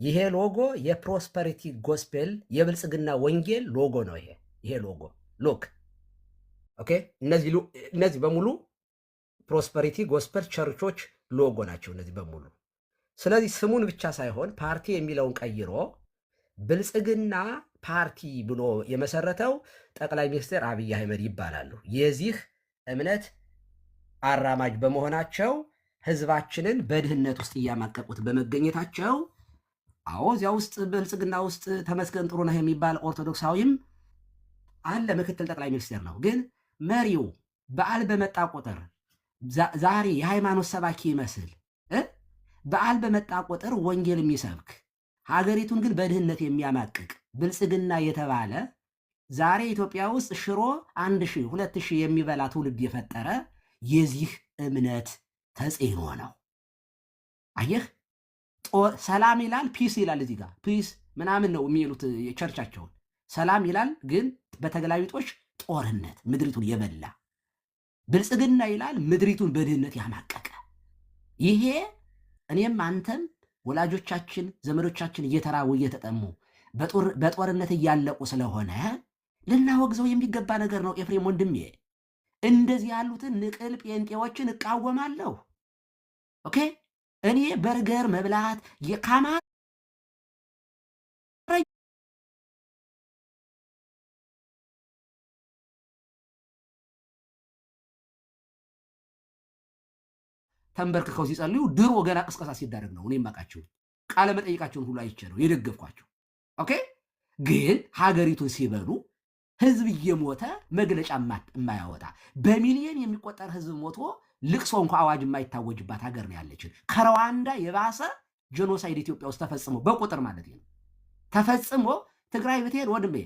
ይሄ ሎጎ የፕሮስፐሪቲ ጎስፔል የብልጽግና ወንጌል ሎጎ ነው። ይሄ ሎጎ ሎክ ኦኬ። እነዚህ በሙሉ ፕሮስፐሪቲ ጎስፐል ቸርቾች ሎጎ ናቸው እነዚህ በሙሉ። ስለዚህ ስሙን ብቻ ሳይሆን ፓርቲ የሚለውን ቀይሮ ብልጽግና ፓርቲ ብሎ የመሰረተው ጠቅላይ ሚኒስትር አብይ አህመድ ይባላሉ። የዚህ እምነት አራማጅ በመሆናቸው ህዝባችንን በድህነት ውስጥ እያማቀቁት በመገኘታቸው አዎ እዚያ ውስጥ ብልጽግና ውስጥ ተመስገን ጥሩነህ የሚባል ኦርቶዶክሳዊም አለ፣ ምክትል ጠቅላይ ሚኒስትር ነው። ግን መሪው በዓል በመጣ ቁጥር ዛሬ የሃይማኖት ሰባኪ ይመስል በዓል በመጣ ቁጥር ወንጌል የሚሰብክ ሀገሪቱን ግን በድህነት የሚያማቅቅ ብልጽግና የተባለ ዛሬ ኢትዮጵያ ውስጥ ሽሮ 1000 2000 የሚበላ ትውልድ የፈጠረ የዚህ እምነት ተጽዕኖ ነው። አየህ፣ ሰላም ይላል፣ ፒስ ይላል። እዚህ ጋር ፒስ ምናምን ነው የሚሉት የቸርቻቸውን። ሰላም ይላል፣ ግን በተገላቢጦች ጦርነት ምድሪቱን የበላ ብልጽግና ይላል፣ ምድሪቱን በድህነት ያማቀቀ። ይሄ እኔም አንተም ወላጆቻችን ዘመዶቻችን እየተራቡ እየተጠሙ በጦርነት እያለቁ ስለሆነ ልናወግዘው የሚገባ ነገር ነው። ኤፍሬም ወንድሜ፣ እንደዚህ ያሉትን ንቅል ጴንጤዎችን እቃወማለሁ። ኦኬ፣ እኔ በርገር መብላት የካማ ተንበርክከው ሲጸልዩ ድሮ ገና ቅስቀሳ ሲዳረግ ነው እኔ የማውቃቸው። ቃለ መጠይቃቸውን ሁሉ አይቼ ነው የደገፍኳቸው። ኦኬ፣ ግን ሀገሪቱን ሲበሉ ህዝብ እየሞተ መግለጫ የማያወጣ በሚሊዮን የሚቆጠር ህዝብ ሞቶ ልቅሶ እንኳ አዋጅ የማይታወጅባት ሀገር ነው ያለችን። ከሩዋንዳ የባሰ ጄኖሳይድ ኢትዮጵያ ውስጥ ተፈጽሞ በቁጥር ማለት ነው ተፈጽሞ፣ ትግራይ ብትሄድ ወንድሜ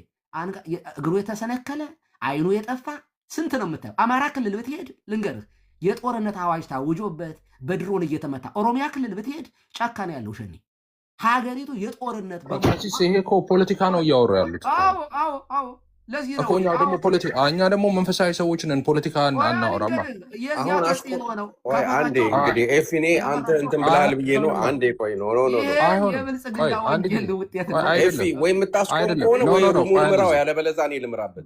እግሩ የተሰነከለ አይኑ የጠፋ ስንት ነው የምታየው። አማራ ክልል ብትሄድ ልንገርህ የጦርነት አዋጅ ታውጆበት በድሮን እየተመታ። ኦሮሚያ ክልል ብትሄድ ጫካ ነው ያለው ሸኔ። ሀገሪቱ የጦርነት ይሄ እኮ ፖለቲካ ነው እያወሩ ያሉት። አዎ ለዚህ ነው እኛ ደግሞ መንፈሳዊ ሰዎች ነን፣ ፖለቲካ አናወራማ። አንዴ እንግዲህ ኤፊኔ አንተ እንትን ብላል ብዬ ነው። አንዴ ቆይ ነው ኤፊ ወይ የምታስቆም ከሆነ ወይ ምራው፣ ያለበለዛ እኔ ልምራበት።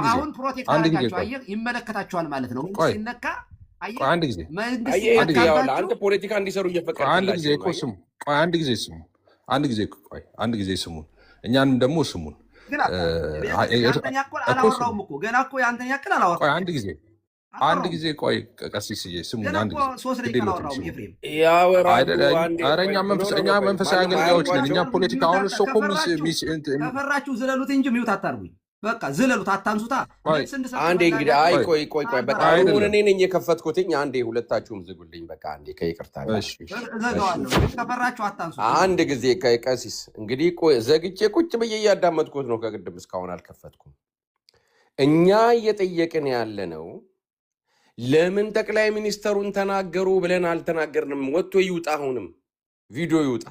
አሁን ፕሮቴክት አድርጋቸው ይመለከታቸዋል ማለት ነው ሲነካ። አንድ ጊዜ አንተ ፖለቲካ እንዲሰሩ እየፈቀድክ አንድ ጊዜ ስሙን፣ እኛንም ደግሞ ስሙን። አንድ ጊዜ ቆይ ቀሲስዬ ስሙን አንድ ጊዜ። እኛ መንፈሳዊ አገልጋዮች ነን። እኛ ፖለቲካ አሁን እሱ እኮ ከፈራችሁ ዝለሉት እንጂ ሚውት አታርጉኝ። በቃ ዝለሉት፣ አታንሱታ። አንዴ እንግዲህ ቆይ በቃ አሁን እኔ ነኝ የከፈትኩትኝ። አንዴ ሁለታችሁም ዝጉልኝ። በቃ አንዴ ከይቅርታ ከፈራችሁ አታንሱ። አንድ ጊዜ ቀሲስ እንግዲህ ዘግቼ ቁጭ ብዬ እያዳመጥኩት ነው ከቅድም እስካሁን አልከፈትኩም። እኛ እየጠየቅን ያለ ነው ለምን ጠቅላይ ሚኒስተሩን ተናገሩ ብለን አልተናገርንም። ወጥቶ ይውጣ፣ አሁንም ቪዲዮ ይውጣ።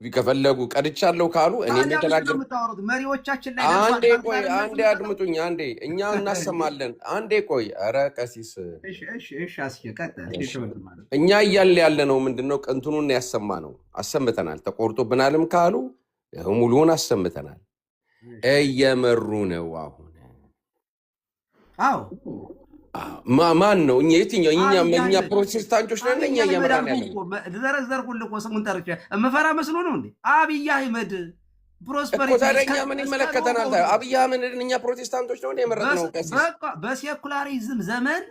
ከፈለጉ ቀድቻለሁ ካሉ እኔ ተናገር። መሪዎቻችን ላይ አንዴ አድምጡኝ። አንዴ እኛ እናሰማለን። አንዴ ቆይ። ኧረ ቀሲስ እኛ እያልን ያለ ነው ምንድነው? ቅንትኑን ያሰማ ነው አሰምተናል። ተቆርጦብናልም ካሉ ሙሉውን አሰምተናል። እየመሩ ነው አሁን። ማን ነው? እኛ የትኛው? እኛ ፕሮቴስታንቶች ነን። እኛ እያመራን ያለ ዘረዘርኩልህ እኮ ስሙን ጠርቼ እምፈራ መስሎ ነው እንዴ? አብይ አህመድ ፕሮስፐሪቲ። ታዲያ ምን ይመለከተናል? አብይ አህመድን እኛ ፕሮቴስታንቶች ነው የመረጥነው። በሴኩላሪዝም ዘመን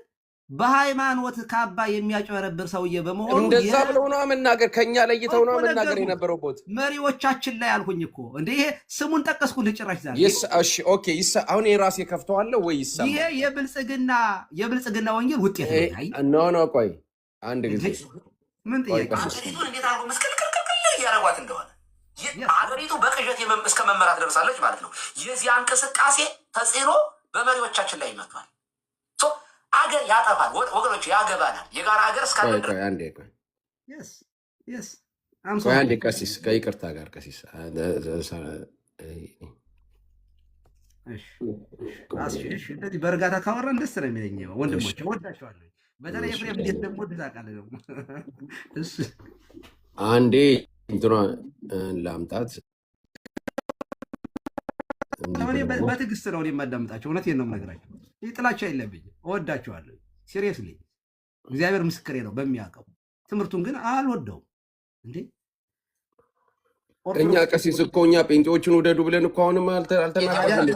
በሃይማኖት ካባ የሚያጭበረብር ሰውዬ በመሆኑ እንደዛ ብለው ነው መናገር፣ ከኛ ለይተው ነው መናገር የነበረው። ቦት መሪዎቻችን ላይ አልኩኝ እኮ እንዴ። ይሄ ስሙን ጠቀስኩልህ ጭራሽ ዛሬ። እሺ ኦኬ። አሁን የራሴ ከፍተዋለሁ ወይ ይሰማ? ይሄ የብልጽግና ወንጌል ውጤት ነው። ኖ ቆይ አንድ ጊዜ ምን ጥያቄ ሀገሪቱን እንዴት አድርጎ ምስቅልቅልቅል እያደረጓት እንደሆነ ሀገሪቱ በቅዠት እስከ መመራት ደርሳለች ማለት ነው። የዚያ እንቅስቃሴ ተጽዕኖ በመሪዎቻችን ላይ ይመቷል። አገር ያጠፋል ወገኖች፣ ያገባናል። የጋራ ሀገር እስካለ አንዴ ቀሲስ ከይቅርታ ጋር ቀሲስ እንደዚህ በእርጋታ ካወራን ደስ ነው የሚለኝ። ወንድሞች ወዳቸዋለሁ። በተለይ ኤፍሬም እንዴት ደግሞ ድዛቃለ ደግሞ አንዴ እንትኗ ላምጣት። በትዕግስት ነው የማዳምጣቸው። እውነቴን ነው የምነግራቸው። ይህ ጥላቻ የለብኝም። እወዳቸዋለሁ። ሲሪየስሊ እግዚአብሔር ምስክሬ ነው በሚያውቀው። ትምህርቱን ግን አልወደውም እንዴ። እኛ ቀሲስ እኮ እኛ ጴንጤዎችን ውደዱ ብለን እኮ አሁንም አልተናገርንም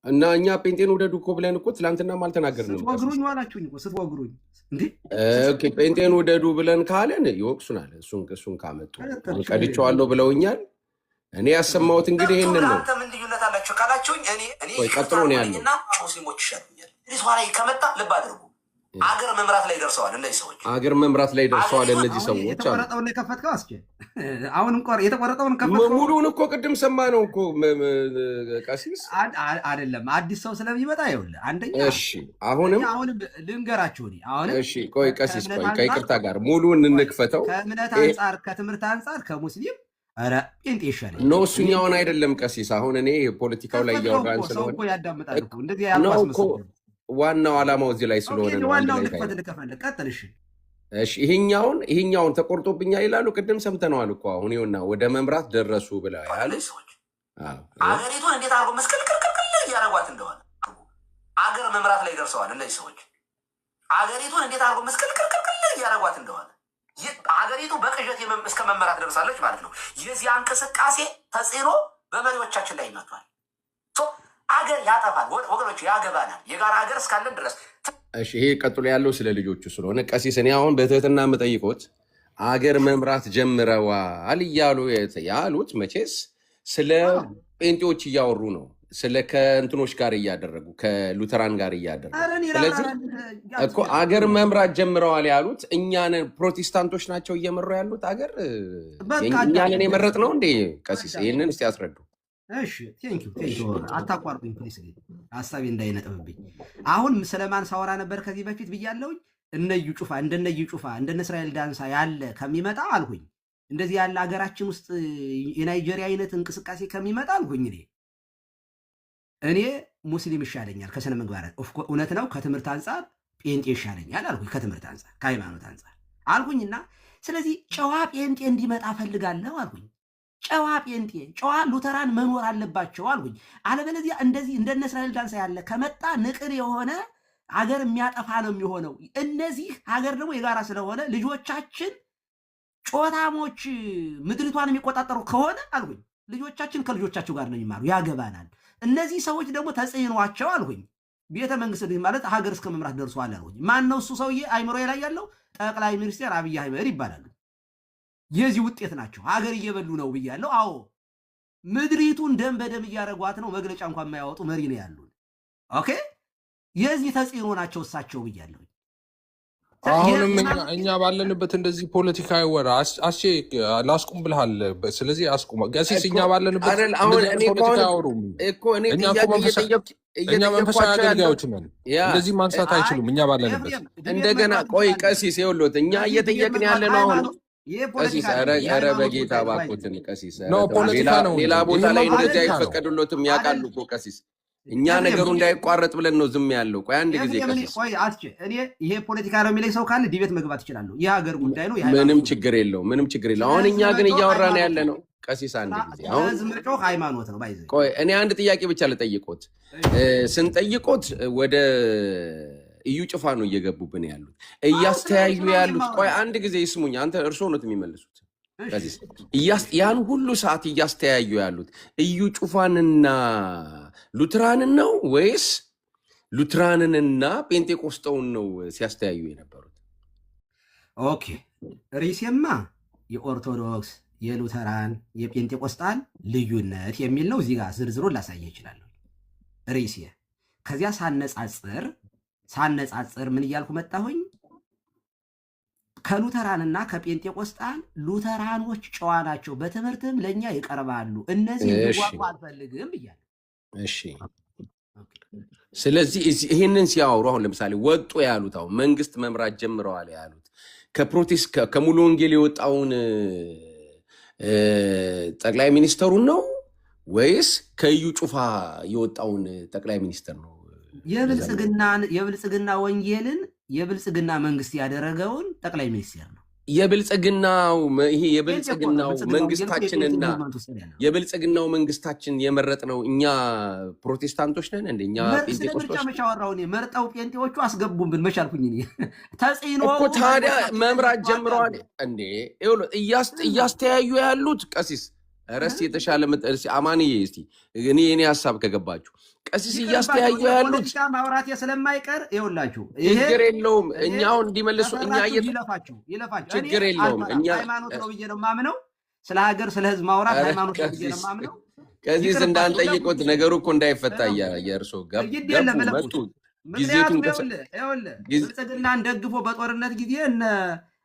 እና እኛ ጴንጤን ውደዱ እኮ ብለን እኮ ትላንትናም አልተናገርንም። ስትወግሩኝ ዋላችሁኝ እኮ ስትወግሩኝ እንዴ። ጴንጤን ውደዱ ብለን ካለን ይወቅሱናል። እሱን ካመጡ ቀድቼዋለሁ ብለውኛል። እኔ ያሰማሁት እንግዲህ ይህንን ነው። ምን ልዩነት አላቸው ካላችሁኝ እኔ ቀጥሎ ነው ያለው ሙስሊሞች ይሻሉኛል። ኋላ ከመጣ ልብ አድርጉ። አገር መምራት ላይ ደርሰዋል እነዚህ ሰዎች። አገር መምራት ላይ ደርሰዋል እነዚህ ሰዎች። የተቆረጠውን የከፈትከው አስቼ አሁንም የተቆረጠውን ከፈትከው ሙሉውን እኮ ቅድም ሰማ ነው እኮ ቀሲስ አይደለም። አዲስ ሰው ስለሚመጣ ይኸውልህ፣ አንደኛ እሺ፣ አሁንም ልንገራችሁ አሁንም እሺ፣ ቆይ ቀሲስ፣ ቆይ ከይቅርታ ጋር ሙሉውን እንክፈተው። ከእምነት አንጻር፣ ከትምህርት አንጻር ከሙስሊም ኧረ ጴንጤ ይሻለኝ ነው። እሱኛውን አይደለም ቀሲስ። አሁን እኔ ፖለቲካው ላይ እያወራን ስለሆነ ሰው እኮ ያዳምጣል እኮ እንደዚህ ያልኳስ መስሎኝ። ዋናው ዓላማው እዚህ ላይ ስለሆነ ነው። ዋናው ልከፈል ቀጥልሽ። እሺ ይሄኛውን ተቆርጦብኛል ይላሉ። ቅድም ሰምተነዋል እኮ አሁን ይኸውና ወደ መምራት ደረሱ ብለው ያሉ አገሪቱን እንዴት አድርጎ መስቀልቅልቅል እያደረጓት እንደሆነ አገር መምራት ላይ ደርሰዋል እነዚህ ሰዎች። አገሪቱን እንዴት አድርጎ መስቀልቅልቅል እያደረጓት እንደሆነ አገሪቱ በቅዠት እስከ መመራት ደርሳለች ማለት ነው። የዚያ እንቅስቃሴ ተጽዕኖ በመሪዎቻችን ላይ ይመቷል። አገር ያጠፋል ወገኖች፣ ያገባናል። የጋራ ሀገር እስካለን ድረስ። እሺ ይሄ ቀጥሎ ያለው ስለ ልጆቹ ስለሆነ ቀሲስ፣ እኔ አሁን በትህትና የምጠይቆት አገር መምራት ጀምረዋል እያሉ ያሉት መቼስ ስለ ጴንጤዎች እያወሩ ነው፣ ስለ ከእንትኖች ጋር እያደረጉ ከሉተራን ጋር እያደረጉ። ስለዚህ እኮ አገር መምራት ጀምረዋል ያሉት እኛን ፕሮቴስታንቶች ናቸው እየመሩ ያሉት አገር እኛንን የመረጥ ነው እንዴ? ቀሲስ ይህንን እስቲ ያስረዱ። እሺ ቴንኪው አታቋርጡኝ ፕሊስ፣ ሀሳቤ እንዳይነጥብብኝ። አሁን ስለማን ሳወራ ነበር ከዚህ በፊት ብያለሁኝ። እነዩ ጩፋ እንደነዩ ጩፋ እንደነ እስራኤል ዳንሳ ያለ ከሚመጣ አልኩኝ፣ እንደዚህ ያለ ሀገራችን ውስጥ የናይጄሪያ አይነት እንቅስቃሴ ከሚመጣ አልኩኝ እኔ ሙስሊም ይሻለኛል ከስነ ምግባር። እውነት ነው። ከትምህርት አንጻር ጴንጤ ይሻለኛል አልኩኝ፣ ከትምህርት አንጻር ከሃይማኖት አንጻር አልኩኝና ስለዚህ ጨዋ ጴንጤ እንዲመጣ ፈልጋለሁ አልኩኝ። ጨዋ ጴንጤ፣ ጨዋ ሉተራን መኖር አለባቸው አልኩኝ። አለበለዚያ እንደዚህ እንደነ እስራኤል ዳንሳ ያለ ከመጣ ንቅር የሆነ ሀገር የሚያጠፋ ነው የሚሆነው። እነዚህ ሀገር ደግሞ የጋራ ስለሆነ ልጆቻችን ጮታሞች ምድሪቷን የሚቆጣጠሩ ከሆነ አልኩኝ ልጆቻችን ከልጆቻቸው ጋር ነው የሚማሩ፣ ያገባናል። እነዚህ ሰዎች ደግሞ ተጽዕኗቸው አልኩኝ ቤተ መንግስት ማለት ሀገር እስከ መምራት ደርሷል አልኩኝ። ማን ነው እሱ ሰውዬ? አይምሮ ላይ ያለው ጠቅላይ ሚኒስትር አብይ አህመድ ይባላሉ። የዚህ ውጤት ናቸው። ሀገር እየበሉ ነው ብያለሁ። አዎ ምድሪቱን ደም በደም እያደረጓት ነው። መግለጫ እንኳን የማያወጡ መሪ ነው ያሉን። ኦኬ የዚህ ተጽዕኖ ናቸው እሳቸው ብያለሁ። አሁንም እኛ ባለንበት እንደዚህ ፖለቲካ ወራ አስቼ ላስቁም ብልሃል። ስለዚህ አስቁም ቀሲስ። እኛ ባለንበት ፖለቲካ አያወሩም እኮ። እኛ መንፈሳዊ አገልጋዮች ነን። እንደዚህ ማንሳት አይችሉም። እኛ ባለንበት እንደገና ቆይ ቀሲስ ይኸውልዎት፣ እኛ እየጠየቅን ያለ ነው አሁን ቀሲስ። ኧረ በጌታ እባክዎትን ቀሲስ፣ ሌላ ቦታ ላይ እንደዚህ አይፈቀዱሎትም ያውቃሉ እኮ ቀሲስ። እኛ ነገሩ እንዳይቋረጥ ብለን ነው ዝም ያለው። ቆይ አንድ ጊዜ ቀሲስ፣ ቆይ አስቼ፣ እኔ ይሄ ፖለቲካ ነው የሚለኝ ሰው ካለ ዲቤት መግባት ይችላሉ። የሀገር ጉዳይ ነው። ምንም ችግር የለው፣ ምንም ችግር የለው። አሁን እኛ ግን እያወራን ያለ ነው ቀሲስ። አንድ ጊዜ አሁን ዝምጮህ ሃይማኖት ነው ባይዘ። ቆይ እኔ አንድ ጥያቄ ብቻ ልጠይቆት። ስንጠይቆት ወደ እዩ ጭፋ ነው እየገቡብን ያሉት እያስተያዩ ያሉት። ቆይ አንድ ጊዜ ይስሙኝ። አንተ እርስዎ ነው የሚመልሱት። ያን ሁሉ ሰዓት እያስተያዩ ያሉት እዩ ጩፋንና ሉትራንን ነው ወይስ ሉትራንንና ጴንጤቆስጠውን ነው ሲያስተያዩ የነበሩት? ኦኬ ሪሴማ የኦርቶዶክስ የሉተራን የጴንጤቆስጣን ልዩነት የሚል ነው። እዚህ ጋር ዝርዝሩን ላሳየ ይችላለሁ። ሪሴ ከዚያ ሳነጻጽር ምን እያልኩ መጣሁኝ? ከሉተራንና ከጴንጤቆስጣን ሉተራኖች ጨዋ ናቸው፣ በትምህርትም ለእኛ ይቀርባሉ። እነዚህ ዋቁ አልፈልግም ብያለሁ። እሺ ስለዚህ ይህንን ሲያወሩ አሁን ለምሳሌ ወጡ ያሉት አሁን መንግስት መምራት ጀምረዋል ያሉት ከሙሉ ወንጌል የወጣውን ጠቅላይ ሚኒስተሩን ነው ወይስ ከእዩ ጩፋ የወጣውን ጠቅላይ ሚኒስተር ነው? የብልጽግና ወንጌልን የብልጽግና መንግስት ያደረገውን ጠቅላይ ሚኒስቴር ነው። የብልጽግናው ይሄ ጴንጤ እኮ ነው። የብልጽግናው ብልጽግናው ወንጌል እኮ የጴንጤ መንግስታችንና ሙቭመንት ውስጥ ነው ያለው። የብልጽግናው መንግስታችን የመረጥነው እኛ ፕሮቴስታንቶች ነን እንደ እኛ ስለ ምርጫ ጴንጤቆስጦስ መቼ አወራሁ እኔ? መርጠው ጴንጤዎቹ አስገቡብን መች አልኩኝ እኔ? ተጽዕኖ እኮ ታዲያ በውስጣቸው መምራት ተደርጓል ጀምረዋል ያለው። እንዴ? ይኸውልህ እያስተያዩ ያሉት ቀሲስ ረስ የተሻለ አማንዬ እስቲ እኔ ሀሳብ ከገባችሁ ቀሲስ እያስተያዩ ይቅርባቸው። ያሉት ፖለቲካ ማውራቴ ስለማይቀር ይኸውላችሁ፣ ይሄ ችግር የለውም። እኛውን እንዲመልሱ እኛ ከፈራችሁ ይለፋችሁ ይለፋችሁ። እኔ ችግር የለውም። አልፈራም። እኛ ሃይማኖት ነው ብዬ ነው የማምነው። ስለ ሀገር ስለ ህዝብ ማውራት ሃይማኖት ነው ብዬ ነው የማምነው። ቀሲስ ይቅርባችሁ፣ እንዳንጠይቁት ለፉት ነገሩ እኮ እንዳይፈታ ለፉት የእርሶ ግድ ገቡ የለም መጡ ለፉት። ጊዜቱን ምክንያቱም ይኸውልህ ብልጽግናን ደግፎ በጦርነት ጊዜ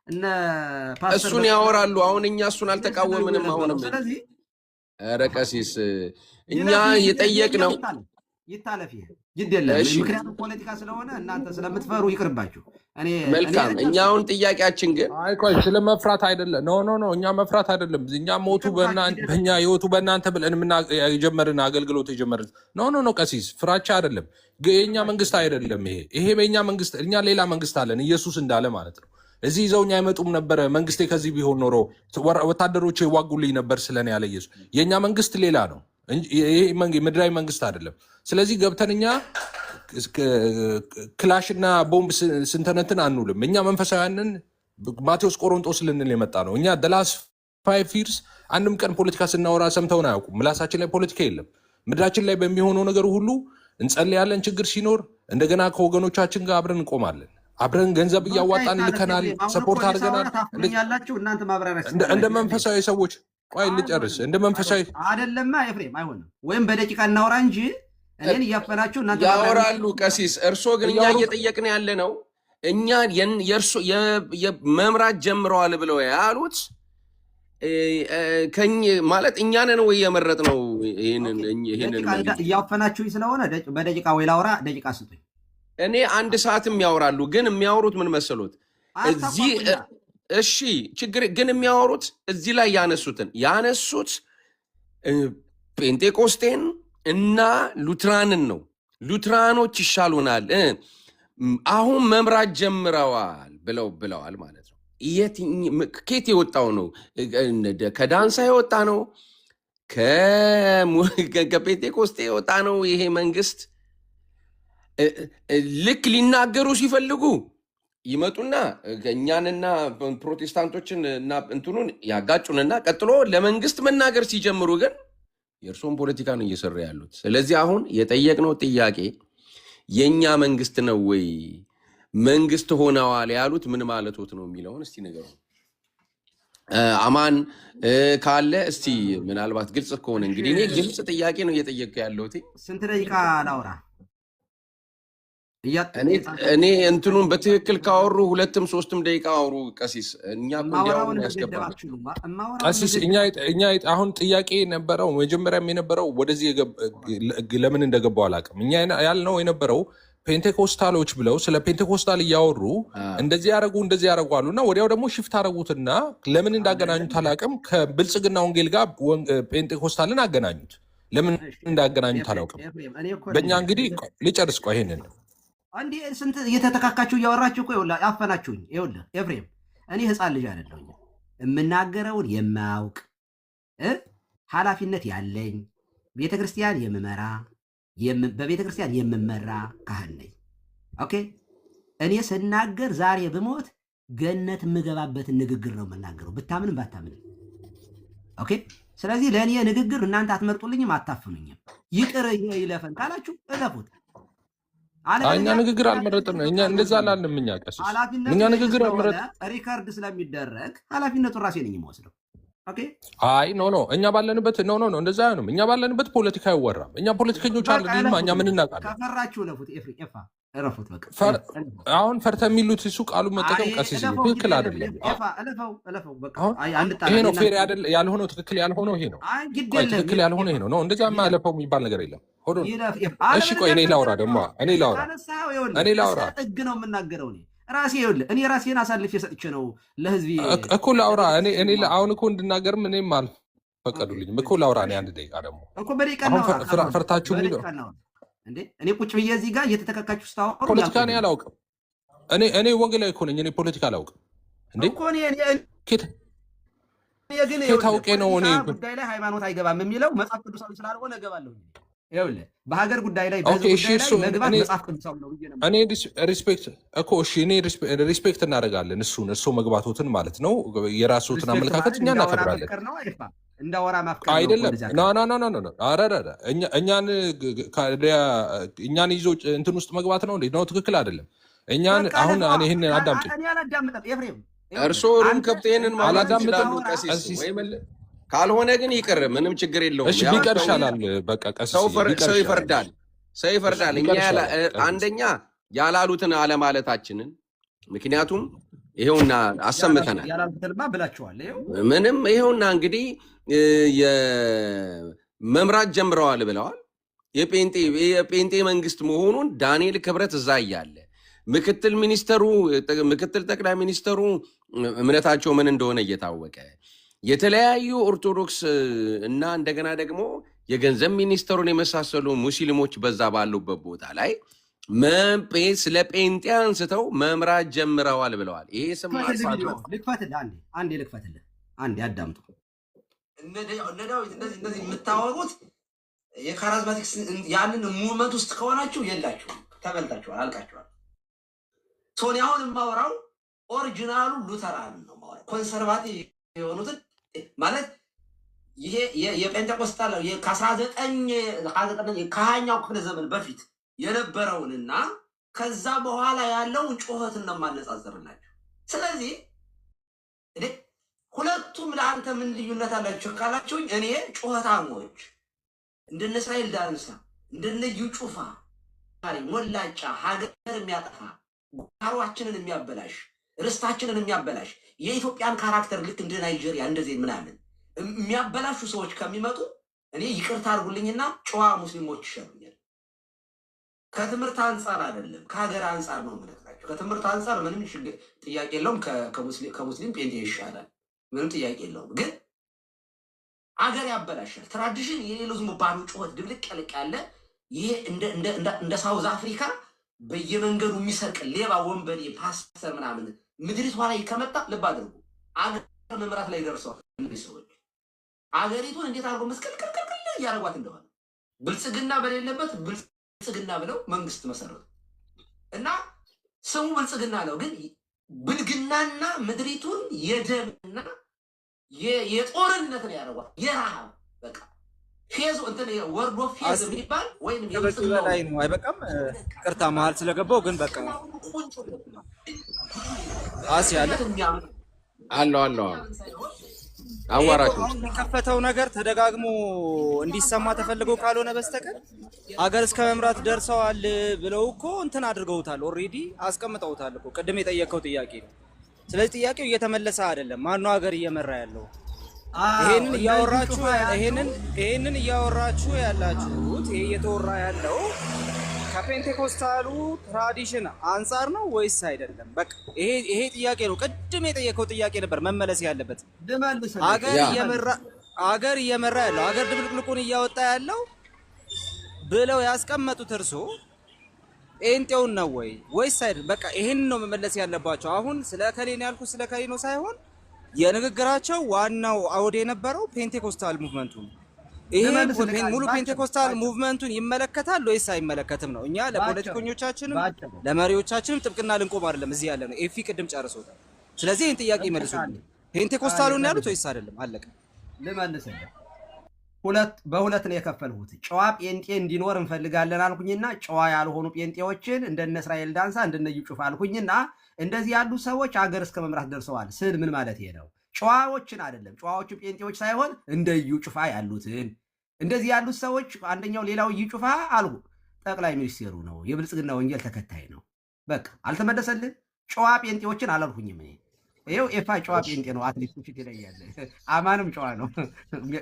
እነ ፓስተር እሱን ያወራሉ። አሁን እኛ እሱን አልተቃወምንም። አሁንም ስለዚህ ኧረ ቀሲስ እኛ የጠየቅነው ይታለፍ ይሄ ግድ የለም። እሺ ምክንያቱም ፖለቲካ ስለሆነ እናንተ ስለምትፈሩ ይቅርባችሁ። መልካም። እኛ አሁን ጥያቄያችን ግን አይ ቆይ ስለ መፍራት አይደለም። ኖ እኛ መፍራት አይደለም። እኛ ሞቱ በእኛ ህይወቱ በእናንተ ብለን የጀመርን አገልግሎት የጀመርን ኖ ቀሲስ ፍራቻ አይደለም። የእኛ መንግስት አይደለም ይሄ በእኛ መንግስት እኛ ሌላ መንግስት አለን ኢየሱስ እንዳለ ማለት ነው። እዚህ ይዘውኝ አይመጡም ነበረ። መንግስቴ ከዚህ ቢሆን ኖሮ ወታደሮች ይዋጉልኝ ነበር ስለኔ ያለ ኢየሱስ። የእኛ መንግስት ሌላ ነው። ይሄ ምድራዊ መንግስት አይደለም። ስለዚህ ገብተን እኛ ክላሽና ቦምብ ስንተነትን አንውልም። እኛ መንፈሳውያንን ማቴዎስ ቆሮንጦስ ልንል የመጣ ነው። እኛ ደላስ 5 ይርስ አንድም ቀን ፖለቲካ ስናወራ ሰምተውን አያውቁም። ምላሳችን ላይ ፖለቲካ የለም። ምድራችን ላይ በሚሆነው ነገር ሁሉ እንጸልያለን። ችግር ሲኖር እንደገና ከወገኖቻችን ጋር አብረን እንቆማለን። አብረን ገንዘብ እያዋጣን ልከናል፣ ሰፖርት አድርገናል። እንደ መንፈሳዊ ሰዎች ቆይ ልጨርስ። እንደ መንፈሳዊ አይደለማ ኤፍሬም፣ አይሆንም። ወይም በደቂቃ እናውራ እንጂ እኔን እያፈናችሁ እናንተ ያወራሉ። ቀሲስ እርሶ ግን እኛ እየጠየቅን ያለ ነው እኛ መምራት ጀምረዋል ብለው ያሉት ማለት እኛ ነን ወይ የመረጥነው? ይሄንን እያፈናችሁኝ ስለሆነ በደቂቃ ወይ ላውራ፣ ደቂቃ ስጡኝ። እኔ 1 ሰዓትም ያወራሉ። ግን የሚያወሩት ምን መሰሎት? እዚህ እሺ ችግር ግን የሚያወሩት እዚህ ላይ ያነሱት ጴንጤቆስጤን እና ሉትራንን ነው። ሉትራኖች ይሻሉናል፣ አሁን መምራት ጀምረዋል ብለዋል ማለት ነው። ኬት የወጣው ነው? ከዳንሳ የወጣ ነው? ከጴንጤቆስጤ የወጣ ነው? ይሄ መንግስት ልክ ሊናገሩ ሲፈልጉ ይመጡና እኛንና ፕሮቴስታንቶችን እና እንትኑን ያጋጩንና ቀጥሎ ለመንግስት መናገር ሲጀምሩ ግን የእርሶን ፖለቲካ ነው እየሰሩ ያሉት። ስለዚህ አሁን የጠየቅነው ጥያቄ የእኛ መንግስት ነው ወይ መንግስት ሆነዋል ያሉት ምን ማለቶት ነው የሚለውን እስቲ ንገሩ። አማን ካለ እስቲ ምናልባት ግልጽ ከሆነ እንግዲህ እኔ ግልጽ ጥያቄ ነው እየጠየቅኩ ያለሁት። ስንት ደቂቃ ላውራ? እኔ እንትኑን በትክክል ካወሩ 2ም 3ም ደቂቃ አውሩ ቀሲስ። እኛ እንዲያውሩ ያስገባል ቀሲስ። እኛ አሁን ጥያቄ የነበረው መጀመሪያም የነበረው ወደዚህ ለምን እንደገባው አላውቅም። እኛ ያልነው የነበረው ፔንቴኮስታሎች ብለው ስለ ፔንቴኮስታል እያወሩ እንደዚህ ያደረጉ አሉ እና ወዲያው ደግሞ ሽፍት አደረጉትና ለምን እንዳገናኙት አላውቅም። ከብልጽግና ወንጌል ጋር ፔንቴኮስታልን አገናኙት። ለምን እንዳገናኙት አላውቅም። በእኛ እንግዲህ ልጨርስ ቆይ ይሄንን አንዴ ስንት እየተተካካችሁ እያወራችሁ እኮ ይኸውልህ አፈናችሁኝ። ይኸውልህ ኤፍሬም፣ እኔ ህፃን ልጅ አይደለሁኝ። የምናገረውን የማያውቅ ኃላፊነት ያለኝ ቤተክርስቲያን የምመራ በቤተክርስቲያን የምመራ ካህን ነኝ። ኦኬ፣ እኔ ስናገር ዛሬ ብሞት ገነት የምገባበትን ንግግር ነው የምናገረው፣ ብታምንም ባታምንም። ኦኬ፣ ስለዚህ ለእኔ ንግግር እናንተ አትመርጡልኝም፣ አታፍኑኝም። ይቅር ይለፈን ካላችሁ እለፉት። እኛ ንግግር አልመረጥም። እኛ እንደዛ አላልንም። እኛ ቀሲስ እኛ ንግግር አልመረጥም። ሪከርድ ስለሚደረግ ኃላፊነቱን ራሴ ነኝ የምወስደው። አይ ኖ እኛ ባለንበት ኖ እንደዛ አይሆንም። እኛ ባለንበት ፖለቲካ አይወራም። እኛ ፖለቲከኞች አለንማ። እኛ ምን እናውቃለን? ከፈራችሁ ለፉት እረፉት። በቃ አሁን ፈርተ የሚሉት እሱ ቃሉ መጠቀም ቀሲስ ትክክል አይደለም። ይሄ ነው ፌር ያልሆነው። ትክክል ያልሆነው ይሄ ነው። ትክክል ያልሆነው ይሄ ነው። እንደዛ ማለፈው የሚባል ነገር የለም። እሺ ቆይ እኔ ላውራ ጥግ ነው የምናገረው ራሴ። ይኸውልህ እኔ ራሴን አሳልፌ ሰጥቼ ነው ለህዝብ እኮ ላውራ። እኔ አሁን እኮ እንድናገርም እኔም አልፈቀዱልኝም እኮ ላውራ። እኔ አንድ ደቂቃ ደግሞ እኮ በደቂቃ ፈርታችሁ የሚለው እኔ ቁጭ ብዬ እዚህ ጋር እየተተካካችሁ ስታወሩ ፖለቲካ እኔ አላውቅም። እኔ ወንጌላዊ እኮ ነኝ። እኔ ፖለቲካ አላውቅም። እንዴ? እኮ ኬት አውቄ ነው እኔ ጉዳይ ላይ ሃይማኖት አይገባም የሚለው መጽሐፍ ቅዱሳዊ ስላልሆነ እገባለሁ። ይኸውልህ በሀገር ጉዳይ ላይ በህዝብ ጉዳይ ላይ መግባት መጽሐፍ ቅዱሳዊ ነው ብዬ ነው። እኔ ሪስፔክት እኮ እሺ፣ እኔ ሪስፔክት እናደርጋለን እርሶ መግባቶትን ማለት ነው። የራስዎትን አመለካከት እኛ እናከብራለን። እንዳወራ ማፍቀር አይደለም። እኛን ይዞ እንትን ውስጥ መግባት ነው እንዴ? ነው ትክክል አይደለም። እኛን አሁን ይህን አዳምጪኝ። እኔ አላዳምጥም ኤፍሬም። እርስዎ ሩም ከብት ይሄንን ማለት ይችላሉ ቀሲስ፣ ካልሆነ ግን ይቅር፣ ምንም ችግር የለውም። እሺ ቢቀር ይሻላል። በቃ ቀሲስ ሰው ይፈርዳል፣ ሰው ይፈርዳል። እኛ አንደኛ ያላሉትን አለማለታችንን ምክንያቱም ይሄውና አሰምተናል። ያላሉትንማ ብላችኋል። ምንም ይሄውና እንግዲህ መምራት ጀምረዋል ብለዋል። የጴንጤ መንግስት መሆኑን ዳንኤል ክብረት እዛ እያለ ምክትል ጠቅላይ ሚኒስተሩ እምነታቸው ምን እንደሆነ እየታወቀ የተለያዩ ኦርቶዶክስ እና እንደገና ደግሞ የገንዘብ ሚኒስተሩን የመሳሰሉ ሙስሊሞች በዛ ባሉበት ቦታ ላይ ስለ ጴንጤ አንስተው መምራት ጀምረዋል ብለዋል። ይሄ ስም ልክፈትልህ፣ አንዴ አዳምጡ። እነ ዳዊት እንደዚህ የምታወሩት የካራዝማቲክስ ያንን ሙቭመንት ውስጥ ከሆናችሁ የላችሁም፣ ተበልታችኋል፣ አልቃችኋል። ሶኒ አሁን የማወራው ኦሪጂናሉ ሉተራን ነው ማወራው። ኮንሰርቫቲቭ የሆኑትን ማለት ይሄ የጴንጤቆስጣል ከ20ኛው ክፍለ ዘመን በፊት የነበረውንና ከዛ በኋላ ያለውን ጩኸትን ነው የማነጻጽርላችሁ። ስለዚህ ሁለቱም ለአንተ ምን ልዩነት አላችሁ ካላችሁኝ፣ እኔ ጩኸታሞች እንደነ እስራኤል ዳንሳ እንደነ እዩ ጩፋ ሞላጫ ሀገር የሚያጠፋ ጓሯችንን የሚያበላሽ ርስታችንን የሚያበላሽ የኢትዮጵያን ካራክተር ልክ እንደ ናይጄሪያ እንደዚህ ምናምን የሚያበላሹ ሰዎች ከሚመጡ እኔ ይቅርታ አድርጉልኝና ጨዋ ሙስሊሞች ይሻሉኛል። ከትምህርት አንጻር አይደለም ከሀገር አንጻር ነው የምነግራቸው። ከትምህርት አንጻር ምንም ጥያቄ የለውም። ከሙስሊም ጴንጤ ይሻላል፣ ምንም ጥያቄ የለውም። ግን አገር ያበላሻል። ትራዲሽን የሌለው ዝም ባሉ ጩኸት ድብልቅ ያልቅ ያለ ይሄ እንደ ሳውዝ አፍሪካ በየመንገዱ የሚሰርቅ ሌባ ወንበዴ ፓስተር ምናምን ምድሪቷ ላይ ከመጣ ልብ አድርጉ፣ አገር መምራት ላይ ደርሰዋል እነዚህ ሰዎች። አገሪቱን እንዴት አድርጎ መስቀልቅልቅል እያደረጓት እንደሆነ ብልጽግና በሌለበት ብልጽግና ብለው መንግስት መሰረቱ እና ስሙ ብልጽግና ነው። ግን ብልግናና ምድሪቱን የደምና የጦርነት ነው ያደረጓት። የረሃብ በቃ ፌዝ እንትን ወርዶ ፌዝ የሚባል ወይም የብልጽግና ላይ ነው። አይበቃም። ቅርታ መሀል ስለገባው ግን በቃ አሲያለ አለው አዋራችሁ ከፈተው ነገር ተደጋግሞ እንዲሰማ ተፈልጎ ካልሆነ በስተቀር ሀገር እስከ መምራት ደርሰዋል ብለው እኮ እንትን አድርገውታል። ኦልሬዲ አስቀምጠውታል እኮ ቅድም የጠየቀው ጥያቄ ነው። ስለዚህ ጥያቄው እየተመለሰ አይደለም። ማነው ሀገር እየመራ ያለው? ይሄንን እያወራችሁ ያላችሁት ይሄ እየተወራ ያለው ከፔንቴኮስታሉ ትራዲሽን አንጻር ነው ወይስ አይደለም? በቃ ይሄ ጥያቄ ነው። ቅድም የጠየቀው ጥያቄ ነበር መመለስ ያለበት። አገር እየመራ ያለው አገር ድብልቅልቁን እያወጣ ያለው ብለው ያስቀመጡት እርሶ ጴንጤውን ነው ወይስ አይደለም? በቃ ይሄን ነው መመለስ ያለባቸው። አሁን ስለ ከሌ ነው ያልኩት፣ ስለ ከሌ ነው ሳይሆን የንግግራቸው ዋናው አውድ የነበረው ፔንቴኮስታል ሙቭመንቱ ነው። ይሄ ሙሉ ፔንቴኮስታል ሙቭመንቱን ይመለከታል ወይስ አይመለከትም ነው? እኛ ለፖለቲከኞቻችንም ለመሪዎቻችንም ጥብቅና ልንቆም አይደለም እዚህ ያለ ነው። ኤፊ ቅድም ጨርሶታል። ስለዚህ ይህን ጥያቄ ይመልሱልኝ። ፔንቴኮስታሉን ያሉት ወይስ አይደለም? አለቀ። ልመልስልህ። በሁለት ነው የከፈልሁት። ጨዋ ጴንጤ እንዲኖር እንፈልጋለን አልኩኝና ጨዋ ያልሆኑ ጴንጤዎችን እንደነ እስራኤል ዳንሳ እንደነ እዩ ጩፋ አልኩኝና እንደዚህ ያሉ ሰዎች አገር እስከ መምራት ደርሰዋል ስል ምን ማለት ይሄ ነው? ጨዋዎችን አይደለም፣ ጨዋዎቹ ጴንጤዎች ሳይሆን እንደ እዩ ጩፋ ያሉትን እንደዚህ ያሉት ሰዎች አንደኛው ሌላው እዩ ጩፋ አልኩ ጠቅላይ ሚኒስቴሩ ነው፣ የብልጽግና ወንጌል ተከታይ ነው። በቃ አልተመለሰልን። ጨዋ ጴንጤዎችን አላልኩኝም እኔ። ይኸው ኤፋ ጨዋ ጴንጤ ነው። አትሊስት ፊት ላይ ያለ አማንም ጨዋ ነው።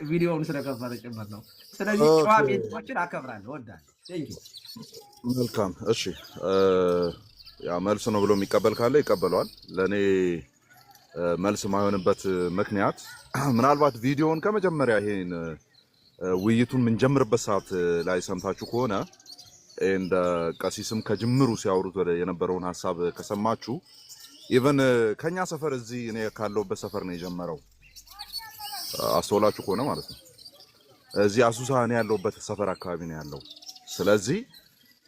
ቪዲዮውን ስለከፈለ ጭምር ነው። ስለዚህ ጨዋ ጴንጤዎችን አከብራለሁ፣ እወዳለሁ። ቴንኪው። መልካም እሺ። ያ መልስ ነው ብሎ የሚቀበል ካለ ይቀበለዋል። ለእኔ መልስ ማይሆንበት ምክንያት ምናልባት ቪዲዮውን ከመጀመሪያ ይሄን ውይይቱን የምንጀምርበት ሰዓት ላይ ሰምታችሁ ከሆነ እንደ ቀሲስም ከጅምሩ ሲያወሩት የነበረውን ሀሳብ ከሰማችሁ ኢቨን ከኛ ሰፈር እዚህ እኔ ካለሁበት ሰፈር ነው የጀመረው። አስተውላችሁ ከሆነ ማለት ነው እዚህ አሱሳ እኔ ያለሁበት ሰፈር አካባቢ ነው ያለው። ስለዚህ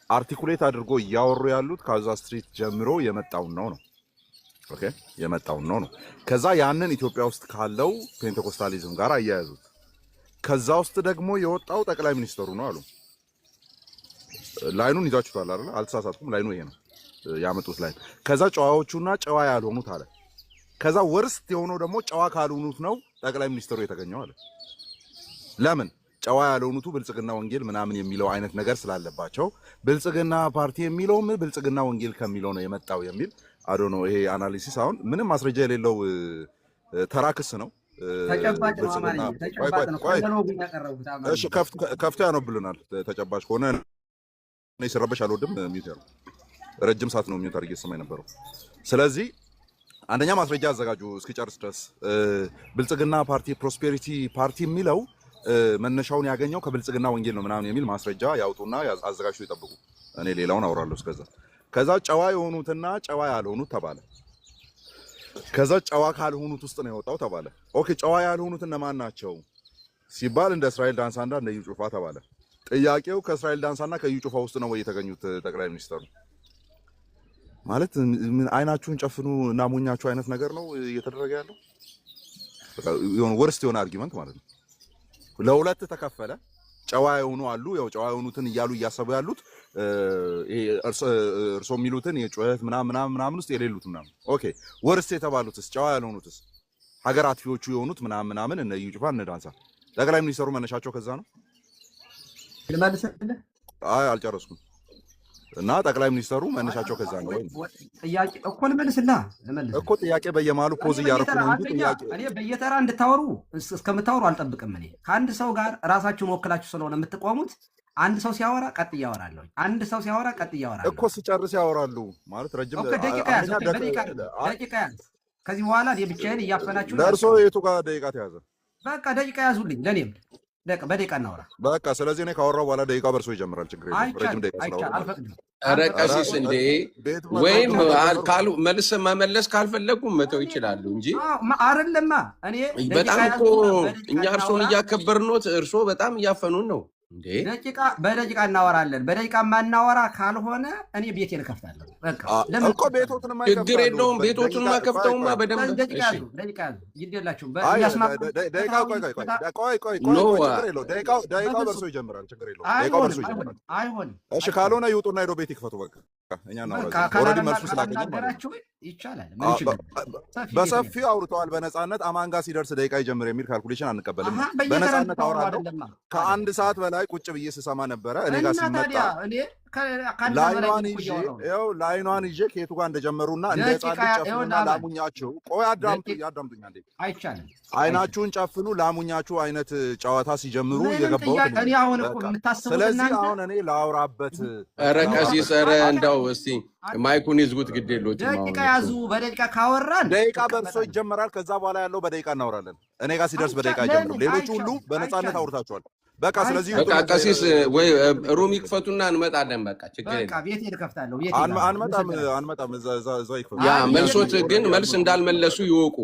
አርቲኩሌት አድርጎ እያወሩ ያሉት ካዛ ስትሪት ጀምሮ የመጣውን ነው። ኦኬ የመጣውን ነው። ከዛ ያንን ኢትዮጵያ ውስጥ ካለው ፔንቴኮስታሊዝም ጋር አያያዙት። ከዛ ውስጥ ደግሞ የወጣው ጠቅላይ ሚኒስትሩ ነው አሉ። ላይኑን ይዛችሁታል አይደል? አልተሳሳትኩም። ላይኑ ይሄ ነው ያመጡት ላይን። ከዛ ጨዋዎቹና ጨዋ ያልሆኑት አለ። ከዛ ወርስት የሆነው ደግሞ ጨዋ ካልሆኑት ነው ጠቅላይ ሚኒስትሩ የተገኘው አለ። ለምን? ጨዋ ያልሆኑቱ ብልጽግና ወንጌል ምናምን የሚለው አይነት ነገር ስላለባቸው ብልጽግና ፓርቲ የሚለውም ብልጽግና ወንጌል ከሚለው ነው የመጣው የሚል አዶ ነው። ይሄ አናሊሲስ አሁን ምንም ማስረጃ የሌለው ተራክስ ነው። ተጨባጭ ነው ማለት ነው። ተጨባጭ ነው። ካታሎጉን ያቀረቡት አማን እሺ ከፍታ ያነብልናል። ተጨባጭ ከሆነ እኔ ስረበሽ አልወድም። ሚውት ያለው ረጅም ሰዓት ነው ሚውት አድርጌ ሰማይ ነበረው። ስለዚህ አንደኛ ማስረጃ አዘጋጁ እስኪጨርስ ድረስ ብልጽግና ፓርቲ ፕሮስፔሪቲ ፓርቲ የሚለው መነሻውን ያገኘው ከብልጽግና ወንጌል ነው ምናምን የሚል ማስረጃ ያውጡና አዘጋጅቶ ይጠብቁ። እኔ ሌላውን አወራለሁ እስከዛ። ከዛ ጨዋ የሆኑትና ጨዋ ያልሆኑት ተባለ። ከዛ ጨዋ ካልሆኑት ውስጥ ነው የወጣው ተባለ። ኦኬ ጨዋ ያልሆኑት እነማን ናቸው ሲባል እንደ እስራኤል ዳንሳና እንደ እዩ ጩፋ ተባለ። ጥያቄው ከእስራኤል ዳንሳና ከእዩ ጩፋ ውስጥ ነው ወይ የተገኙት ጠቅላይ ሚኒስትሩ? ማለት ምን አይናችሁን ጨፍኑ እናሞኛችሁ አይነት ነገር ነው እየተደረገ ያለው። በቃ የሆነ ወርስት የሆነ አርጊመንት ማለት ነው። ለሁለት ተከፈለ። ጨዋ የሆኑ አሉ፣ ያው ጨዋ የሆኑትን እያሉ እያሰቡ ያሉት ይሄ እርሶ የሚሉትን የጩኸት ምናምን ውስጥ የሌሉት ምናምን። ኦኬ ወርስት የተባሉትስ ጨዋ ያልሆኑትስ ሀገር አጥፊዎቹ የሆኑት ምናምን እነ እዩ ጩፋ እነ ዳንሳ ጠቅላይ ሚኒስትሩ መነሻቸው ከዛ ነው። ልመልስልህ? አይ አልጨረስኩም። እና ጠቅላይ ሚኒስትሩ መነሻቸው ከዛ ነው ወይ? ጥያቄ እኮ ልመልስልህ እኮ ጥያቄ በየማሉ ፖዝ እያደረኩ ነው እንጂ ጥያቄ እኔ በየተራ እንድታወሩ እስከምታወሩ አልጠብቅም። እኔ ከአንድ ሰው ጋር ራሳችሁን ወክላችሁ ስለሆነ የምትቆሙት አንድ ሰው ሲያወራ ቀጥ እያወራለሁ፣ አንድ ሰው ሲያወራ ቀጥ እያወራለሁ እኮ ሲጨርስ ያወራሉ ማለት ረጅም ደቂቃ ያዝ። ደቂቃ ያዝ። ከዚህ በኋላ እኔ ብቻዬን እያፈናችሁ ለእርሶ የቱ ጋር ደቂቃ ተያዘ? በቃ ደቂቃ ያዙልኝ ለኔም በደቂቃ እናወራ። በቃ ስለዚህ እኔ ካወራው በኋላ ደቂቃው በእርሶ ይጀምራል። ችግር የለም። ረጅም ደቂቃ ስለሆነ አልፈቅድም። ኧረ ቀሲስ እንዴ ወይም መልስ መመለስ ካልፈለጉ መተው ይችላሉ እንጂ አይደለማ። እኔ በጣም እኮ እኛ እርሶን እያከበርኖት እርሶ በጣም እያፈኑን ነው እንዴ። በደቂቃ እናወራለን። በደቂቃ ማናወራ ካልሆነ እኔ ቤቴን እከፍታለሁ። በቃ ለምን እኮ ቤቶትን ችግር የለውም። ቤቶቱን ማከፍተውማ በደንብ ደቂቃ ያዙ። ይደላችሁ ደቂቃው በእርሶ ይጀምራል። ችግር የለውም። ደቂቃው በእርሶ ይጀምራል። አይሆንም። እሺ ካልሆነ ይውጡና ሄዶ ቤት ይክፈቱ። በቃ እኛ እናወራለን። ኦልሬዲ መልሱ ስላገኘን ማለት ነው። ይቻላል። በሰፊው አውርተዋል። በነፃነት አማን ጋር ሲደርስ ደቂቃ ይጀምር የሚል ካልኩሌሽን አንቀበልም። በነፃነት አወራለሁ። ከአንድ ሰዓት በላይ ቁጭ ብዬ ስሰማ ነበረ። እኔ ጋር ሲመጣ ላይኗን ይዤ ከየቱ ጋር እንደጀመሩና እንደ ህፃን ልጅ ጨፍኑና ላሙኛችሁ። ቆይ አዳምጡኝ አንዴ። አይቻልም። አይናችሁን ጨፍኑ ላሙኛችሁ አይነት ጨዋታ ሲጀምሩ የገባሁት። ስለዚህ አሁን እኔ ላውራበት። ኧረ ቀሲስ ኧረ እንዳው እስቲ ማይኩን ይዝጉት። ግድ የለዎት። ደቂቃ ያዙ። በደቂቃ ካወራን ደቂቃ በእርሶ ይጀመራል። ከዛ በኋላ ያለው በደቂቃ እናወራለን። እኔ ጋር ሲደርስ በደቂቃ አይጀምርም። ሌሎቹ ሁሉ በነፃነት አውርታችኋል። በቃ ስለዚህ በቃ ቀሲስ ወይ ሩም ይክፈቱና እንመጣለን። በቃ ችግር የለም። በቃ ቤቴን እከፍታለሁ። አንመጣም። እዛ ይክፈቱ። ያ መልሶት ግን መልስ እንዳልመለሱ ይወቁ።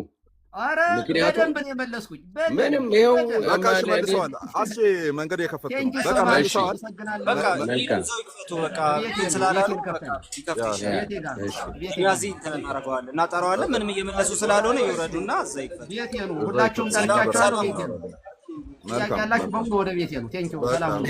አረ በደንብ ነው የመለስኩኝ። ምንም ይኸው በቃ መልሰዋል። አስ መንገድ የከፈቱ በቃ መልሰዋል። በቃ እዛው ይክፈቱ። በቃ ስላላሉ እናደርገዋለን፣ እናጠራዋለን። ምንም እየመለሱ ስላልሆነ ይውረዱና እዛ ይክፈቱ። ቤቴ ነው። ሁላችሁም ጠርቻችኋለሁ። ቤቴ ነው። ያላችሁ በሙሉ ወደ ቤቴ ነው። ቴንኪው። ሰላም